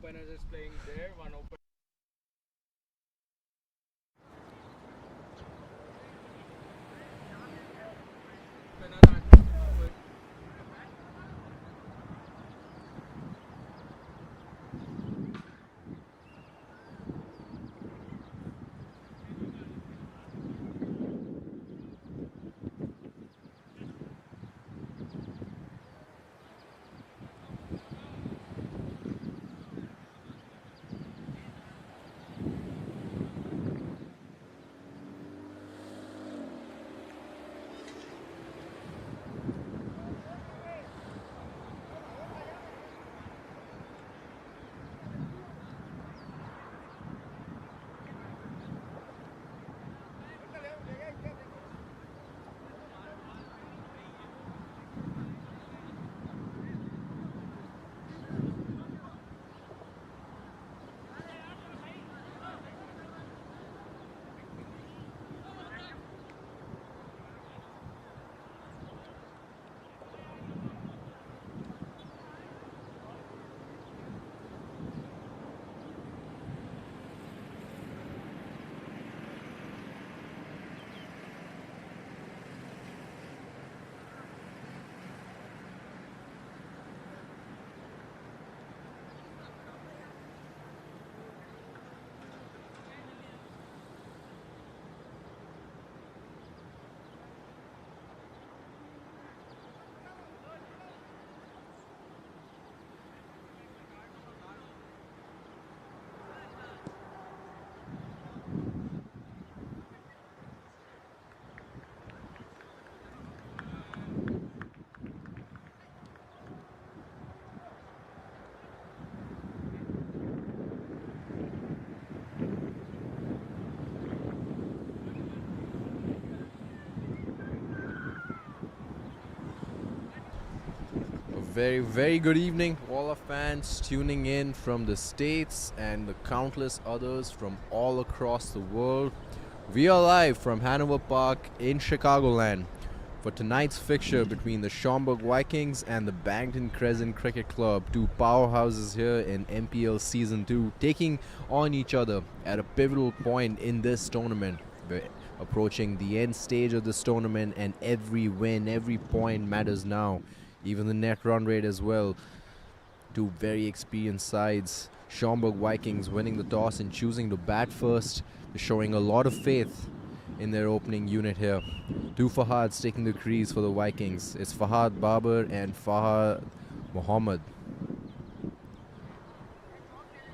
openers is playing there. One opener. Very good evening to all our fans tuning in from the States and the countless others from all across the world. We are live from Hanover Park in Chicagoland for tonight's fixture between the Schaumburg Vikings and the Barrington Crescent Cricket Club, two powerhouses here in MPL Season 2, taking on each other at a pivotal point in this tournament. We're approaching the end stage of this tournament, and every win, every point matters now. Even the net run rate as well. Two very experienced sides. Schaumburg Vikings winning the toss and choosing to bat first, showing a lot of faith in their opening unit here. Two Fahads taking the crease for the Vikings. It's Fahad Babar and Fahad Mohammed.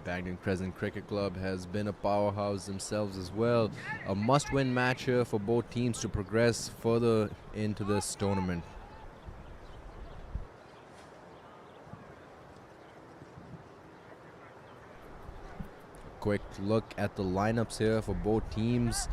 Bankton Crescent Cricket Club has been a powerhouse themselves as well. A must-win match here for both teams to progress further into this tournament. Quick look at the lineups here for both teams.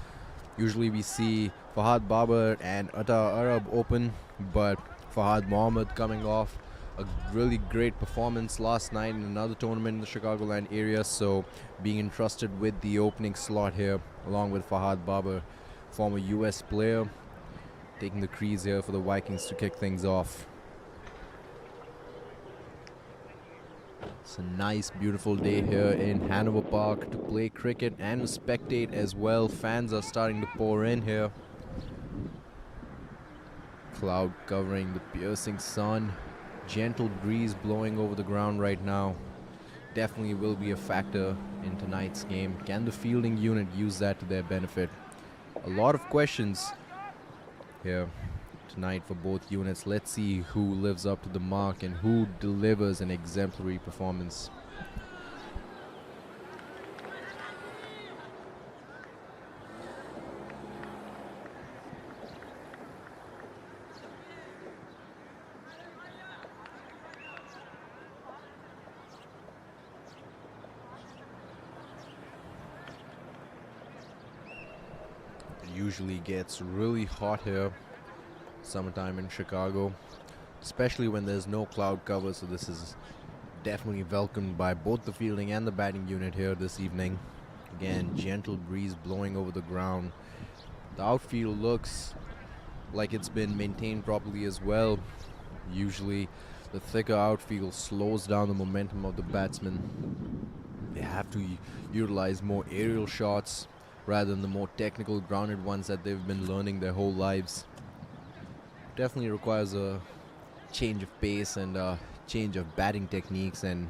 Usually we see Fahad Babar and Atta Arab open, but Fahad Mohammed coming off a really great performance last night in another tournament in the Chicagoland area, so being entrusted with the opening slot here along with Fahad Babar, former US player, taking the crease here for the Vikings to kick things off. It's a nice, beautiful day here in Hanover Park to play cricket and to spectate as well. Fans are starting to pour in here. Cloud covering the piercing sun. Gentle breeze blowing over the ground right now. Definitely will be a factor in tonight's game. Can the fielding unit use that to their benefit? A lot of questions here tonight for both units. Let's see who lives up to the mark and who delivers an exemplary performance. It usually gets really hot here summertime in Chicago, especially when there's no cloud cover, so this is definitely welcomed by both the fielding and the batting unit here this evening. Again, gentle breeze blowing over the ground. The outfield looks like it's been maintained properly as well. Usually The thicker outfield slows down the momentum of the batsman. They have to utilize more aerial shots rather than the more technical, grounded ones that they've been learning their whole lives. Definitely requires a change of pace and a change of batting techniques and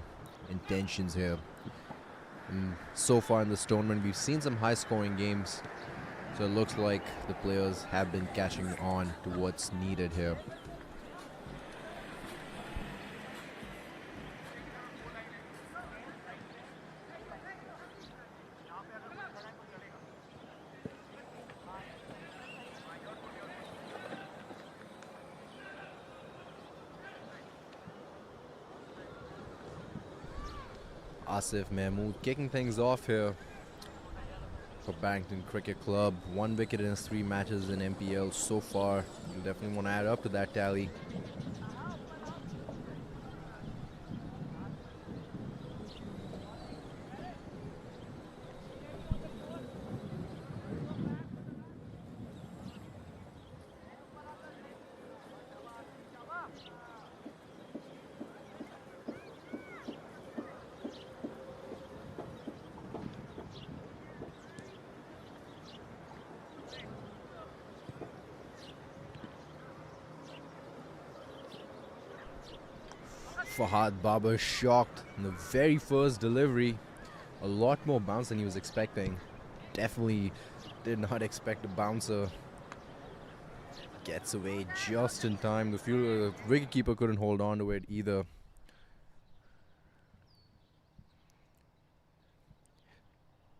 intentions here. And so far in this tournament, we've seen some high-scoring games, so it looks like the players have been catching on to what's needed here. Asif Mahmood kicking things off here for Barrington Cricket Club. 1 wicket in his 3 matches in MPL so far. You definitely want to add up to that tally. Fahad Babar shocked in the very first delivery. A lot more bounce than he was expecting. Definitely did not expect a bouncer. Gets away just in time. The wicketkeeper couldn't hold on to it either.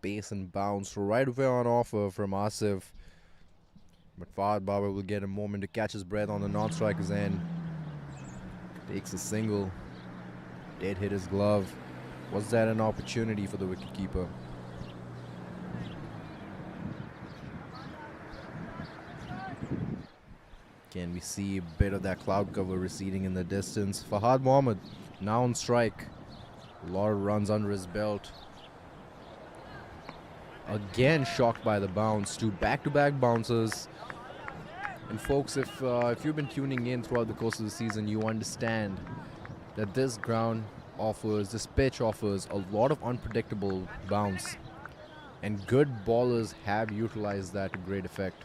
Pace and bounce right away on offer from Asif. But Fahad Babar will get a moment to catch his breath on the non-striker's end. Takes a single. Did hit his glove. Was that an opportunity for the wicketkeeper? Can we see a bit of that cloud cover receding in the distance? Fahad Mohammad now on strike. A lot of runs under his belt. Again shocked by the bounce. 2 back-to-back bounces. And folks, if you've been tuning in throughout the course of the season, you understand that this pitch offers a lot of unpredictable bounce. And good bowlers have utilized that to great effect.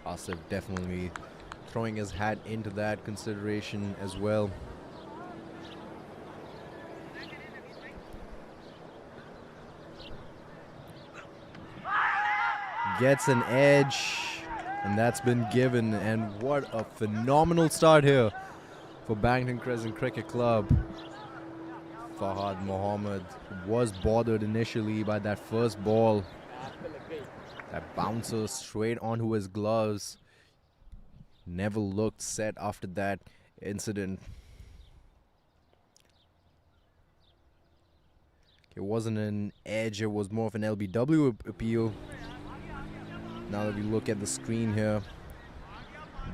Asif definitely throwing his hat into that consideration as well. Gets an edge, and that's been given. And what a phenomenal start here for Bankton Crescent Cricket Club. Fahad Mohammad was bothered initially by that first ball. That bouncer straight onto his gloves. Never looked set after that incident. It wasn't an edge, it was more of an LBW appeal. Now that we look at the screen here,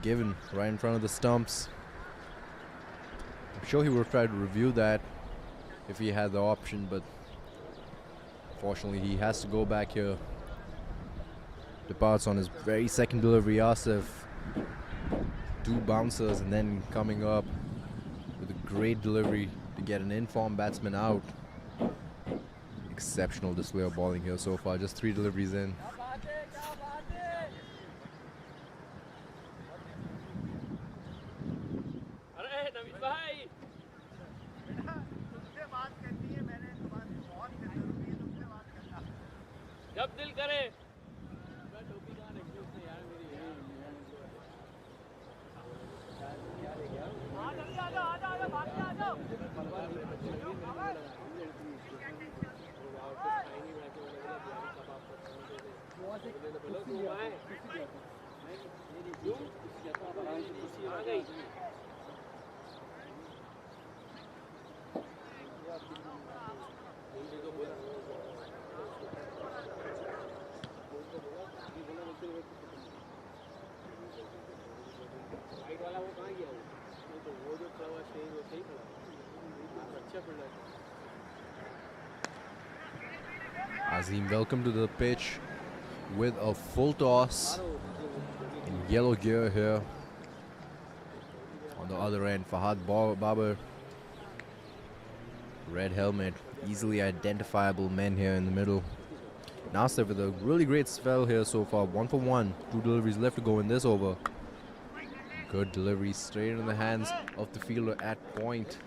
given right in front of the stumps. I'm sure he would try to review that if he had the option, but fortunately he has to go back here. Departs on his very second delivery. Asif, 2 bouncers and then coming up with a great delivery to get an informed batsman out. Exceptional display of bowling here so far, just 3 deliveries in. Azim, welcome to the pitch. with a full toss in yellow gear here. On the other end, Fahad Babar, red helmet, easily identifiable men here in the middle. Nasser with a really great spell here so far, 1 for 1. 2 deliveries left to go in this over. Good delivery straight in the hands of the fielder at point.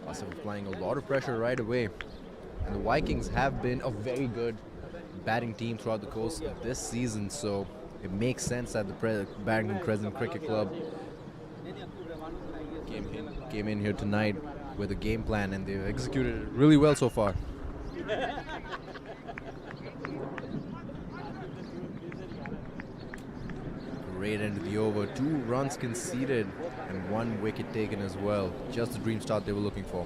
Nasser applying a lot of pressure right away. And the Vikings have been a very good batting team throughout the course of this season, so it makes sense that the Barrington Crescent Cricket Club came in here tonight with a game plan, and they've executed it really well so far. Great end of the over, 2 runs conceded and 1 wicket taken as well. Just the dream start they were looking for.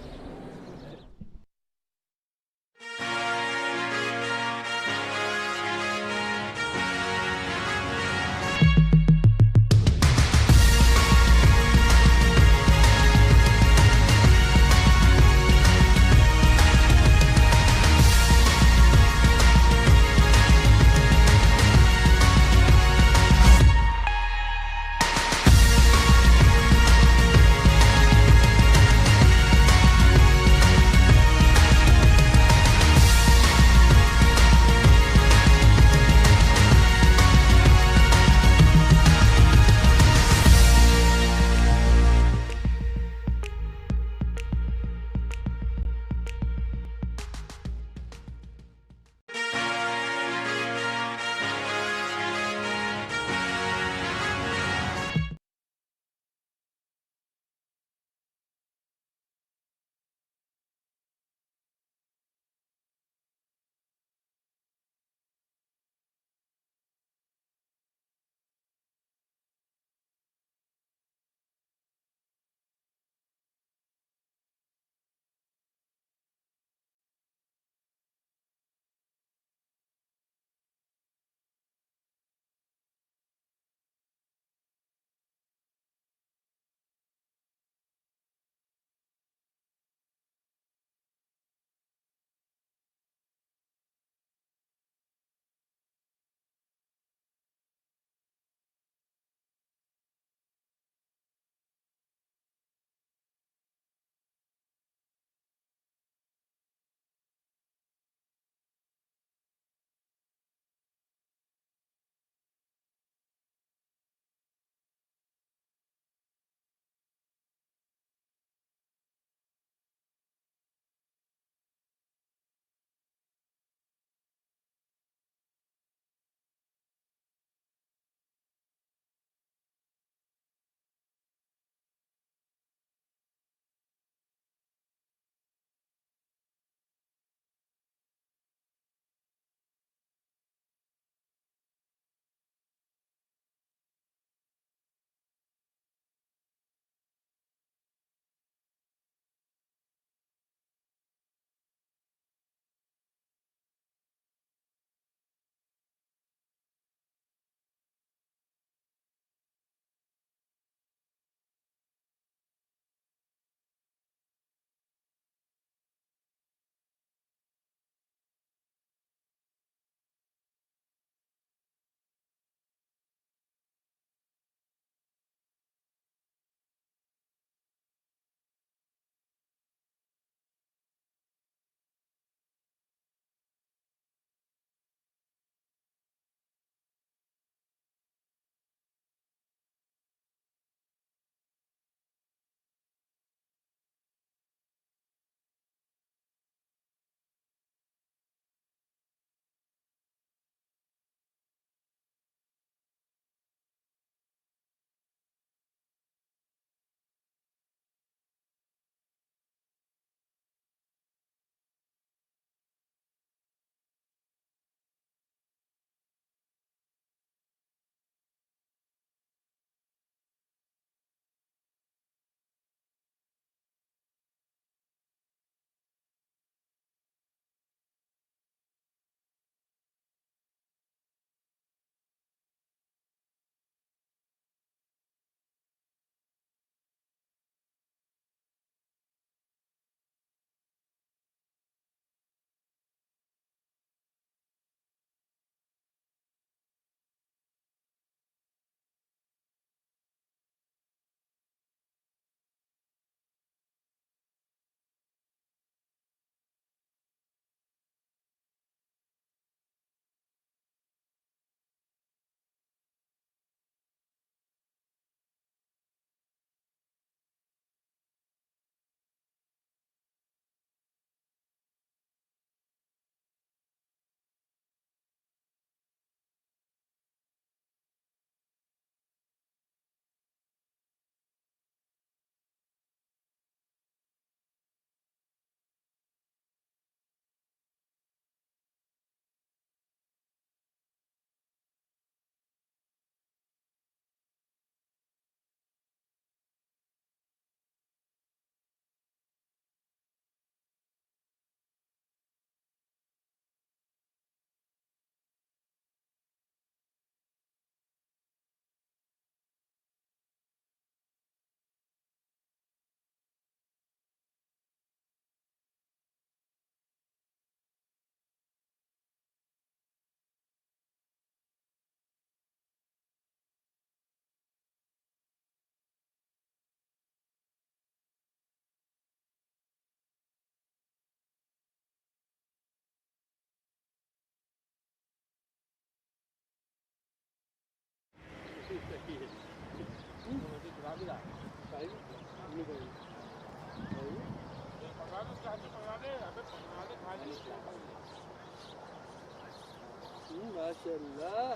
माशाल्लाह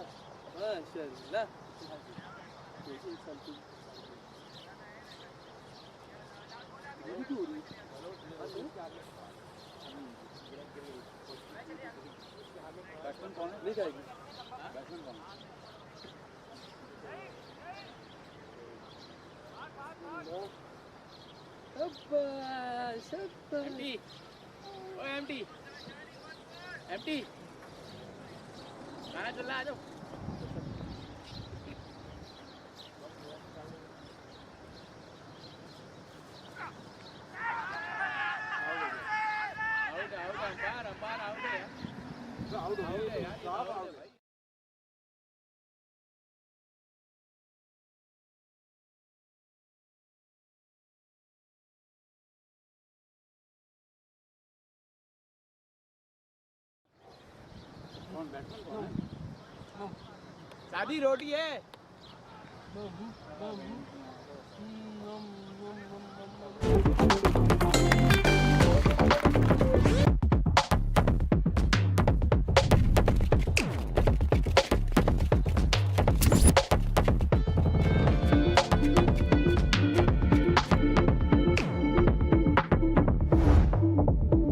माशाल्लाह batsman कौन है? ले जाएगी batsman कौन है? शाबाश शाबाश एमटी ओ एमटी एमटी गाना चल रहा है आ जाओ शादी रोटी है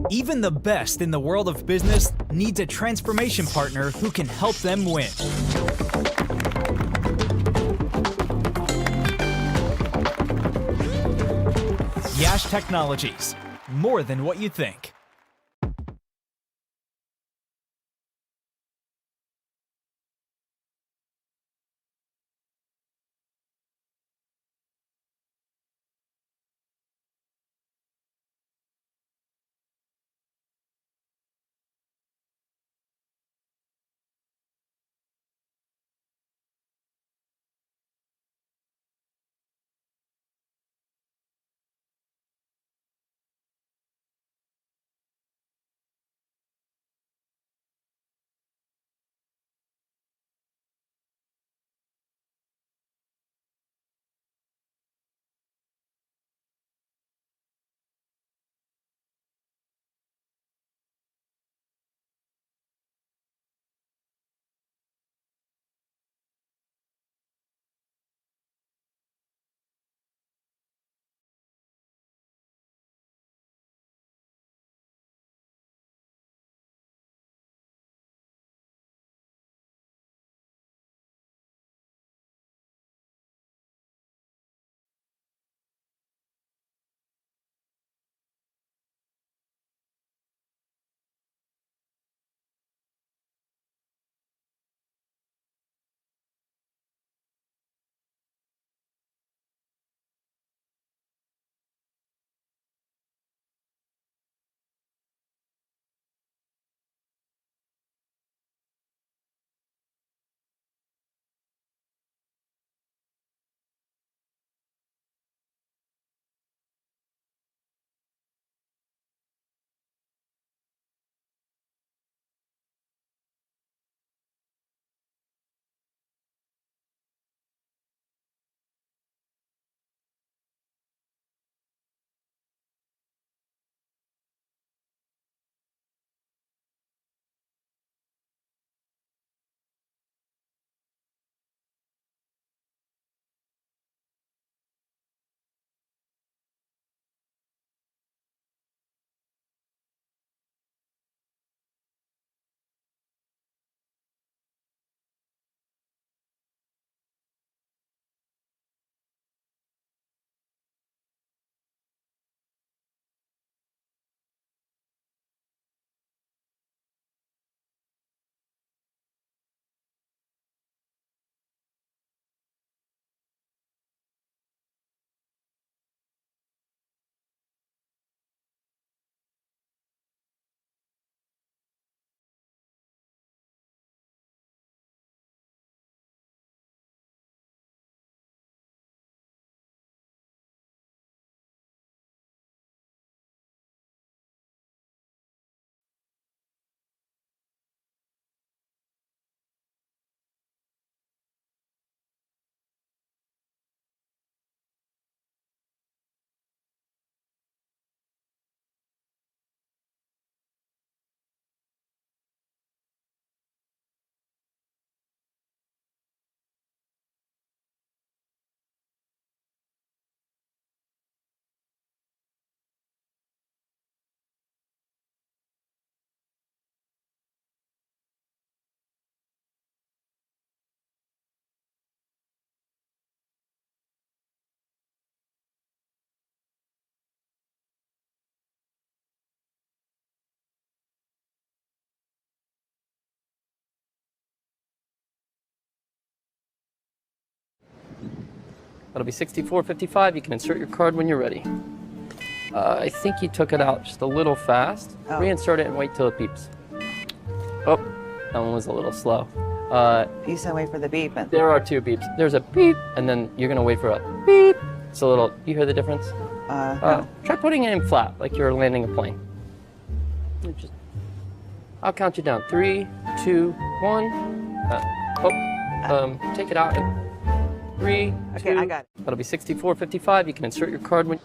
Even the best in the world of business needs a transformation partner who can help them win. Yash Technologies, more than what you think. That'll be 64-55. You can insert your card when you're ready. I think he took it out just a little fast. Oh. Reinsert it and wait till it beeps. Oh, that one was a little slow. You said wait for the beep. And There are two beeps. There's a beep, and then you're gonna wait for a beep. It's a little, you hear the difference? no. Try putting it in flat, like you're landing a plane. I'll count you down. 3, 2, 1. Take it out. 3, Okay, 2. I got it. That'll be 64-55. You can insert your card when.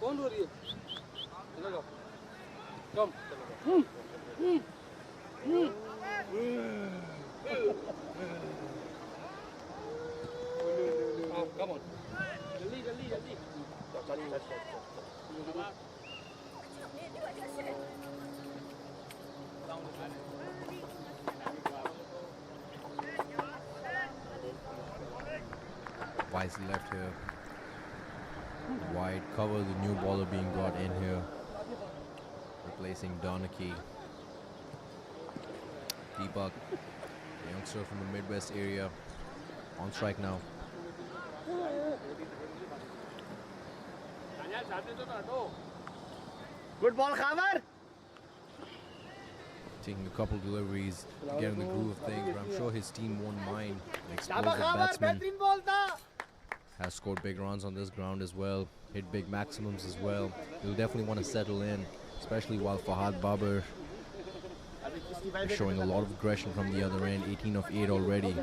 कौन रो रही है? इधर आओ. Come. Oh, come on. जल्दी. Wisely left here. Wide cover, the new baller being brought in here, replacing Donachie. Deepak, a youngster from the Midwest area, on strike now. Good ball, Khabar. Taking a couple deliveries, getting the groove of things, but I'm sure his team won't mind. An explosive batsman has scored big runs on this ground as well, hit big maximums as well. He'll definitely want to settle in, especially while Fahad Babar is showing a lot of aggression from the other end, 18 of 8 already.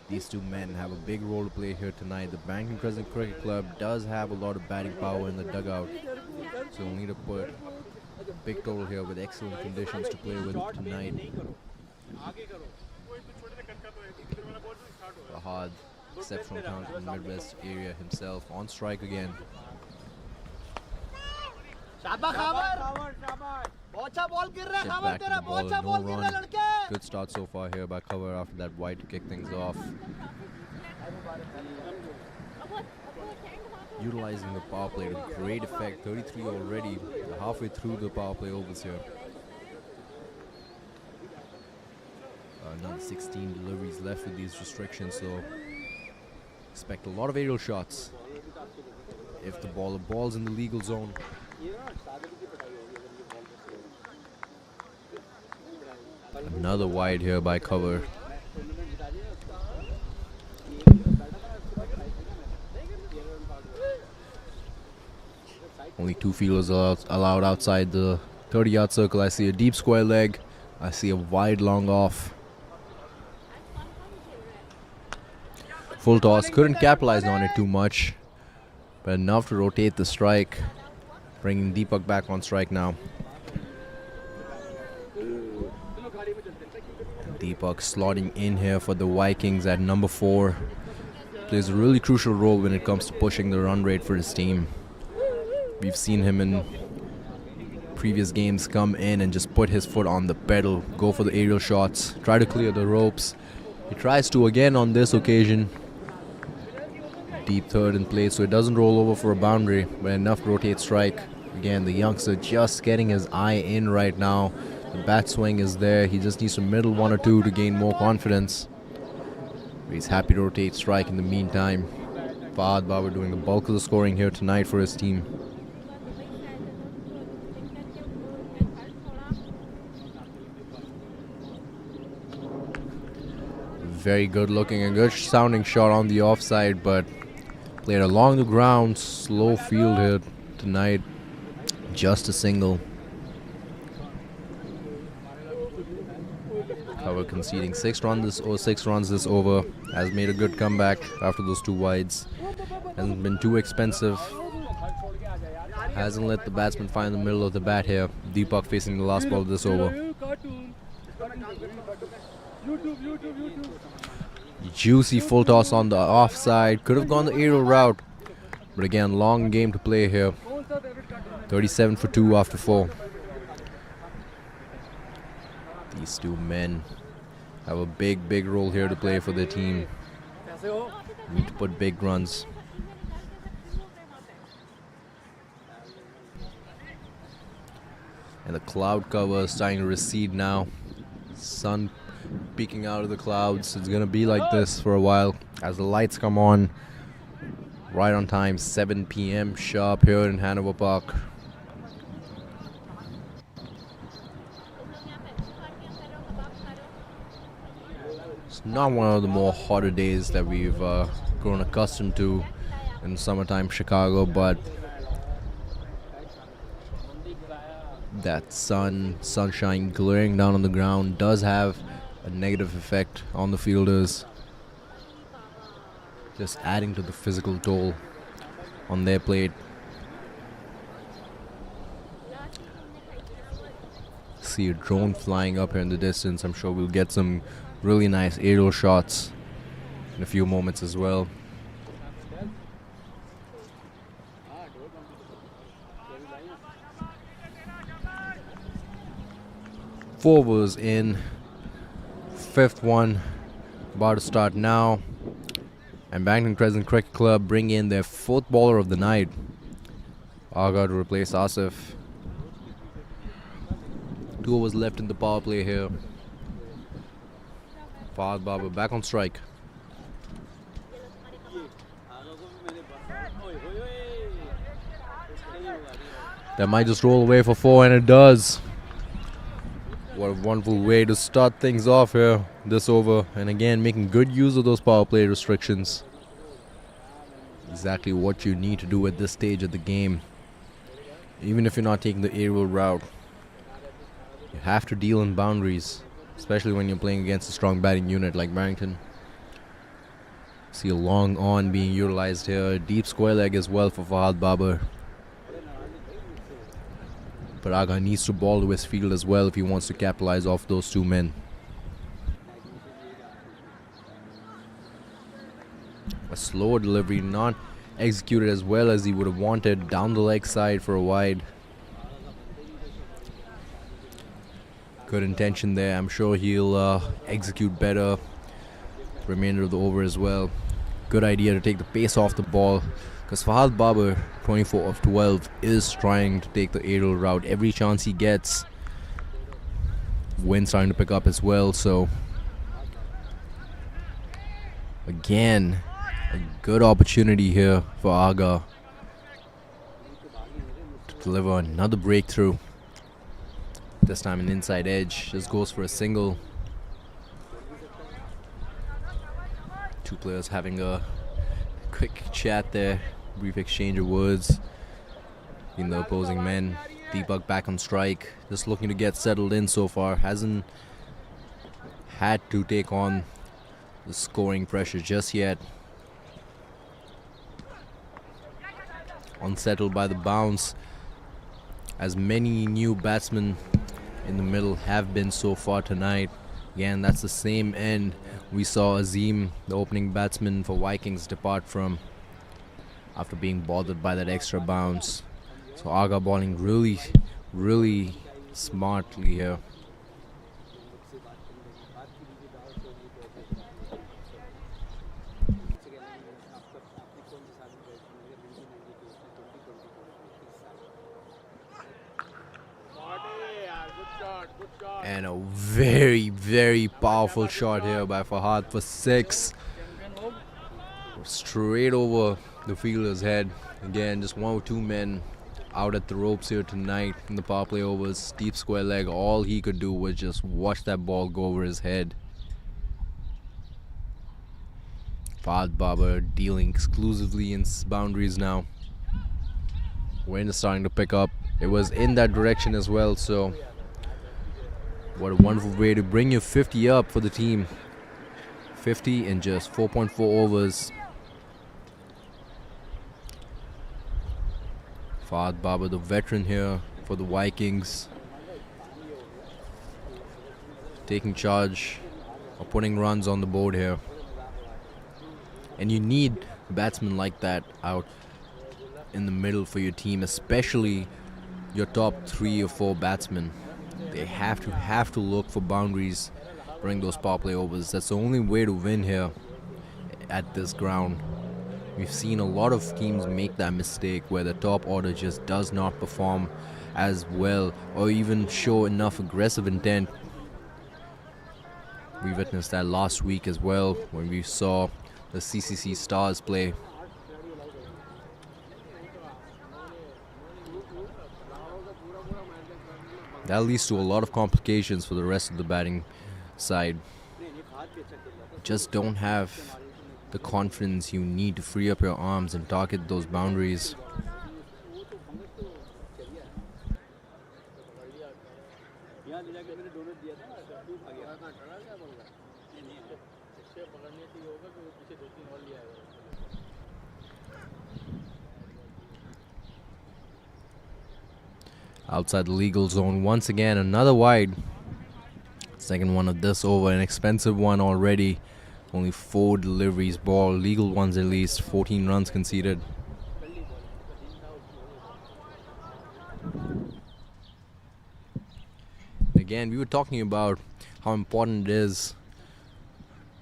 These two men have a big role to play here tonight. The Barrington Crescent Cricket Club does have a lot of batting power in the dugout, so we'll need to put a big total here with excellent conditions to play with tonight. Fahad, exceptional talent from the Midwest area himself, on strike again. Get back to the ball, no run. Good start so far here by cover after that wide to kick things off. Utilizing the power play to great effect. 33 already, halfway through the power play overs here. Another 16 deliveries left with these restrictions, so expect a lot of aerial shots. If the ball's in the legal zone. Another wide here by cover. Only 2 fielders allowed outside the 30-yard circle. I see a deep square leg. I see a wide long off. Full toss. Couldn't capitalize on it too much, but enough to rotate the strike, bringing Deepak back on strike now. Deepak slotting in here for the Vikings at number 4. Plays a really crucial role when it comes to pushing the run rate for his team. We've seen him in previous games come in and just put his foot on the pedal, go for the aerial shots, try to clear the ropes. He tries to again on this occasion. Deep third in play, so it doesn't roll over for a boundary, but enough to rotate strike. Again, the youngster just getting his eye in right now. The bat swing is there. He just needs to middle 1 or 2 to gain more confidence. But he's happy to rotate strike in the meantime. Fahad Babar doing the bulk of the scoring here tonight for his team. Very good looking and good sounding shot on the offside, but played along the ground. Slow field here tonight. Just a single. Cover conceding 6 runs this over. Has made a good comeback after those 2 wides. Hasn't been too expensive. Hasn't let the batsman find the middle of the bat here. Deepak facing the last ball of this over. Juicy full toss on the offside. Could have gone the aerial route, but again, long game to play here. 37 for 2 after 4. These two men have a big role here to play for their team. Need to put big runs. And the cloud cover is starting to recede now. Sun peeking out of the clouds. It's gonna be like this for a while as the lights come on. Right on time, 7 p.m. sharp here in Hanover Park. It's not one of the more hotter days that we've grown accustomed to in summertime Chicago, but that sunshine glaring down on the ground does have a negative effect on the fielders, just adding to the physical toll on their plate. See a drone flying up here in the distance. I'm sure we'll get some really nice aerial shots in a few moments as well. Four overs in, fifth one about to start now, and Barrington Crescent Cricket Club bring in their fourth bowler of the night, Taha, to replace Asif. 2 overs left in the power play here. Fahad Babar back on strike. That might just roll away for 4, and it does. What a wonderful way to start things off here this over, and again making good use of those power play restrictions. Exactly what you need to do at this stage of the game. Even if you're not taking the aerial route, you have to deal in boundaries, especially when you're playing against a strong batting unit like Bankton. See a long on being utilized here, deep square leg as well for Fahad Babar. But Taha needs to ball to his field as well if he wants to capitalize off those 2 men. A slower delivery, not executed as well as he would have wanted, down the leg side for a wide. Good intention there. I'm sure he'll execute better remainder of the over as well. Good idea to take the pace off the ball, because Fahad Babar, 24 of 12, is trying to take the aerial route every chance he gets. Wind's starting to pick up as well, so again, a good opportunity here for Taha to deliver another breakthrough. This time an inside edge, just goes for a single. 2 players having a quick chat there, brief exchange of words in the opposing men. Deepak back on strike, just looking to get settled in so far. Hasn't had to take on the scoring pressure just yet. Unsettled by the bounce, as many new batsmen in the middle have been so far tonight. Again, that's the same end we saw Azim, the opening batsman for Vikings, depart from after being bothered by that extra bounce. So Taha bowling really smartly here. And a very powerful shot here by Fahad for 6. Straight over the fielder's head. Again, just 1 or 2 men out at the ropes here tonight in the power play overs. Deep square leg. All he could do was just watch that ball go over his head. Fahad Babar dealing exclusively in boundaries now. Wind is starting to pick up. It was in that direction as well, so what a wonderful way to bring your 50 up for the team. 50 in just 4.4 overs. Fahad Babar, the veteran here for the Vikings, taking charge of putting runs on the board here. And you need batsmen like that out in the middle for your team, especially your top 3 or 4 batsmen. They have to look for boundaries during those power play overs. That's the only way to win here. at this ground. We've seen a lot of teams make that mistake where the top order just does not perform as well or even show enough aggressive intent. We witnessed that last week as well when we saw the CCC Stars play. That leads to a lot of complications for the rest of the batting side. Just don't have the confidence you need to free up your arms and target those boundaries. Outside the legal zone, once again another wide. Second one of this over, an expensive one already. Only 4 deliveries ball, legal ones at least, 14 runs conceded. Again, we were talking about how important it is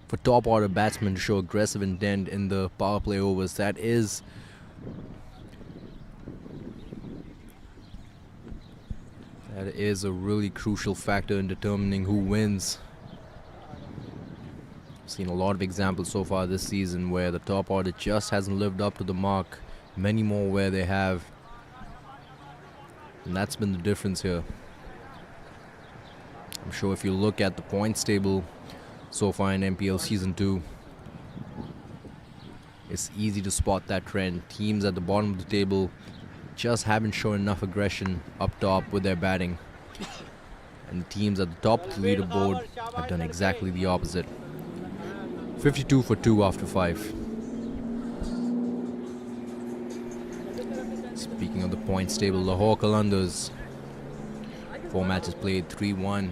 for top order batsmen to show aggressive intent in the power play overs. That is a really crucial factor in determining who wins. I've seen a lot of examples so far this season where the top order just hasn't lived up to the mark. Many more where they have. And that's been the difference here. I'm sure if you look at the points table so far in MPL Season 2, it's easy to spot that trend. Teams at the bottom of the table just haven't shown enough aggression up top with their batting. And the teams at the top of the leaderboard have done exactly the opposite. 52 for 2 after 5. Speaking of the points table, Lahore Qalandars, 4 matches played, 3-1.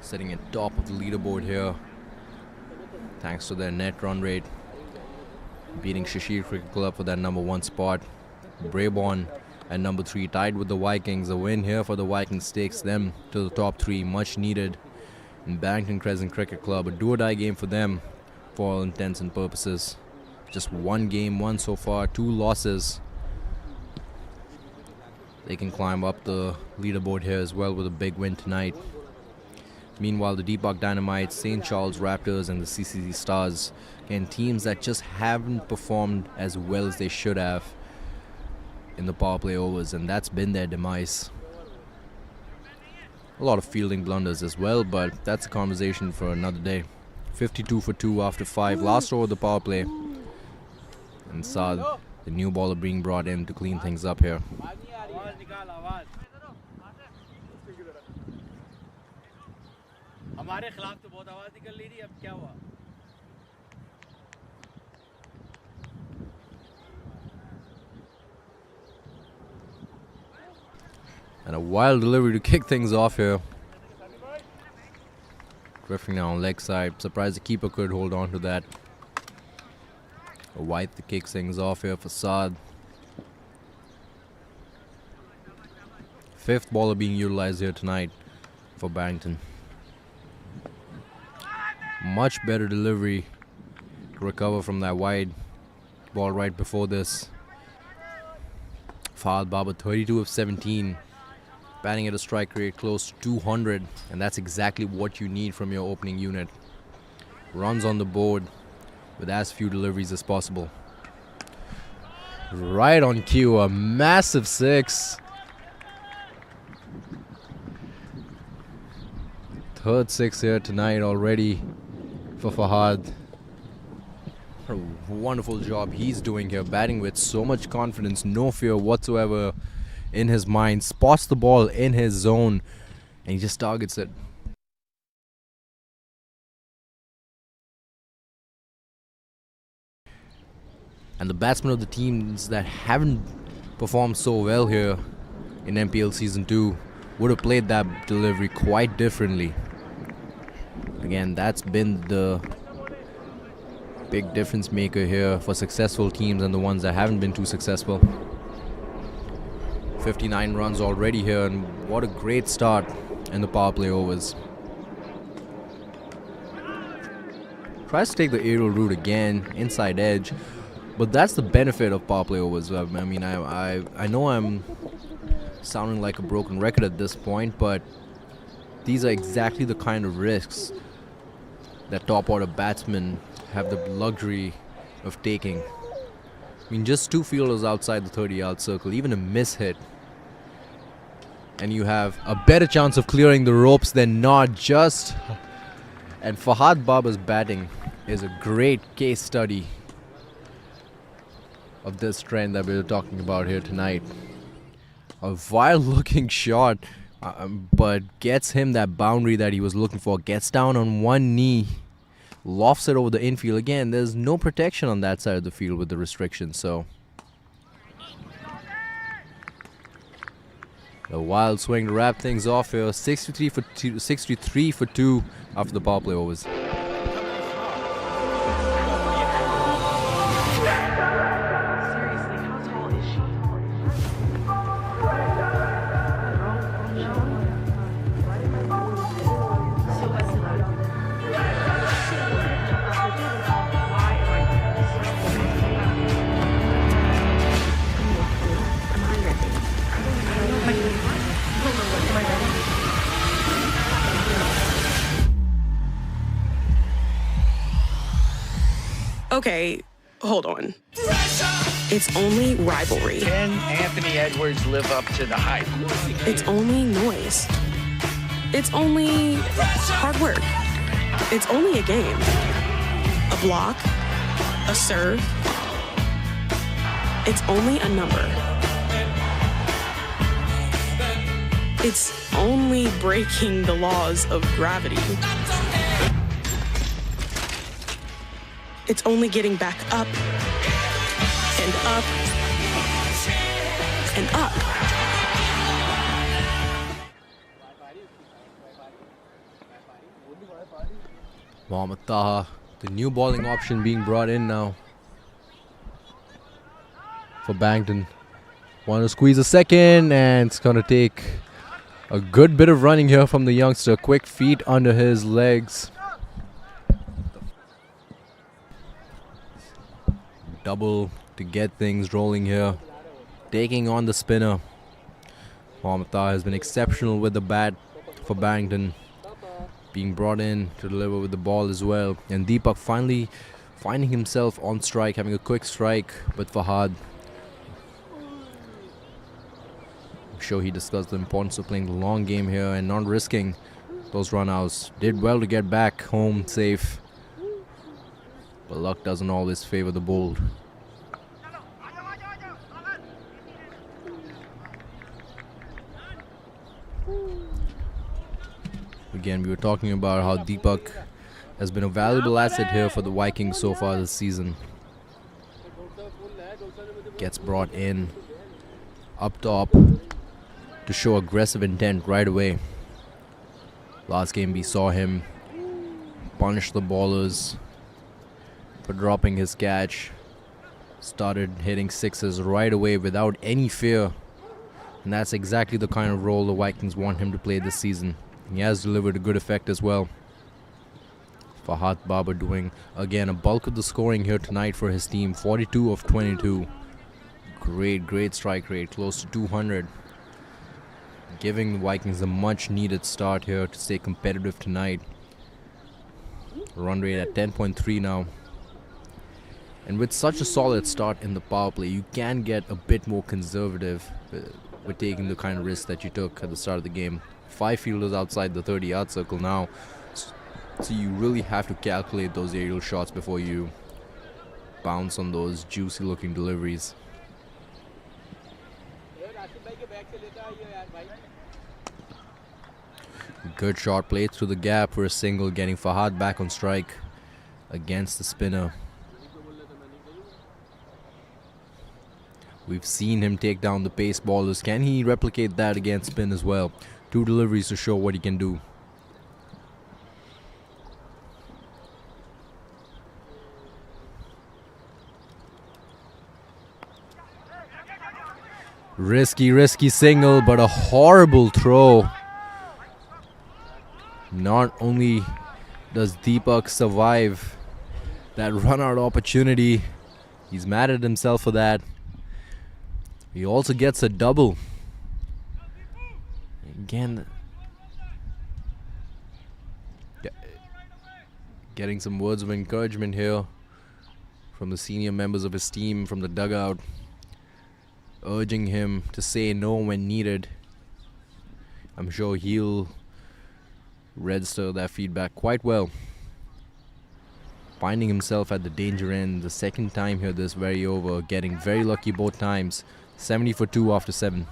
Sitting at top of the leaderboard here, thanks to their net run rate. Beating Schaumburg Cricket Club for that number 1 spot. Brabourne at number 3 tied with the Vikings. A win here for the Vikings takes them to the top 3, much needed. And Barrington Crescent Cricket Club, a do-or-die game for them for all intents and purposes. Just 1 game won so far, 2 losses. They can climb up the leaderboard here as well with a big win tonight. Meanwhile, the Deepak Dynamites, St. Charles Raptors and the CCC Stars, again, teams that just haven't performed as well as they should have in the power play overs, and that's been their demise. A lot of fielding blunders as well, but that's a conversation for another day. 52 for 2 after 5, last over the power play. And Saad, the new bowler, being brought in to clean things up here. And a wild delivery to kick things off here. Drifting down leg side. Surprised the keeper could hold on to that. A wide to kick things off here for Saad. 5th bowler being utilized here tonight for Bankton. Much better delivery to recover from that wide ball right before this. Fahad Baba, 32 of 17. Batting at a strike rate close to 200, and that's exactly what you need from your opening unit. Runs on the board with as few deliveries as possible. Right on cue, a massive 6. Third 6 here tonight already for Fahad. What a wonderful job he's doing here, batting with so much confidence, no fear whatsoever in his mind, spots the ball in his zone, and he just targets it. And the batsmen of the teams that haven't performed so well here in MPL Season 2 would have played that delivery quite differently. Again, that's been the big difference maker here for successful teams and the ones that haven't been too successful. 59 runs already here, and what a great start in the power play overs. Tries to take the aerial route again, inside edge. But that's the benefit of power play overs. I mean, I know I'm sounding like a broken record at this point, but these are exactly the kind of risks that top order batsmen have the luxury of taking. I mean, just 2 fielders outside the 30-yard circle, even a miss hit, and you have a better chance of clearing the ropes than not. Just and Fahad Babar's batting is a great case study of this trend that we're talking about here tonight. A wild-looking shot, but gets him that boundary that he was looking for. Gets down on one knee, lofts it over the infield. Again, there's no protection on that side of the field with the restrictions, so a wild swing to wrap things off here. 63 for 2 after the power play overs. Okay, hold on. It's only rivalry. Can Anthony Edwards live up to the hype? It's only noise. It's only hard work. It's only a game. A block, a serve. It's only a number. It's only breaking the laws of gravity. It's only getting back up and up and up. Mohammad Taha, the new bowling option being brought in now for Bankton. Want to squeeze a second, and it's going to take a good bit of running here from the youngster. Quick feet under his legs. Double to get things rolling here. Taking on the spinner. Mohammad Taha has been exceptional with the bat for Barrington. Being brought in to deliver with the ball as well. And Deepak finally finding himself on strike, having a quick strike with Fahad. I'm sure he discussed the importance of playing the long game here and not risking those run-outs. Did well to get back home safe. But luck doesn't always favor the bold. Again, we were talking about how Deepak has been a valuable asset here for the Vikings so far this season. Gets brought in up top to show aggressive intent right away. Last game we saw him punish the bowlers for dropping his catch. Started hitting sixes right away without any fear. And that's exactly the kind of role the Vikings want him to play this season. He has delivered a good effect as well. Fahad Babar doing, again, a bulk of the scoring here tonight for his team. 42 of 22. Great strike rate, close to 200. Giving the Vikings a much needed start here to stay competitive tonight. Run rate at 10.3 now. And with such a solid start in the power play, you can get a bit more conservative with taking the kind of risk that you took at the start of the game. 5 fielders outside the 30-yard circle now. So you really have to calculate those aerial shots before you bounce on those juicy-looking deliveries. Good shot played through the gap for a single, getting Fahad back on strike against the spinner. We've seen him take down the pace bowlers. Can he replicate that against spin as well? 2 deliveries to show what he can do. Risky single, but a horrible throw. Not only does Deepak survive That run-out opportunity. He's mad at himself for that. He also gets a double. Again, getting some words of encouragement here from the senior members of his team from the dugout, urging him to say no when needed. I'm sure he'll register that feedback quite well. Finding himself at the danger end the second time here this very over, getting very lucky both times. 70 for 2 after 7.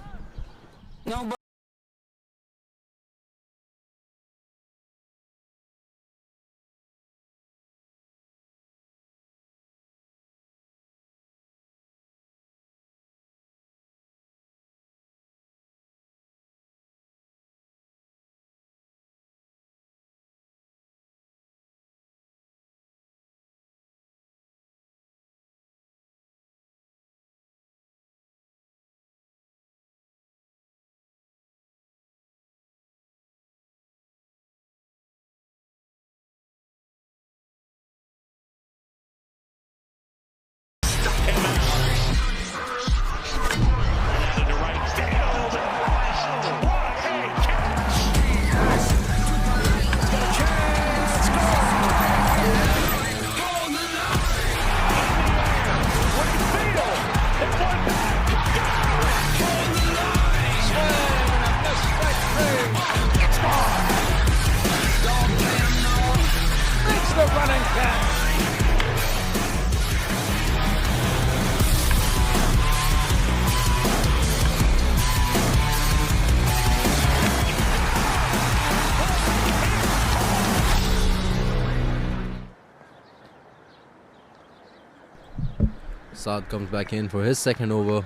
Saad comes back in for his second over.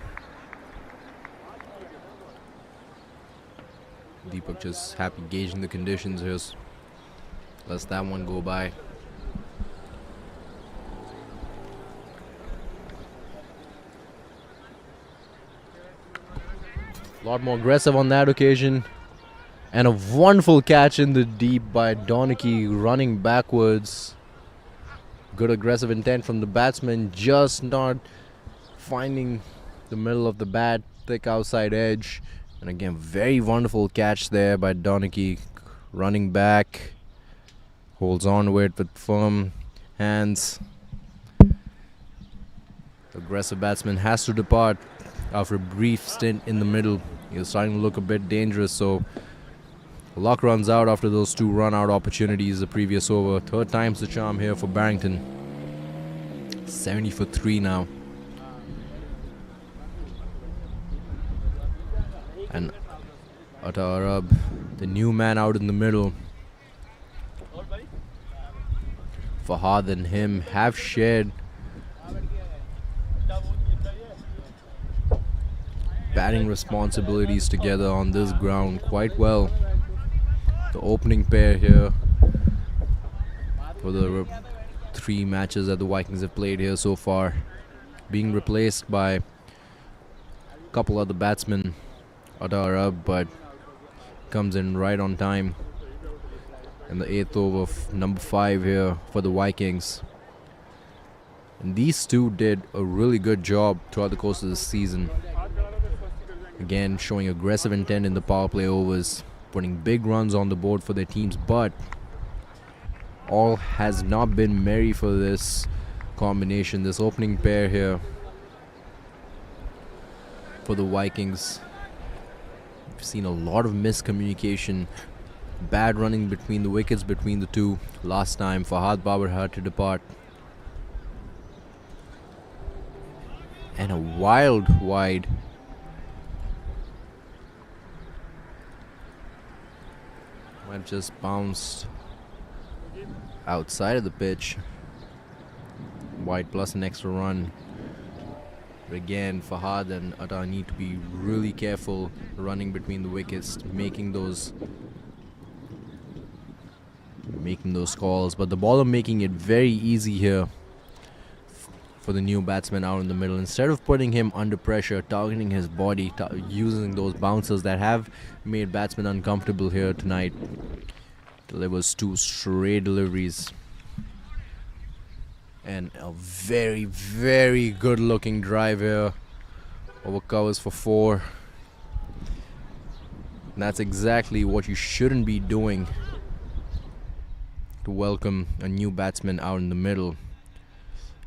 Deepak just happy gauging the conditions here. Lets that one go by. A lot more aggressive on that occasion. And a wonderful catch in the deep by Donaghy, running backwards. Good aggressive intent from the batsman, just not finding the middle of the bat, thick outside edge. And again, very wonderful catch there by Donaghy, running back, holds on to it with firm hands. Aggressive batsman has to depart after a brief stint in the middle. He was starting to look a bit dangerous, so luck runs out after those 2 run-out opportunities the previous over. Third time's the charm here for Barrington. 70 for 3 now. And Taha, the new man out in the middle. Fahad and him have shared batting responsibilities together on this ground quite well. The opening pair here for the 3 matches that the Vikings have played here so far, being replaced by a couple other batsmen. Taha, but comes in right on time in the 8th over of number 5 here for the Vikings. And these two did a really good job throughout the course of the season. Again, showing aggressive intent in the power play overs, putting big runs on the board for their teams, but all has not been merry for this combination, this opening pair here for the Vikings. We've seen a lot of miscommunication, bad running between the wickets between the two. Last time Fahad Babar had to depart. And a wild wide. Might have just bounced outside of the pitch. Wide plus an extra run. But again, Fahad and Taha need to be really careful running between the wickets, making those calls. But the bowler making it very easy here for the new batsman out in the middle. Instead of putting him under pressure, targeting his body, using those bouncers that have made batsmen uncomfortable here tonight, delivers 2 stray deliveries. And a very, very good looking drive here. Over covers for 4. And that's exactly what you shouldn't be doing to welcome a new batsman out in the middle.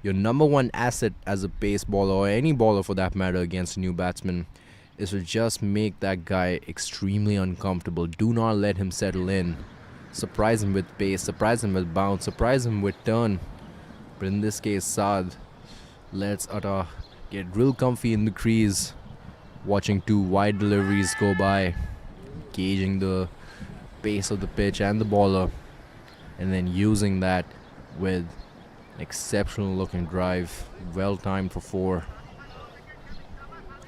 Your number one asset as a pace bowler, or any bowler for that matter, against a new batsman is to just make that guy extremely uncomfortable. Do not let him settle in. Surprise him with pace, surprise him with bounce, surprise him with turn. But in this case, Saad lets Taha get real comfy in the crease, watching 2 wide deliveries go by, gauging the pace of the pitch and the bowler, and then using that with an exceptional looking drive, well timed for 4.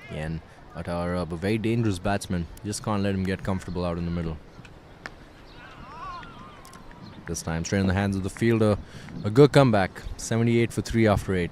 Again, Taha, a very dangerous batsman. You just can't let him get comfortable out in the middle. This time straight in the hands of the fielder. A good comeback. 78 for 3 after 8.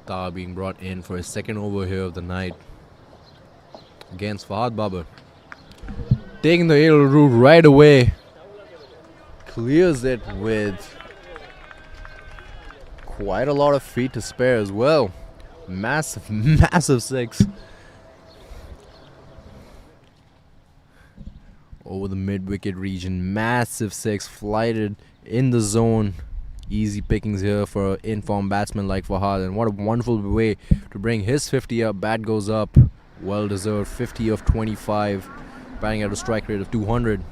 Taha being brought in for his second over here of the night against Fahad Babar. Taking the aerial route right away. Clears it with quite a lot of feet to spare as well. Massive, massive 6. Over the mid-wicket region. Massive 6. Flighted in the zone. Easy pickings here for an informed batsman like Fahad. And what a wonderful way to bring his 50 up. Bat goes up. Well deserved. 50 of 25. Batting at a strike rate of 200.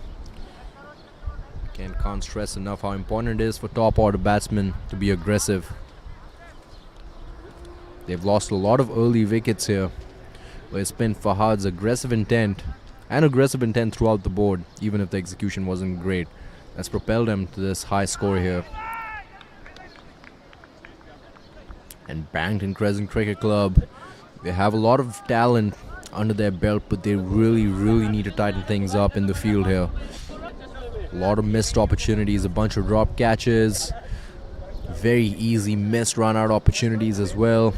Again, can't stress enough how important it is for top order batsmen to be aggressive. They've lost a lot of early wickets here, but it's been Fahad's aggressive intent throughout the board, even if the execution wasn't great, that's propelled him to this high score here. And Barrington Crescent Cricket Club, they have a lot of talent under their belt, but they really, really need to tighten things up in the field here. A lot of missed opportunities, a bunch of drop catches, very easy missed run-out opportunities as well.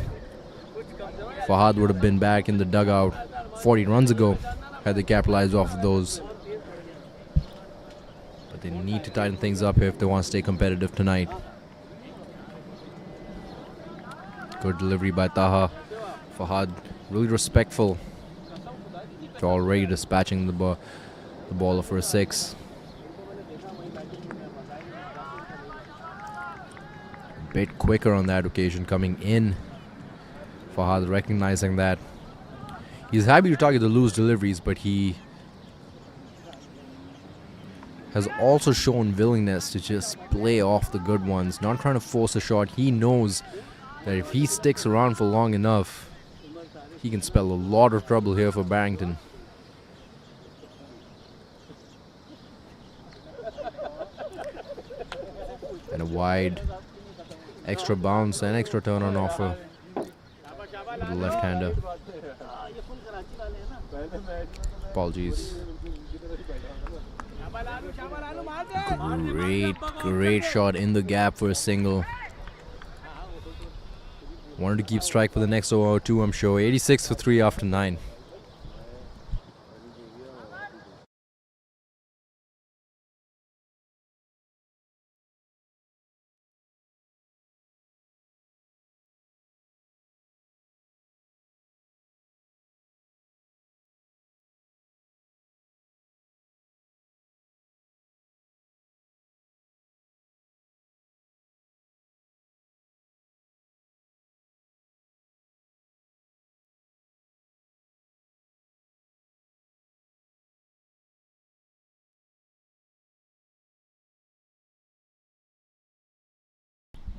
Fahad would have been back in the dugout 40 runs ago had they capitalized off of those. But they need to tighten things up here if they want to stay competitive tonight. Good delivery by Taha. Fahad really respectful to already dispatching the bowler for a 6. A bit quicker on that occasion coming in. Fahad recognizing that. He's happy to target the loose deliveries, but he has also shown willingness to just play off the good ones, not trying to force a shot. He knows that if he sticks around for long enough, he can spell a lot of trouble here for Barrington. And a wide extra bounce and extra turn on offer with the left-hander. Apologies. Great shot in the gap for a single. Wanted to keep strike for the next over or 2, I'm sure. 86 for 3 after 9.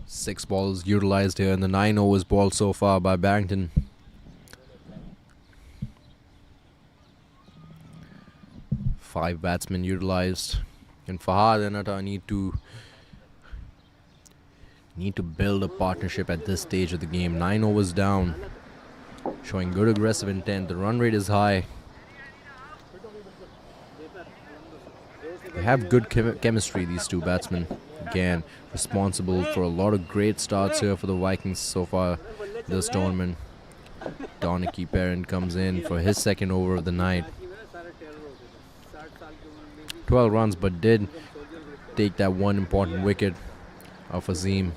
6 balls utilized here in the 9 overs ball so far by Bankton. Five batsmen utilized, and Fahad and Atta need to build a partnership at this stage of the game. 9 overs down, showing good aggressive intent. The run rate is high. They have good chemistry, these two batsmen. Again, responsible for a lot of great starts here for the Vikings so far this tournament. Donachie Perrin comes in for his second over of the night. 12 runs, but did take that one important wicket of Azim.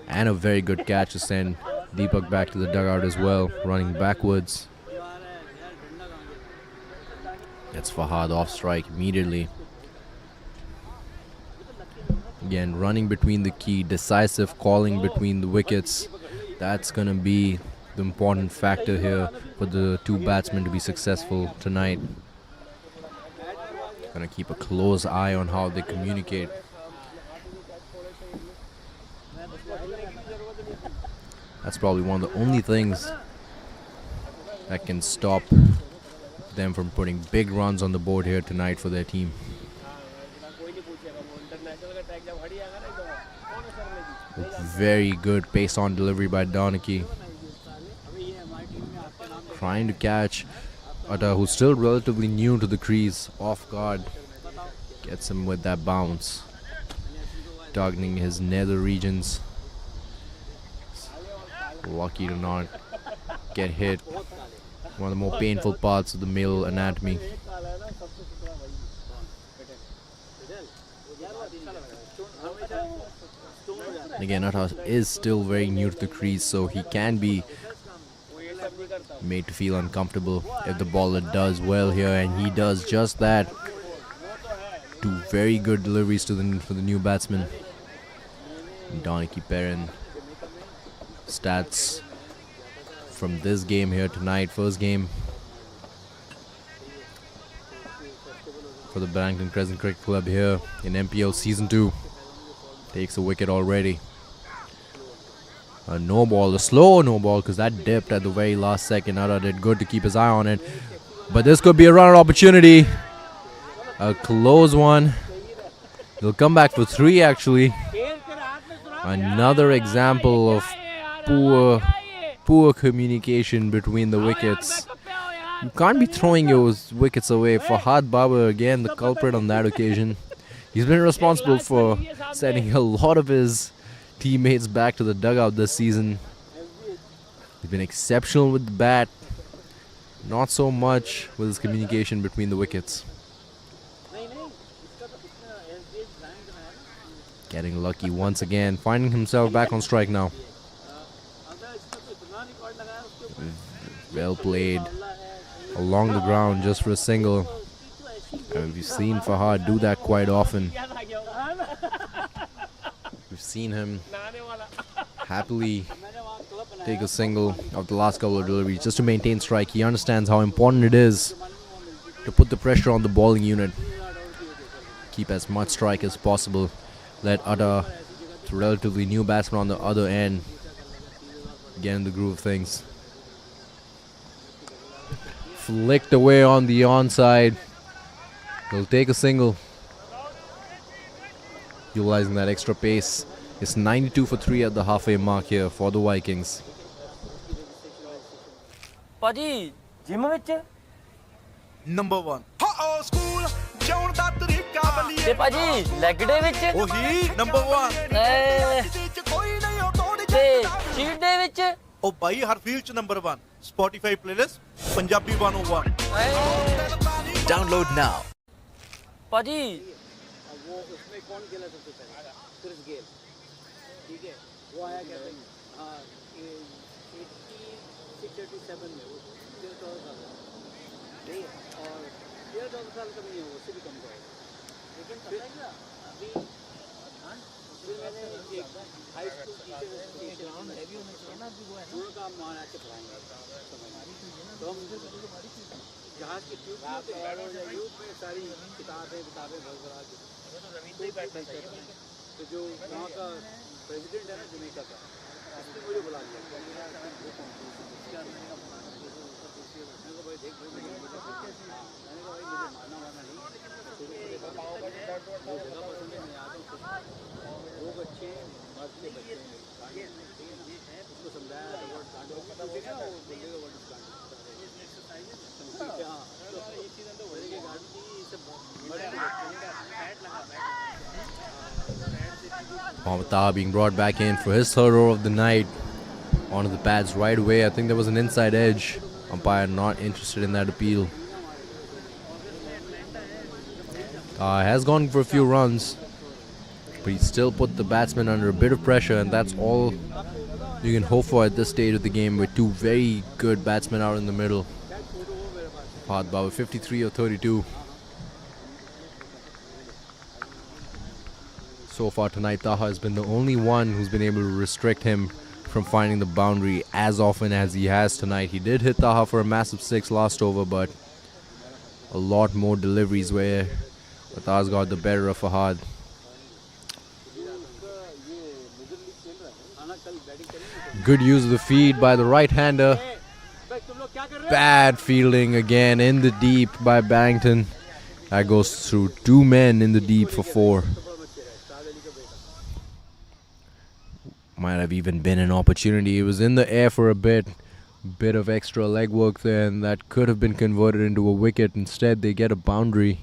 And a very good catch to send Deepak back to the dugout as well, running backwards. That's Fahad off strike immediately. Again, running between the key, decisive calling between the wickets. That's going to be the important factor here for the two batsmen to be successful tonight. Going to keep a close eye on how they communicate. That's probably one of the only things that can stop them from putting big runs on the board here tonight for their team. Very good pace on delivery by Donachie. Trying to catch Atta, who's still relatively new to the crease, off guard. Gets him with that bounce, targeting his nether regions. Lucky to not get hit. One of the more painful parts of the male anatomy. Again, Atta is still very new to the crease, so he can be made to feel uncomfortable if the bowler does well here, and he does just that. Two very good deliveries to for the new batsman. Donachie Perrin. Stats from this game here tonight, first game for the Barrington Crescent Cricket Club here in MPL Season 2. Takes a wicket already. A no ball, a slow no ball, because that dipped at the very last second. Atta did good to keep his eye on it, but this could be a run opportunity. A close one. He'll come back for 3 actually. Another example of poor communication between the wickets. You can't be throwing your wickets away. Fahad Babar again the culprit on that occasion. He's been responsible for sending a lot of his teammates back to the dugout this season. He's been exceptional with the bat, not so much with his communication between the wickets. Getting lucky once again, finding himself back on strike now. Well played along the ground just for a single. And we've seen Fahad do that quite often. We've seen him happily take a single of the last couple of deliveries just to maintain strike. He understands how important it is to put the pressure on the bowling unit. Keep as much strike as possible. Let Atta, the relatively new batsman on the other end, get in the groove of things. Flicked away on the onside. He'll take a single. Utilizing that extra pace. It's 92 for 3 at the halfway mark here for the Vikings. Paji, gym ਵਿੱਚ number 1 school ਜਾਉਣ ਦਾ ਤਰੀਕਾ ਬਲੀਏ ਤੇ ਪਾਜੀ leg ਡੇ ਵਿੱਚ ਉਹੀ number 1 ਕੋਈ ਨਹੀਂ ਉਹ ਤੋੜ ਤੇ ਚੀਟ ਡੇ ਵਿੱਚ ਉਹ ਬਾਈ ਹਰ ਫੀਲਡ ਚ number 1 Spotify playlist Punjabi 101 Download now. पाजी वो उसमें कौन खेला सबसे पहले? क्रिस गेल, ठीक है, वो आया कहते हैं हाँ 86-87 में वो 13-14 साल नहीं है और 13-14 साल का नहीं है, उससे भी कम का है, लेकिन फिर अभी मैंने एक हाई स्कूल टीचर दोनों काम वहाँ आके पढ़ाएंगे तो हम जहाज की ट्यूब में सारी किताबें भर भरा के तो जो वहाँ का प्रेसिडेंट है ना जमैका का, उसने मुझे बुला लिया। मैंने कहा भाई देख भाई मैंने कहा भाई मुझे माना वाना नहीं, वो जगह पसंद है, मैं आता हूँ। लोग अच्छे हैं, मर्द के बच्चे हैं, उसको समझाया तो वर्ड कांड पता होगा वो बोलेगा वर्ड कांड। हाँ तो ये चीज़ तो बड़े के गाड़ी की सब Mohammad Taha being brought back in for his third over of the night. Onto the pads right away. I think there was an inside edge. Umpire not interested in that appeal. Has gone for a few runs, but he still put the batsman under a bit of pressure, and that's all you can hope for at this stage of the game with two very good batsmen out in the middle. Fahad Baba 53 of 32. So far tonight, Taha has been the only one who's been able to restrict him from finding the boundary as often as he has tonight. He did hit Taha for a massive 6 last over, but a lot more deliveries where Taha's got the better of Fahad. Good use of the feed by the right-hander. Bad fielding again in the deep by Bankton. That goes through two men in the deep for 4. Might have even been an opportunity. It was in the air for a bit of extra leg work there, and that could have been converted into a wicket. Instead, they get a boundary.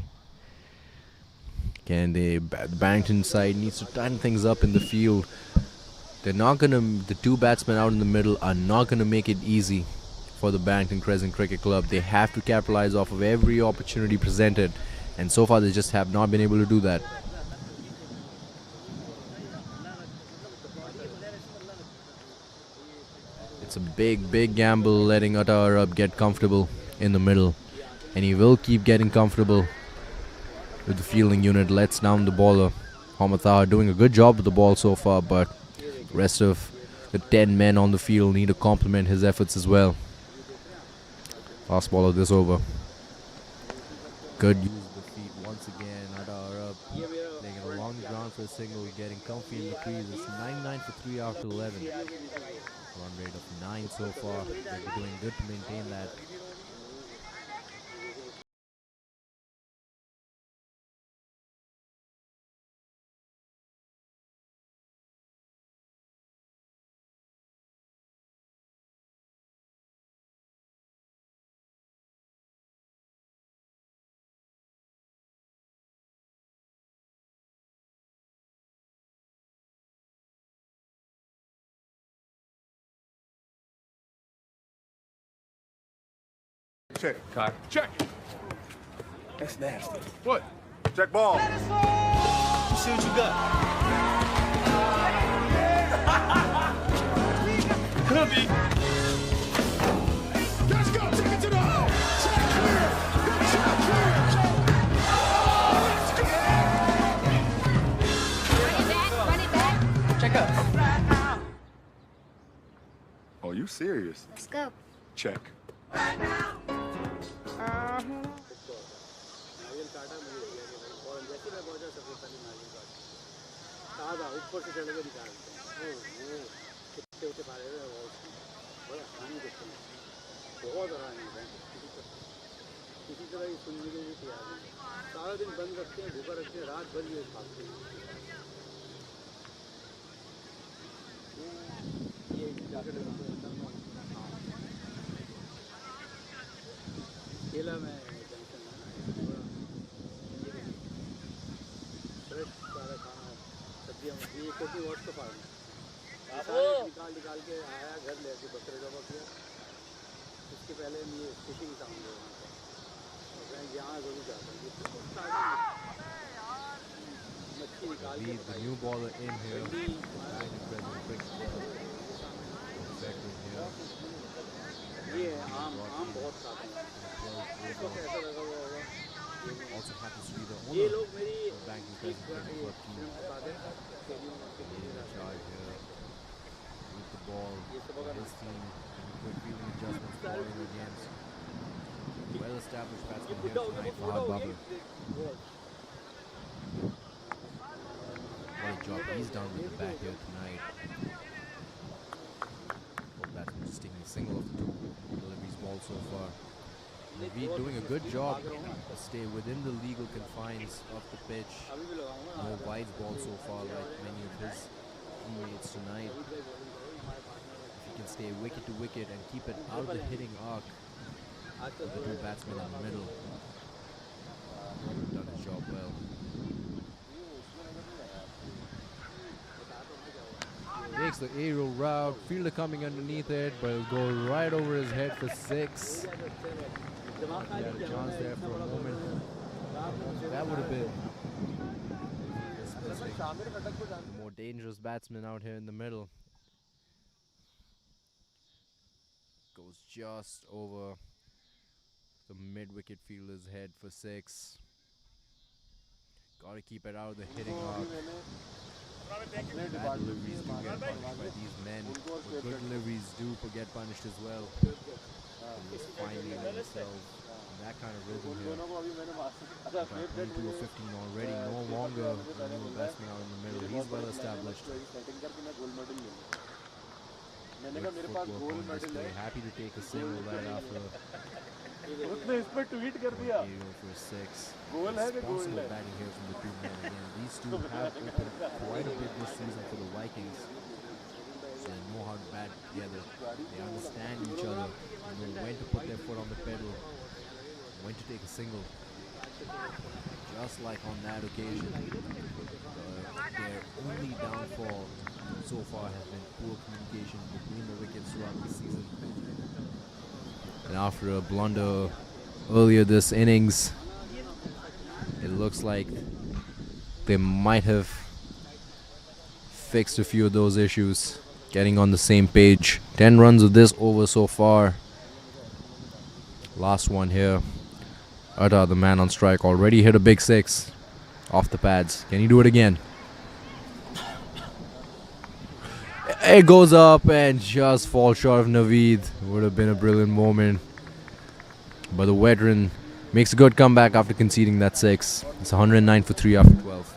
Again, the Barrington side needs to tighten things up in the field. They're not gonna. The two batsmen out in the middle are not gonna make it easy for the Bankton Crescent Cricket Club. They have to capitalize off of every opportunity presented, and so far they just have not been able to do that. It's a big gamble letting Taha get comfortable in the middle, and he will keep getting comfortable with the fielding unit. Lets down the bowler. Mohammad Taha doing a good job with the ball so far, but the rest of the 10 men on the field need to complement his efforts as well. Last ball of this over. Good use of the feet once again. Taha playing it along the ground for a single, getting comfy in the crease. It's 99 for 3 after 11. Run rate of 9 so far. They're doing good to maintain that. Check. Check. That's nasty. What? Check ball. You see what you got? Could be. Let's go. Take it to the hole. Check clear. Good check clear. Run it back. Check up. Oh, you serious? Let's go. Check. ऊपर से चढ़ के निकालते हैं कितने उठे पा रहे हैं बड़ा हानि देखते हैं बहुत हानि है किसी तरह की सुनने के लिए तैयार नहीं सारा दिन बंद रखते हैं भूखा रखते हैं रात भर ये खाते हैं ये जैकेट केला में ये 40 वॉट का फार्म निकाल के आया घर ले के बकरे जमा किया उसके पहले ये फिशिंग साउंड है वहाँ पर मैं यहाँ जरूर जाता हूँ मच्छी निकाल के the new baller in here. ये आम बहुत खाते हैं इसको कैसा लगा हुआ होगा Also happens to be the ये owner लोग मेरी of Banking Crescent Cricket Club team. In charge here with the ball for his team. And quick fielding adjustments bowling against well-established batsman here tonight, Fahad Baba. What a drop. He's down with the bat here tonight. Well, that's just taking a single of the two deliveries ball so far. Naveed doing a good job to stay within the legal confines of the pitch. No wide ball so far like many of his teammates tonight. If he can stay wicket to wicket and keep it out of the hitting arc, the two batsmen in the middle have done his job well. Takes the aerial route, fielder coming underneath it, but it'll go right over his head for 6. He had a chance there for a moment. That would have been the more dangerous batsman out here in the middle. Goes just over the mid-wicket fielder's head for 6. Got to keep it out of the hitting arc. Bad deliveries do get punished by these men, but good deliveries do get punished as well. He's finding himself in that kind of rhythm here. Got 22 or 15 already, no longer a new batsman out in the middle. He's well established. Good footwork on display. Happy to take a single right after. For 6. Responsible batting here from the two men again. These two have opened quite a bit this season for the Vikings. So they know how to bat together. They understand each other. They know when to put their foot on the pedal, when to take a single. Just like on that occasion, their only downfall so far has been poor communication between the wickets throughout the season. And after a blunder earlier this innings, it looks like they might have fixed a few of those issues, getting on the same page. 10 runs of this over so far. Last one here. Taha, the man on strike, already hit a big 6 off the pads. Can he do it again? It goes up and just falls short of Naveed. Would have been a brilliant moment. But the veteran makes a good comeback after conceding that 6. It's 109 for 3 after 12.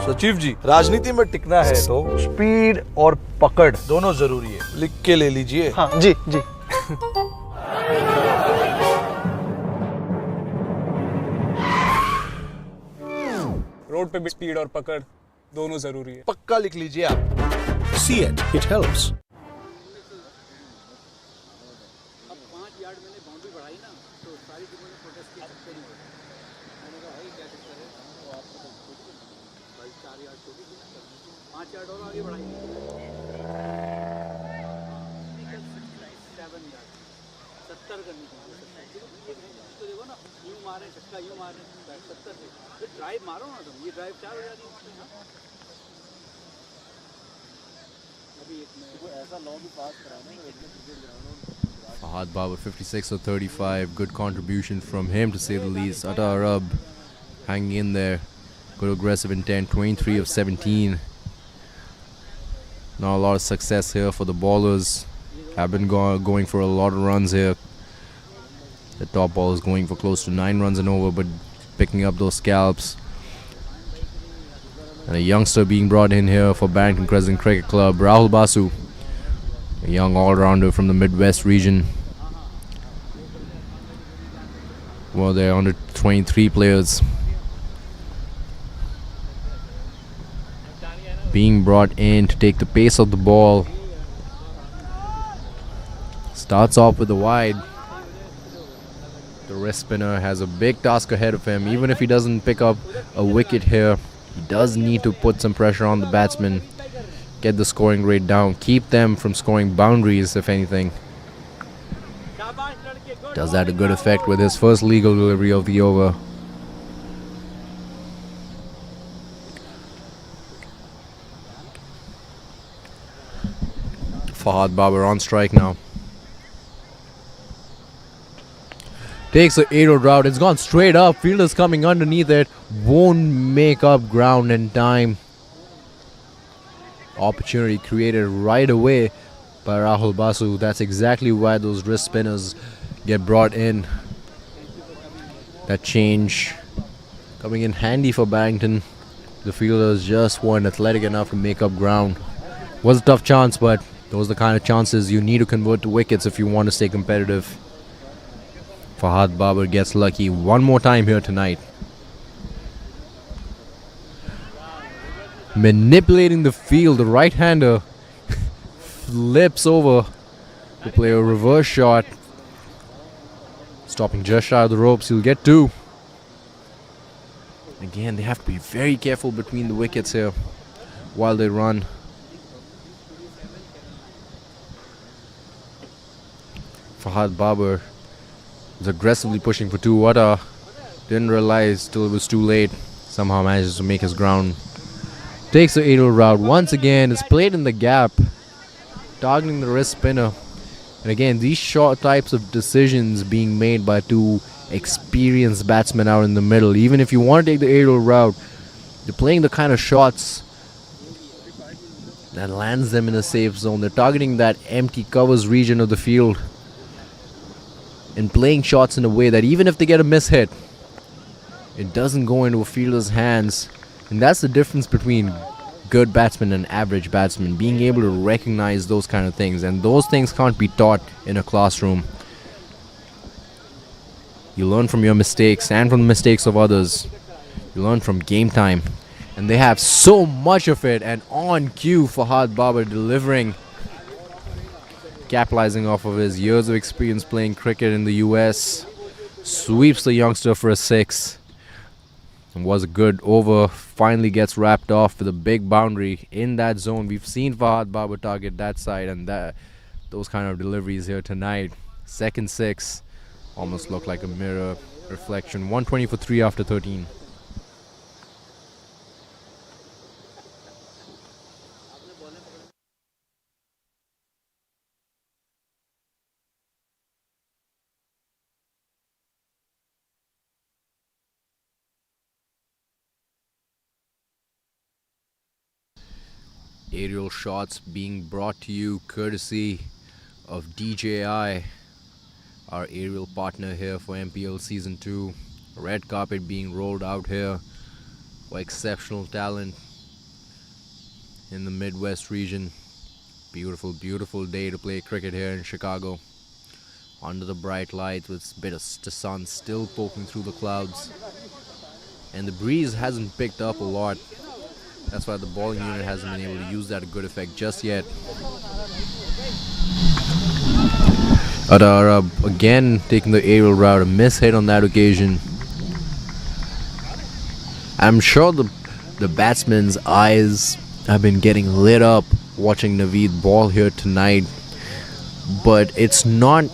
सचिव जी, राजनीति में टिकना है तो speed और पकड़ दोनों जरूरी है. लिख के ले लीजिए. हाँ जी जी. रोड पे भी स्पीड और पकड़ दोनों जरूरी है. पक्का लिख लीजिए आप. See it, it helps. अब 5 यार्ड मैंने बाउंड्री बढ़ाई ना, तो सारी टीमों ने प्रोटेस्ट किया, सकते नहीं होगा. मैंने कहा भाई क्या चक्कर है, तो आपको तो भाई 4 यार्ड छोटी थी ना, 5 यार्ड और आगे बढ़ाई. 7 यार्ड 70 करनी थी. तो देखो ना, यूं मारे छक्का, यूं मारे 70 से फिर ड्राइव मारो ना तुम. ये ड्राइव 4 हो जाती है. Fahad Babar 56 or 35. Good contribution from him to say the least. Taha Arab hanging in there. Good aggressive intent. 23 of 17. Not a lot of success here for the bowlers. Have been going for a lot of runs here. The top ball is going for close to 9 runs and over, but picking up those scalps. And a youngster being brought in here for Barrington Crescent Cricket Club, Rahul Basu, a young all-rounder from the Midwest region. Well, they're under 23 players being brought in to take the pace of the ball. Starts off with a wide. The wrist spinner has a big task ahead of him. Even if he doesn't pick up a wicket here, he does need to put some pressure on the batsmen, get the scoring rate down, keep them from scoring boundaries, if anything. Does that a good effect with his first legal delivery of the over. Fahad Babar on strike now. Takes the aerial route. It's gone straight up. Fielder's coming underneath it. Won't make up ground in time. Opportunity created right away by Rahul Basu. That's exactly why those wrist spinners get brought in. That change coming in handy for Bankton. The fielders just weren't athletic enough to make up ground. Was a tough chance, but those are the kind of chances you need to convert to wickets if you want to stay competitive. Fahad Babar gets lucky one more time here tonight. Manipulating the field, the right-hander flips over to play a reverse shot. Stopping just shy of the ropes, he'll get two. Again, they have to be very careful between the wickets here while they run. Fahad Babar is aggressively pushing for two. Wada didn't realize till it was too late. Somehow manages to make his ground. Takes the aerial route once again. It's played in the gap, targeting the wrist spinner. And again, these short types of decisions being made by two experienced batsmen out in the middle. Even if you want to take the aerial route, they're playing the kind of shots that lands them in a safe zone. They're targeting that empty covers region of the field and playing shots in a way that even if they get a miss hit, it doesn't go into a fielder's hands. And that's the difference between good batsmen and average batsmen, being able to recognize those kind of things. And those things can't be taught in a classroom. You learn from your mistakes and from the mistakes of others. You learn from game time. And they have so much of it. And on cue, Fahad Babar delivering, capitalizing off of his years of experience playing cricket in the US. Sweeps the youngster for a six. And was a good over. Finally gets wrapped off with a big boundary in that zone. We've seen Fahad Babar target that side and those kind of deliveries here tonight. Second six. Almost looked like a mirror reflection. 120 for 3 after 13. Aerial shots being brought to you courtesy of DJI, our aerial partner here for MPL Season 2. Red carpet being rolled out here for exceptional talent in the Midwest region. Beautiful, beautiful day to play cricket here in Chicago. Under the bright lights with a bit of sun still poking through the clouds. And the breeze hasn't picked up a lot. That's why the bowling unit hasn't been able to use that to good effect just yet. Adara again taking the aerial route, a miss hit on that occasion. I'm sure the batsmen's eyes have been getting lit up watching Naveed ball here tonight, but it's not.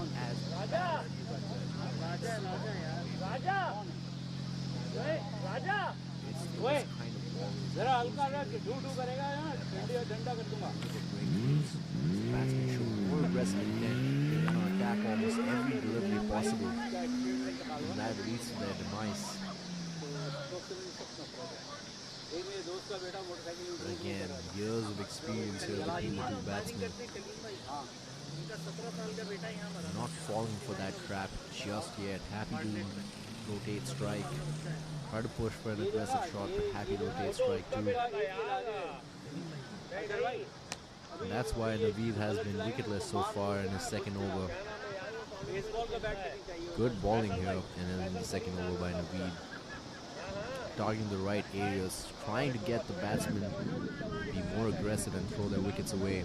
Again, years of experience here between the two batsmen. Not falling for that trap just yet. Happy to rotate strike. Try to push for an aggressive shot, but happy to rotate strike too. And that's why Naveed has been wicketless so far in his second over. Good bowling here, and then in the second over by Naveed. Targeting the right areas, trying to get the batsmen to be more aggressive and throw their wickets away.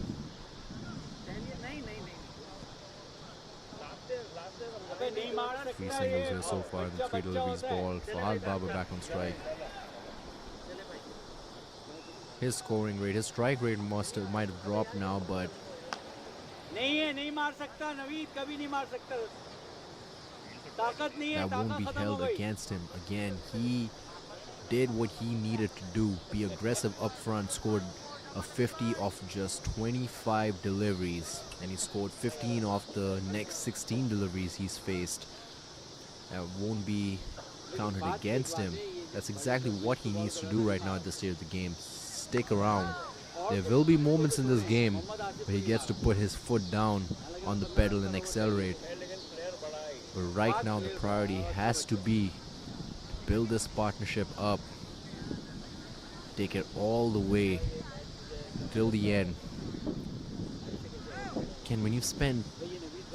3 singles here so far in the 3 deliveries ball. Fahad Babar back on strike. His scoring rate, his strike rate might have dropped now, but that won't be held against him. Again, he did what he needed to do, be aggressive up front, scored a 50 off just 25 deliveries, and he scored 15 off the next 16 deliveries he's faced. That won't be counted against him. That's exactly what he needs to do right now at this stage of the game. Stick around. There will be moments in this game where he gets to put his foot down on the pedal and accelerate. But right now the priority has to be build this partnership up take it all the way till the end. Ken, when you spend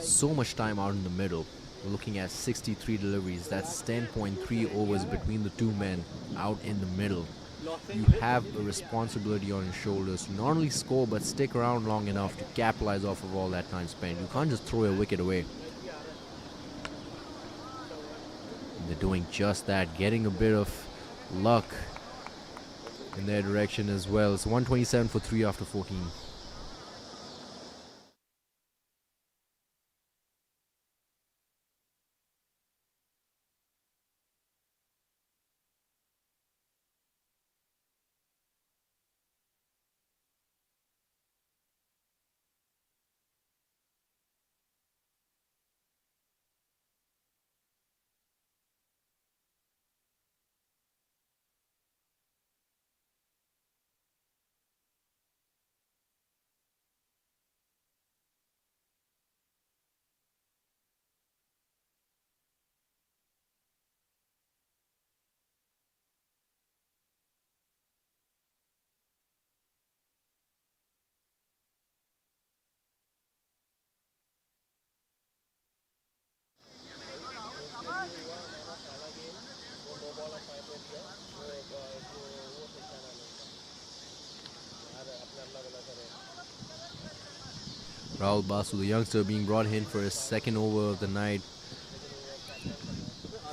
so much time out in the middle, we're looking at 63 deliveries, that's 10.3 overs between the two men out in the middle. You have a responsibility on your shoulders to not only score but stick around long enough to capitalize off of all that time spent. You can't just throw a wicket away. And they're doing just that, getting a bit of luck in their direction as well. It's 127 for 3 after 14. Rahul Basu, the youngster, being brought in for his second over of the night.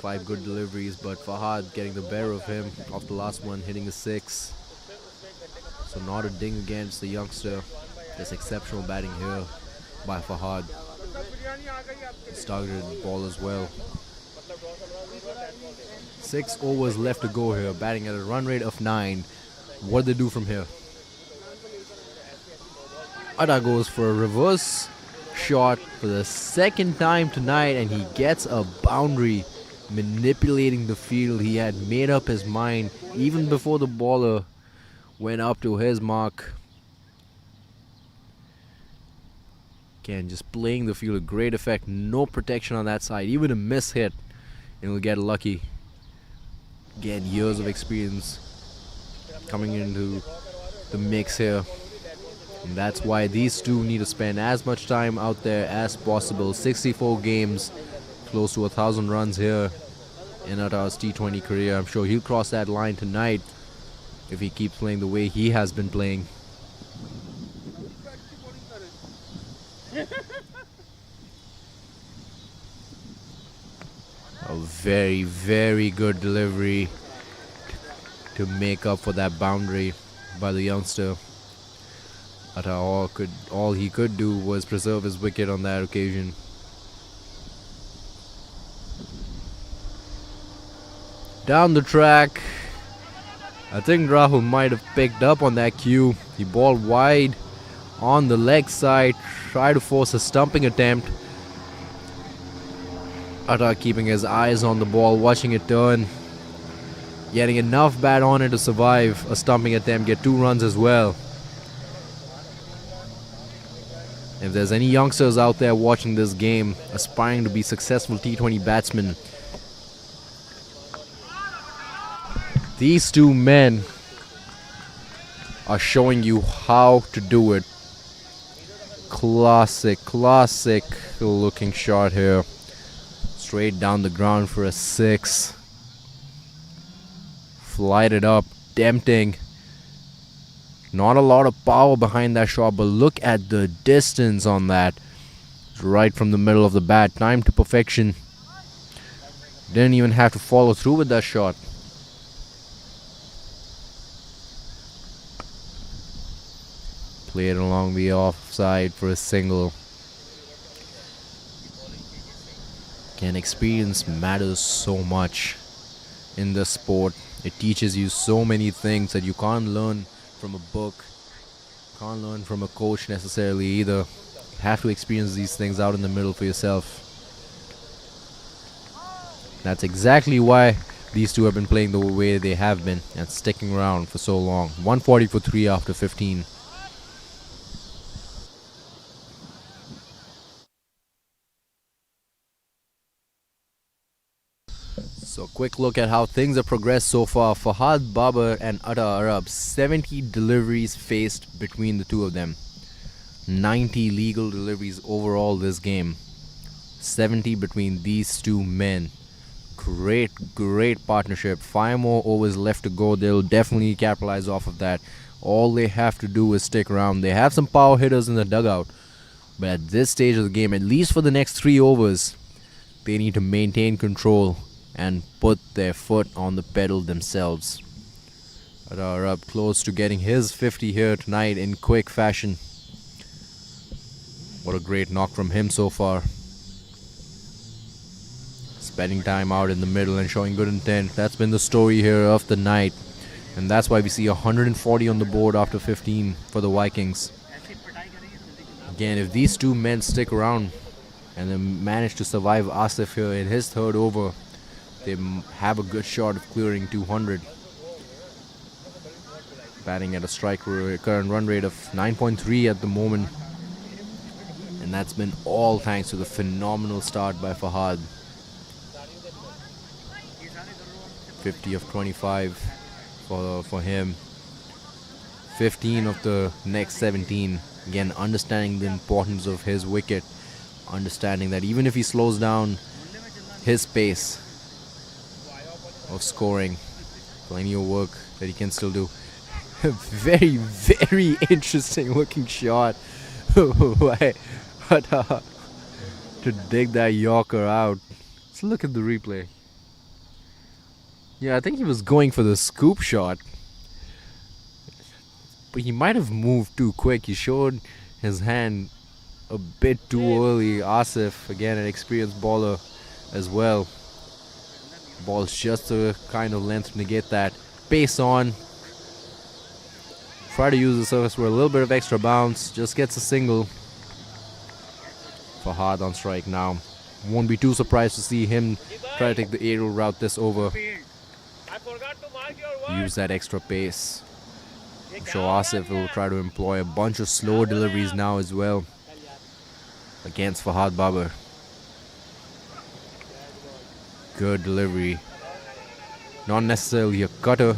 5 good deliveries, but Fahad getting the better of him off the last one, hitting a 6. So not a ding against the youngster. Just exceptional batting here by Fahad. He's targeted the ball as well. 6 overs left to go here, batting at a run rate of 9. What do they do from here? Taha goes for a reverse shot for the second time tonight, and he gets a boundary, manipulating the field. He had made up his mind even before the bowler went up to his mark. Again, just playing the field, a great effect. No protection on that side. Even a miss hit, and he'll get lucky. Again, years of experience coming into the mix here. And that's why these two need to spend as much time out there as possible. 64 games, close to 1,000 runs here in Taha's T20 career. I'm sure he'll cross that line tonight if he keeps playing the way he has been playing. A very, very good delivery to make up for that boundary by the youngster. Taha, all he could do was preserve his wicket on that occasion. Down the track, I think Rahul might have picked up on that cue. He balled wide on the leg side, tried to force a stumping attempt. Taha keeping his eyes on the ball, watching it turn, getting enough bat on it to survive a stumping attempt, get 2 runs as well. If there's any youngsters out there watching this game, aspiring to be successful T20 batsmen, these two men are showing you how to do it. Classic looking shot here. Straight down the ground for a 6. Flighted up, tempting. Not a lot of power behind that shot, but look at the distance on that. Right from the middle of the bat, timed to perfection. Didn't even have to follow through with that shot. Played along the offside for a single. Again, experience matters so much in this sport. It teaches you so many things that you can't learn from a book, can't learn from a coach necessarily either. You have to experience these things out in the middle for yourself. That's exactly why these two have been playing the way they have been and sticking around for so long. 140 for 3 after 15. So a quick look at how things have progressed so far. Fahad Babar and Atta Arab, 70 deliveries faced between the two of them. 90 legal deliveries overall this game. 70 between these two men. Great partnership. 5 more overs left to go. They'll definitely capitalize off of that. All they have to do is stick around. They have some power hitters in the dugout, but at this stage of the game, at least for the next 3 overs, they need to maintain control and put their foot on the pedal themselves. Adar up close to getting his 50 here tonight in quick fashion. What a great knock from him so far. Spending time out in the middle and showing good intent. That's been the story here of the night. And that's why we see 140 on the board after 15 for the Vikings. Again, if these two men stick around and they manage to survive Asif here in his 3rd over, they have a good shot of clearing 200. Batting at a current run rate of 9.3 at the moment. And that's been all thanks to the phenomenal start by Fahad. 50 of 25 for him. 15 of the next 17. Again, understanding the importance of his wicket. Understanding that even if he slows down his pace of scoring, plenty of work that he can still do. Very interesting looking shot by Taha to dig that Yorker out. Let's look at the replay. Yeah, I think he was going for the scoop shot, but he might have moved too quick. He showed his hand a bit too early. Asif, again, an experienced bowler as well. Ball's just a kind of length to negate that. Pace on. Try to use the surface for a little bit of extra bounce. Just gets a single. Fahad on strike now. Won't be too surprised to see him try to take the aerial route this over. Use that extra pace. I'm sure Asif will try to employ a bunch of slow deliveries now as well against Fahad Babar. Good delivery. Not necessarily a cutter,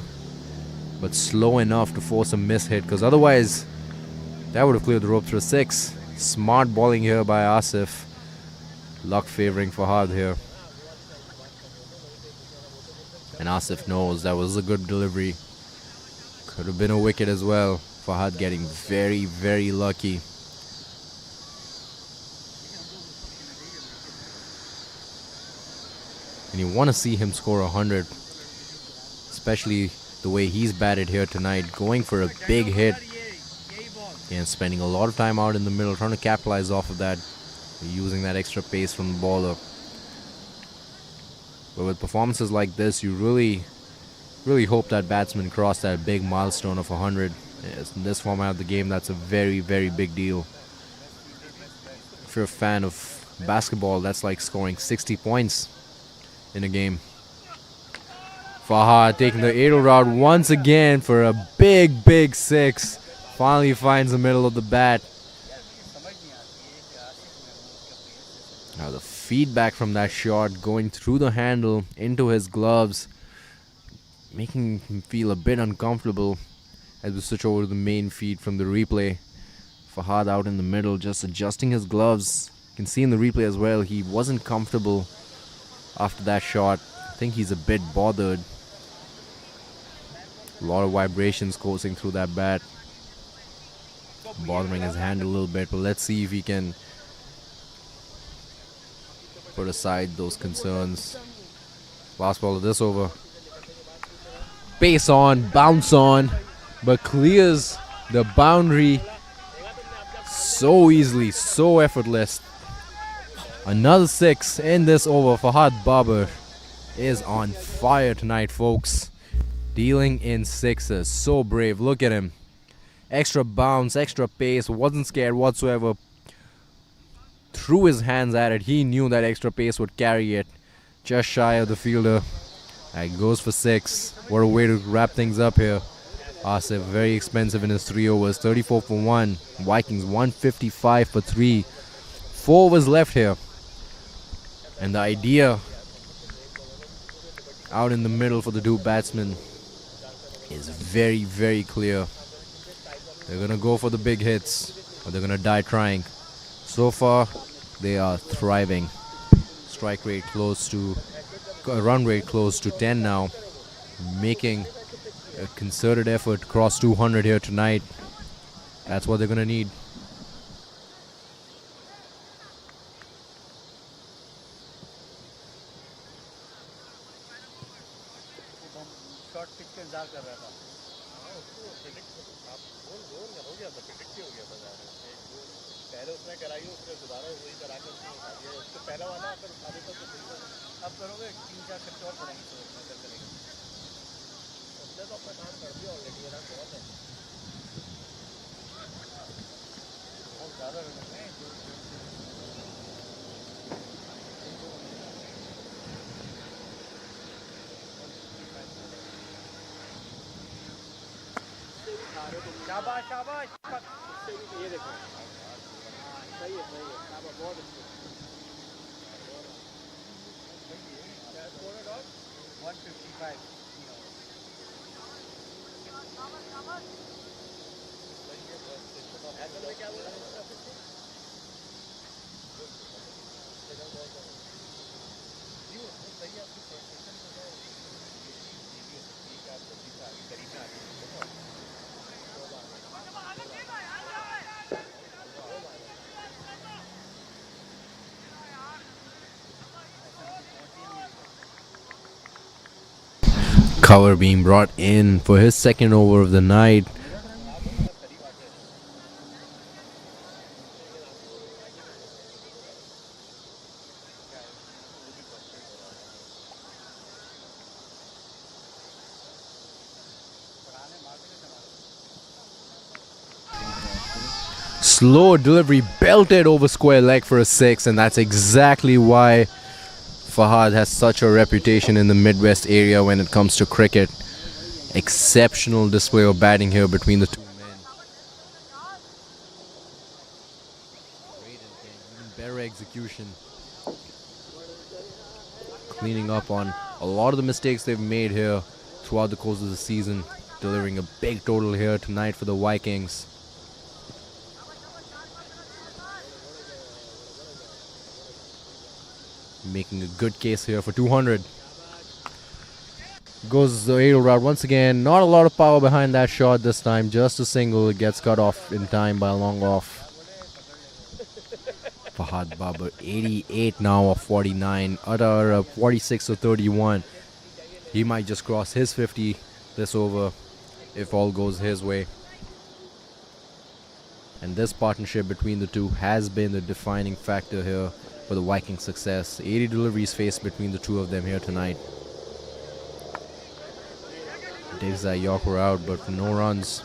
but slow enough to force a miss hit, because otherwise that would have cleared the ropes for a 6. Smart bowling here by Asif. Luck favoring Fahad here. And Asif knows that was a good delivery. Could have been a wicket as well. Fahad getting very lucky. And you want to see him score 100. Especially the way he's batted here tonight. Going for a big hit. And spending a lot of time out in the middle. Trying to capitalize off of that. Using that extra pace from the bowler. But with performances like this, you really hope that batsmen cross that big milestone of 100. Yes, in this format of the game, that's a very big deal. If you're a fan of basketball, that's like scoring 60 points in a game. Fahad taking the aerial route once again for a big 6. Finally finds the middle of the bat. Now the feedback from that shot going through the handle into his gloves, making him feel a bit uncomfortable as we switch over to the main feed from the replay. Fahad out in the middle, just adjusting his gloves. You can see in the replay as well, he wasn't comfortable after that shot. I think he's a bit bothered. A lot of vibrations coursing through that bat, bothering his hand a little bit, but let's see if he can put aside those concerns. Last ball of this over. Pace on, bounce on, but clears the boundary so easily, so effortless. Another 6 in this over. Fahad Babar is on fire tonight, folks. Dealing in 6s. So brave. Look at him. Extra bounce, extra pace. Wasn't scared whatsoever. Threw his hands at it. He knew that extra pace would carry it. Just shy of the fielder. And goes for 6. What a way to wrap things up here. Asif very expensive in his 3 overs. 34 for 1. Vikings 155 for 3. 4 overs left here. And the idea out in the middle for the two batsmen is very, very clear. They're going to go for the big hits, or they're going to die trying. So far, they are thriving. Strike rate close to, run rate close to 10 now. Making a concerted effort to cross 200 here tonight. That's what they're going to need. शाबाश शाबाश ये देखो सही है शाबाश बहुत अच्छे 155 क्या बोला Cover being brought in for his second over of the night. Slow delivery, belted over square leg for a 6, and that's exactly why Fahad has such a reputation in the Midwest area when it comes to cricket. Exceptional display of batting here between the two men. Great intent, even better execution. Cleaning up on a lot of the mistakes they've made here throughout the course of the season. Delivering a big total here tonight for the Vikings. Making a good case here for 200. Goes the aerial route once again. Not a lot of power behind that shot this time. Just a single. It gets cut off in time by a long off. Fahad Babar 88 now of 49. Utter 46 or 31. He might just cross his 50 this over if all goes his way. And this partnership between the two has been the defining factor here for the Viking success. 80 deliveries faced between the two of them here tonight. Digs that Yorker out, but for no runs.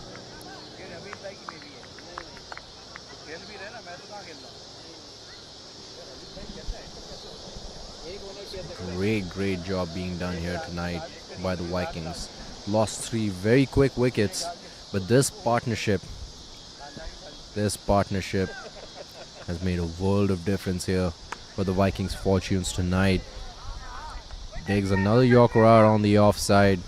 Great job being done here tonight by the Vikings. Lost 3 very quick wickets, but this partnership has made a world of difference here for the Vikings' fortunes tonight. Digs another Yorker out on the offside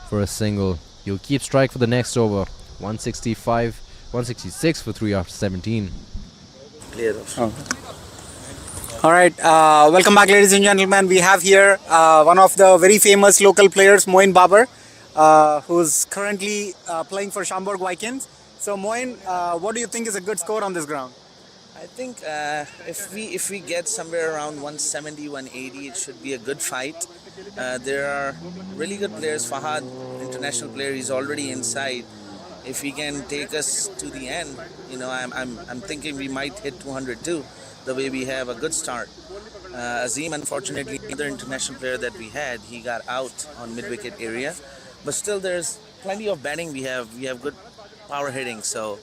for a single. He'll keep strike for the next over. 166 for 3 after 17. All right, welcome back, ladies and gentlemen. We have here one of the very famous local players, Moin Babar, who's currently playing for Schaumburg Vikings. So Moin, what do you think is a good score on this ground? I think if we get somewhere around 170, 180, it should be a good fight. There are really good players. Fahad, international player, he's already inside. If he can take us to the end, you know, I'm thinking we might hit 200 too, the way we have a good start. Azim, unfortunately, another international player that we had, he got out on mid-wicket area. But still, there's plenty of batting. We have good power hitting, so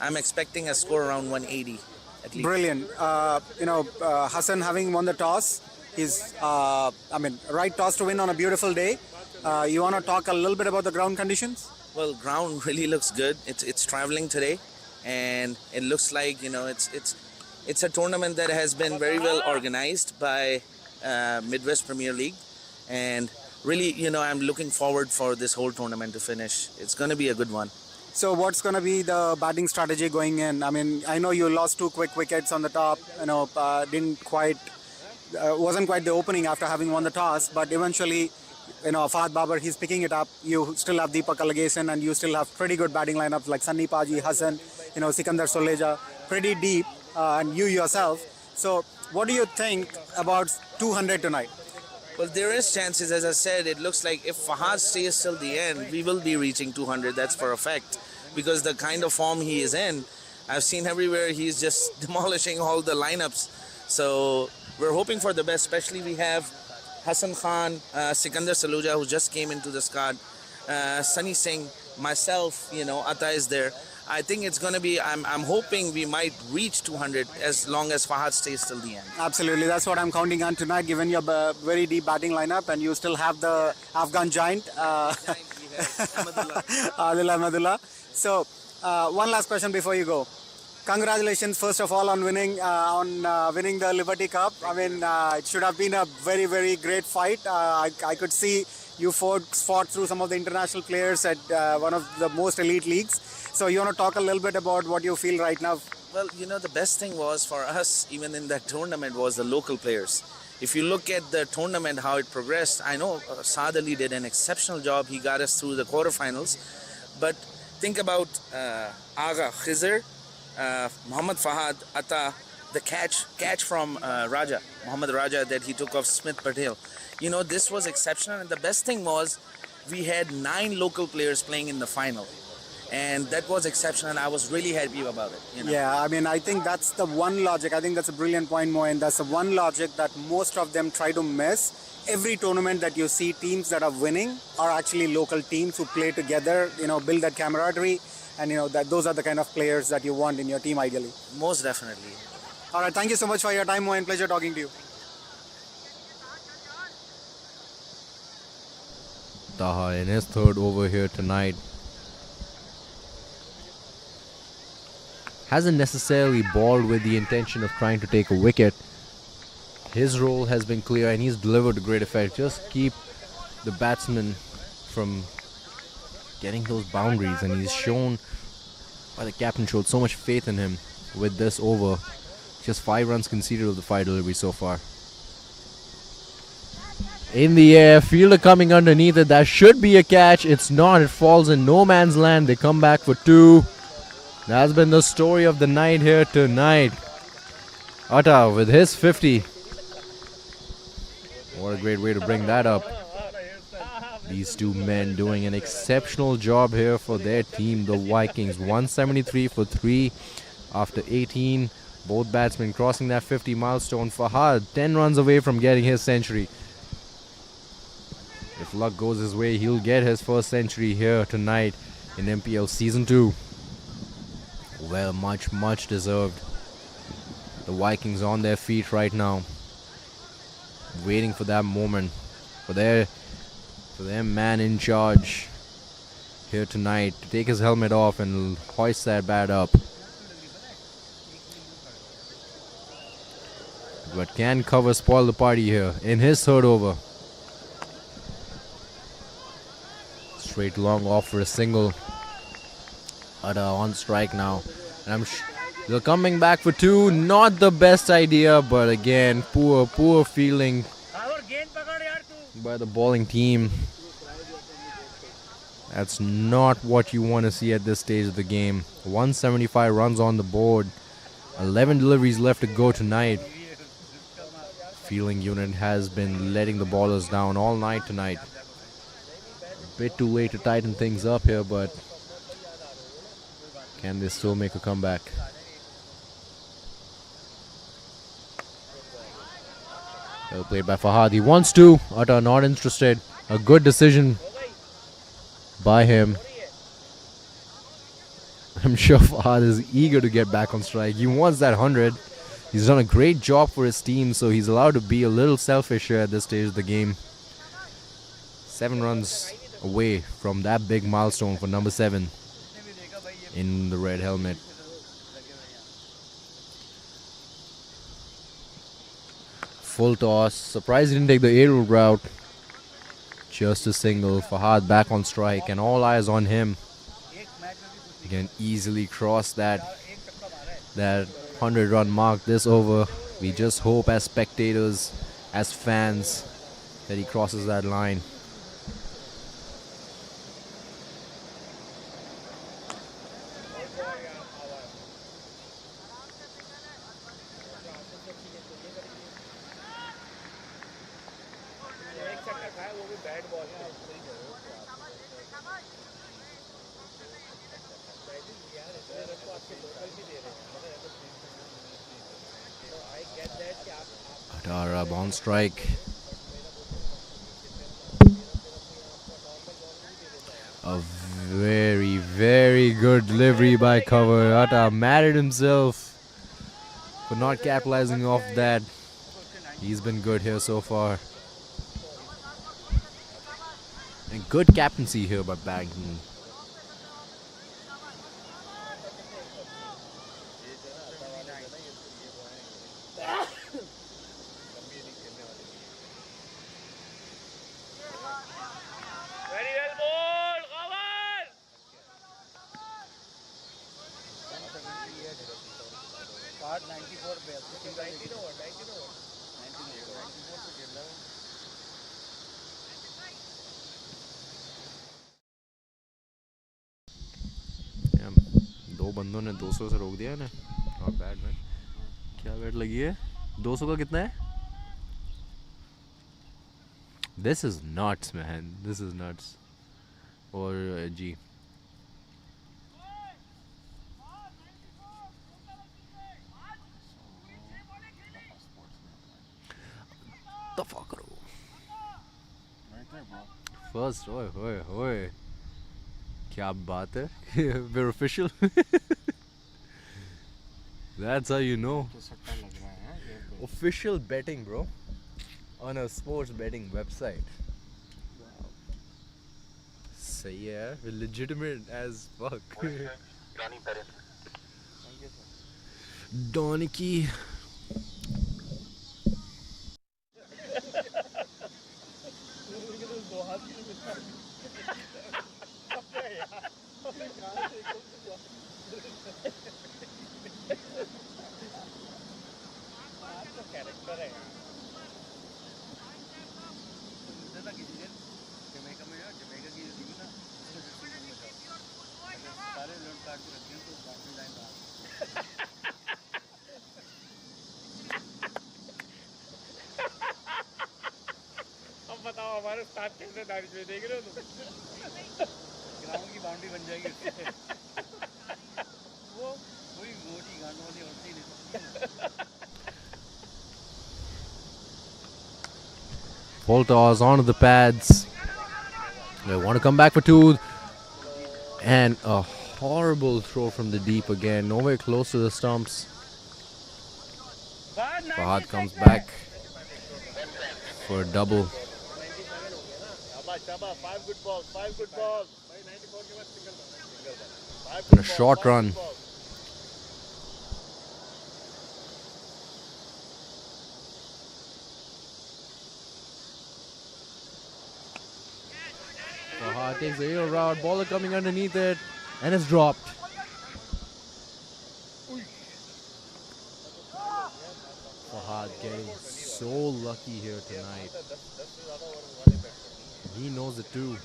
I'm expecting a score around 180. At least. Brilliant. Hassan having won the toss, he's, right toss to win on a beautiful day. You want to talk a little bit about the ground conditions? Well, ground really looks good. It's traveling today, and it looks like, you know, it's a tournament that has been very well organized by Midwest Premier League, and really, I'm looking forward for this whole tournament to finish. It's going to be a good one. So what's going to be the batting strategy going in? I mean, I know you lost 2 quick wickets on the top. Wasn't quite the opening after having won the toss, but eventually, Fahad Babar, he's picking it up. You still have Deepak Alagesen, and you still have pretty good batting lineups like Sunny Paji, Hassan, Sikandar Soleja, pretty deep, and you yourself. So what do you think about 200 tonight? Well, there is chances, as I said. It looks like if Fahad stays till the end, we will be reaching 200. That's for a fact, because the kind of form he is in, I've seen everywhere he's just demolishing all the lineups. So we're hoping for the best. Especially we have Hassan Khan, Sikandar Saluja, who just came into the squad, Sunny Singh, myself, Atta is there. I think it's going to be, I'm hoping we might reach 200 as long as Fahad stays till the end. Absolutely, that's what I'm counting on tonight, given your very deep batting lineup, and you still have the Afghan giant, Adil Ahmadullah. So, one last question before you go. Congratulations, first of all, on winning the Liberty Cup. I mean, it should have been a very, very great fight. I could see you fought through some of the international players at one of the most elite leagues. So you want to talk a little bit about what you feel right now? Well, the best thing was for us, even in that tournament, was the local players. If you look at the tournament, how it progressed, I know Saad Ali did an exceptional job. He got us through the quarterfinals. But think about Aga, Khizr, Muhammad Fahad, Atta, the catch from Muhammad Raja that he took off Smith Patel. This was exceptional. And the best thing was we had 9 local players playing in the final. And that was exceptional. I was really happy about it. Yeah, I mean, I think that's the one logic. I think that's a brilliant point, Moin. That's the one logic that most of them try to miss. Every tournament that you see, teams that are winning are actually local teams who play together, build that camaraderie. And, those are the kind of players that you want in your team, ideally. Most definitely. All right, thank you so much for your time, Moin. Pleasure talking to you. Taha in his third over here tonight hasn't necessarily balled with the intention of trying to take a wicket. His role has been clear and he's delivered a great effect. Just keep the batsman from getting those boundaries, and he's shown, the captain showed so much faith in him with this over. Just 5 runs conceded of the 5 deliveries so far. In the air, fielder coming underneath it. That should be a catch. It's not. It falls in no man's land. They come back for 2. That's been the story of the night here tonight. Atta with his 50. What a great way to bring that up. These 2 men doing an exceptional job here for their team, the Vikings. 173 for 3 after 18. Both batsmen crossing that 50 milestone. Fahad 10 runs away from getting his century. If luck goes his way, he'll get his first century here tonight in MPL Season 2. Well, much deserved. The Vikings on their feet right now, waiting for that moment, for their man in charge here tonight to take his helmet off and hoist that bat up. But can cover spoil the party here in his third over. Straight long off for a single. Atta on strike now. And they're coming back for 2. Not the best idea, but again, poor fielding by the bowling team. That's not what you want to see at this stage of the game. 175 runs on the board. 11 deliveries left to go tonight. Fielding unit has been letting the bowlers down all night tonight. A bit too late to tighten things up here, but can they still make a comeback? Well played by Fahad. He wants to. Atta not interested. A good decision by him. I'm sure Fahad is eager to get back on strike. He wants that 100. He's done a great job for his team, so he's allowed to be a little selfish here at this stage of the game. 7 runs away from that big milestone for number 7 in the red helmet. Full toss. Surprised he didn't take the aerial route. Just a single. Fahad back on strike and all eyes on him. He can easily cross that 100-run mark this over. We just hope as spectators, as fans, that he crosses that line. Taha on strike. A very, very good delivery by cover. Atta mad at himself for not capitalizing off that. He's been good here so far. And good captaincy here by Bankton. दो बंदों ने 200 से रोक दिया ना. Not bad, man. क्या wait लगी है? 200 का कितना है? This is nuts, man. This is nuts. और जी. दफा करो. First, ओए. क्या बात है? We're official. That's how you know. Official betting, bro. On a sports betting website. Wow. सही है. We're legitimate as fuck. Doniki. हमारे साथ कैसे दारिश में देख रहे हो तुम? ग्राउंड की बाउंड्री बन जाएगी उससे। वो कोई मोटी गांड वाली होती नहीं। Voltas onto the pads. They want to come back for two. And a horrible throw from the deep again. Nowhere close to the stumps. Fahad comes back for a double. 5 good balls. And a short run. Taha takes the air route, baller coming underneath it, and it's dropped. Fahad getting so lucky here tonight. He knows it too.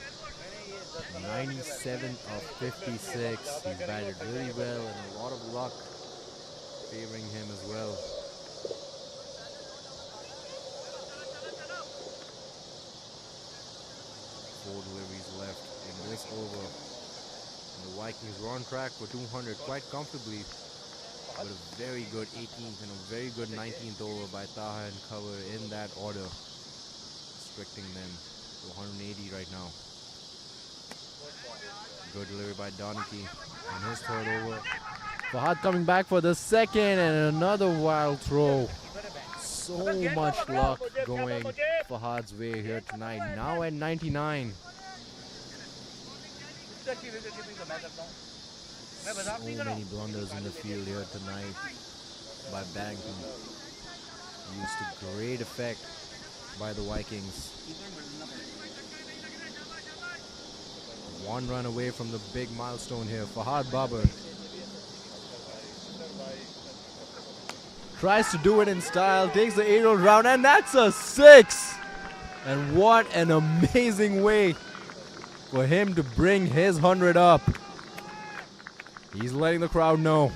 97 of 56. He's batted really well and a lot of luck favoring him as well. 4 deliveries left in this over. And the Vikings were on track for 200 quite comfortably. But a very good 18th and a very good 19th over by Taha and cover in that order. Restricting them to 180 right now. Good delivery by Doniki in his third over. Fahad coming back for the second and another wild throw. So much luck going Fahad's way here tonight. Now at 99. So many blunders in the field here tonight by Bankton. Used to great effect by the Vikings. 1 run away from the big milestone here. Fahad Babar tries to do it in style, takes the aerial round, and that's a 6! And what an amazing way for him to bring his 100 up. He's letting the crowd know.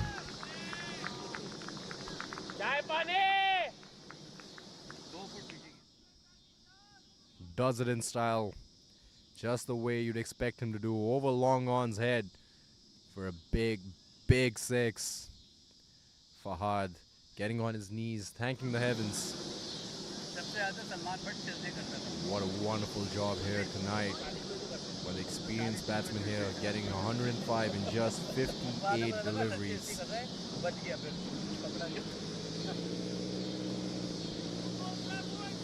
Does it in style, just the way you'd expect him to do, over long on's head for a big, big 6. Fahad getting on his knees, thanking the heavens. What a wonderful job here tonight by the experienced batsman here, getting 105 in just 58 deliveries.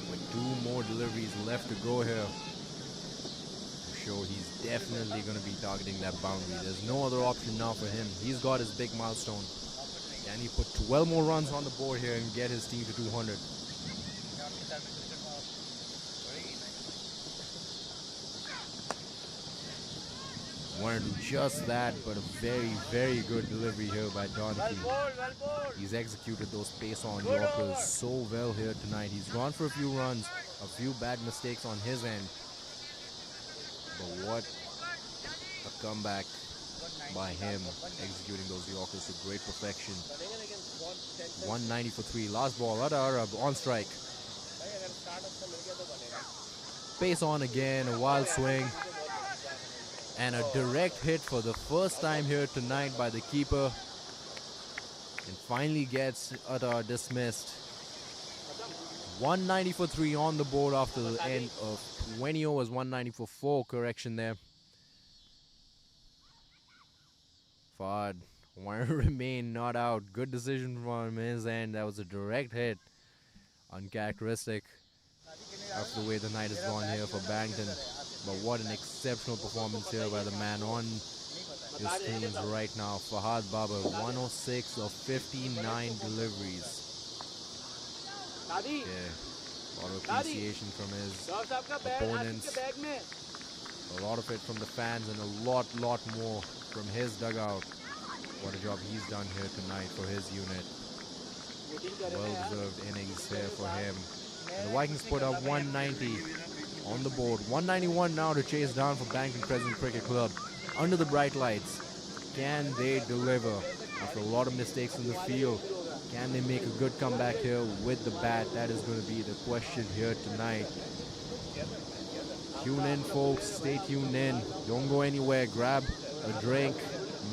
With 2 more deliveries left to go here, I'm sure he's definitely going to be targeting that boundary. There's no other option now for him. He's got his big milestone. Can he put 12 more runs on the board here and get his team to 200? Wanted to do just that, but a very, very good delivery here by Donkey. He's executed those pace-on Yorkers so well here tonight. He's gone for a few runs, a few bad mistakes on his end. But what a comeback by him, executing those Yorkers to great perfection. 190 for 3. Last ball, Ada Arab on strike. Pace on again, a wild swing. And a direct hit for the first time here tonight by the keeper. And finally gets Adar dismissed. 190 for 3 on the board after the end of 20 overs. 190 for 4, correction there. Fahad wanted to remain not out. Good decision from his end. That was a direct hit. Uncharacteristic after the way the night has gone here for Bankton. But what an exceptional performance here by the man on your screens right now. Fahad Babar, 106 of 59 deliveries. Yeah, a lot of appreciation from his opponents. A lot of it from the fans and a lot more from his dugout. What a job he's done here tonight for his unit. Well-deserved innings here for him. And the Vikings put up 190 on the board. 191 now to chase down for Barrington Crescent Cricket Club. Under the bright lights, can they deliver? After a lot of mistakes in the field, can they make a good comeback here with the bat? That is going to be the question here tonight. Tune in, folks. Stay tuned in. Don't go anywhere. Grab a drink.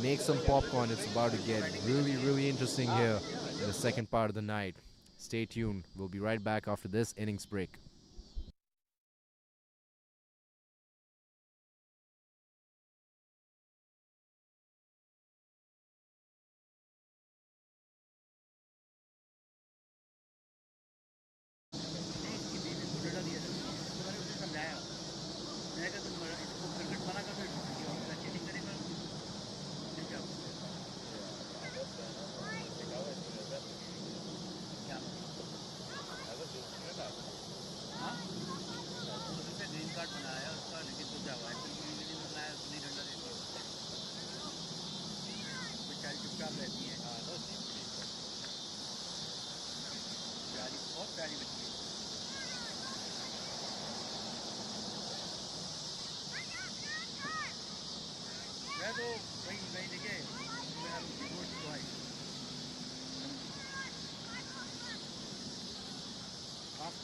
Make some popcorn. It's about to get really, really interesting here in the second part of the night. Stay tuned. We'll be right back after this innings break.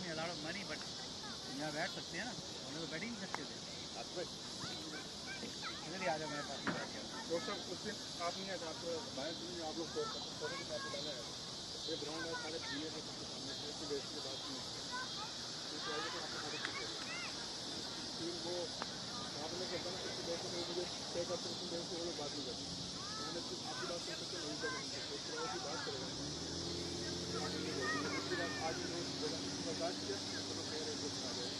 me a lot of money, but यहाँ बैठ सकते हैं ना, उन्हें तो बैठ ही नहीं सकते थे। इधर ही आ जाओ मेरे पास। डॉक्टर साहब उस दिन आप नहीं आए, आपको बाहर दिन आप लोग फोटो में आपको डाला है। ये ग्राउंड है सारे जीने के सामने की बेस की बात नहीं है। इस वजह से आपको फोटो खींचे। फिर वो आपने कहता ना कि दोस्तों ने मुझे तय करते हैं कि वो लोग बात नहीं करते। मैंने आपकी बात सुन के नहीं कर सकते। इस तरह की बात करेंगे। उसके बाद आज मैं बोला बर्दाश्त किया तो कह रहे थे आ गए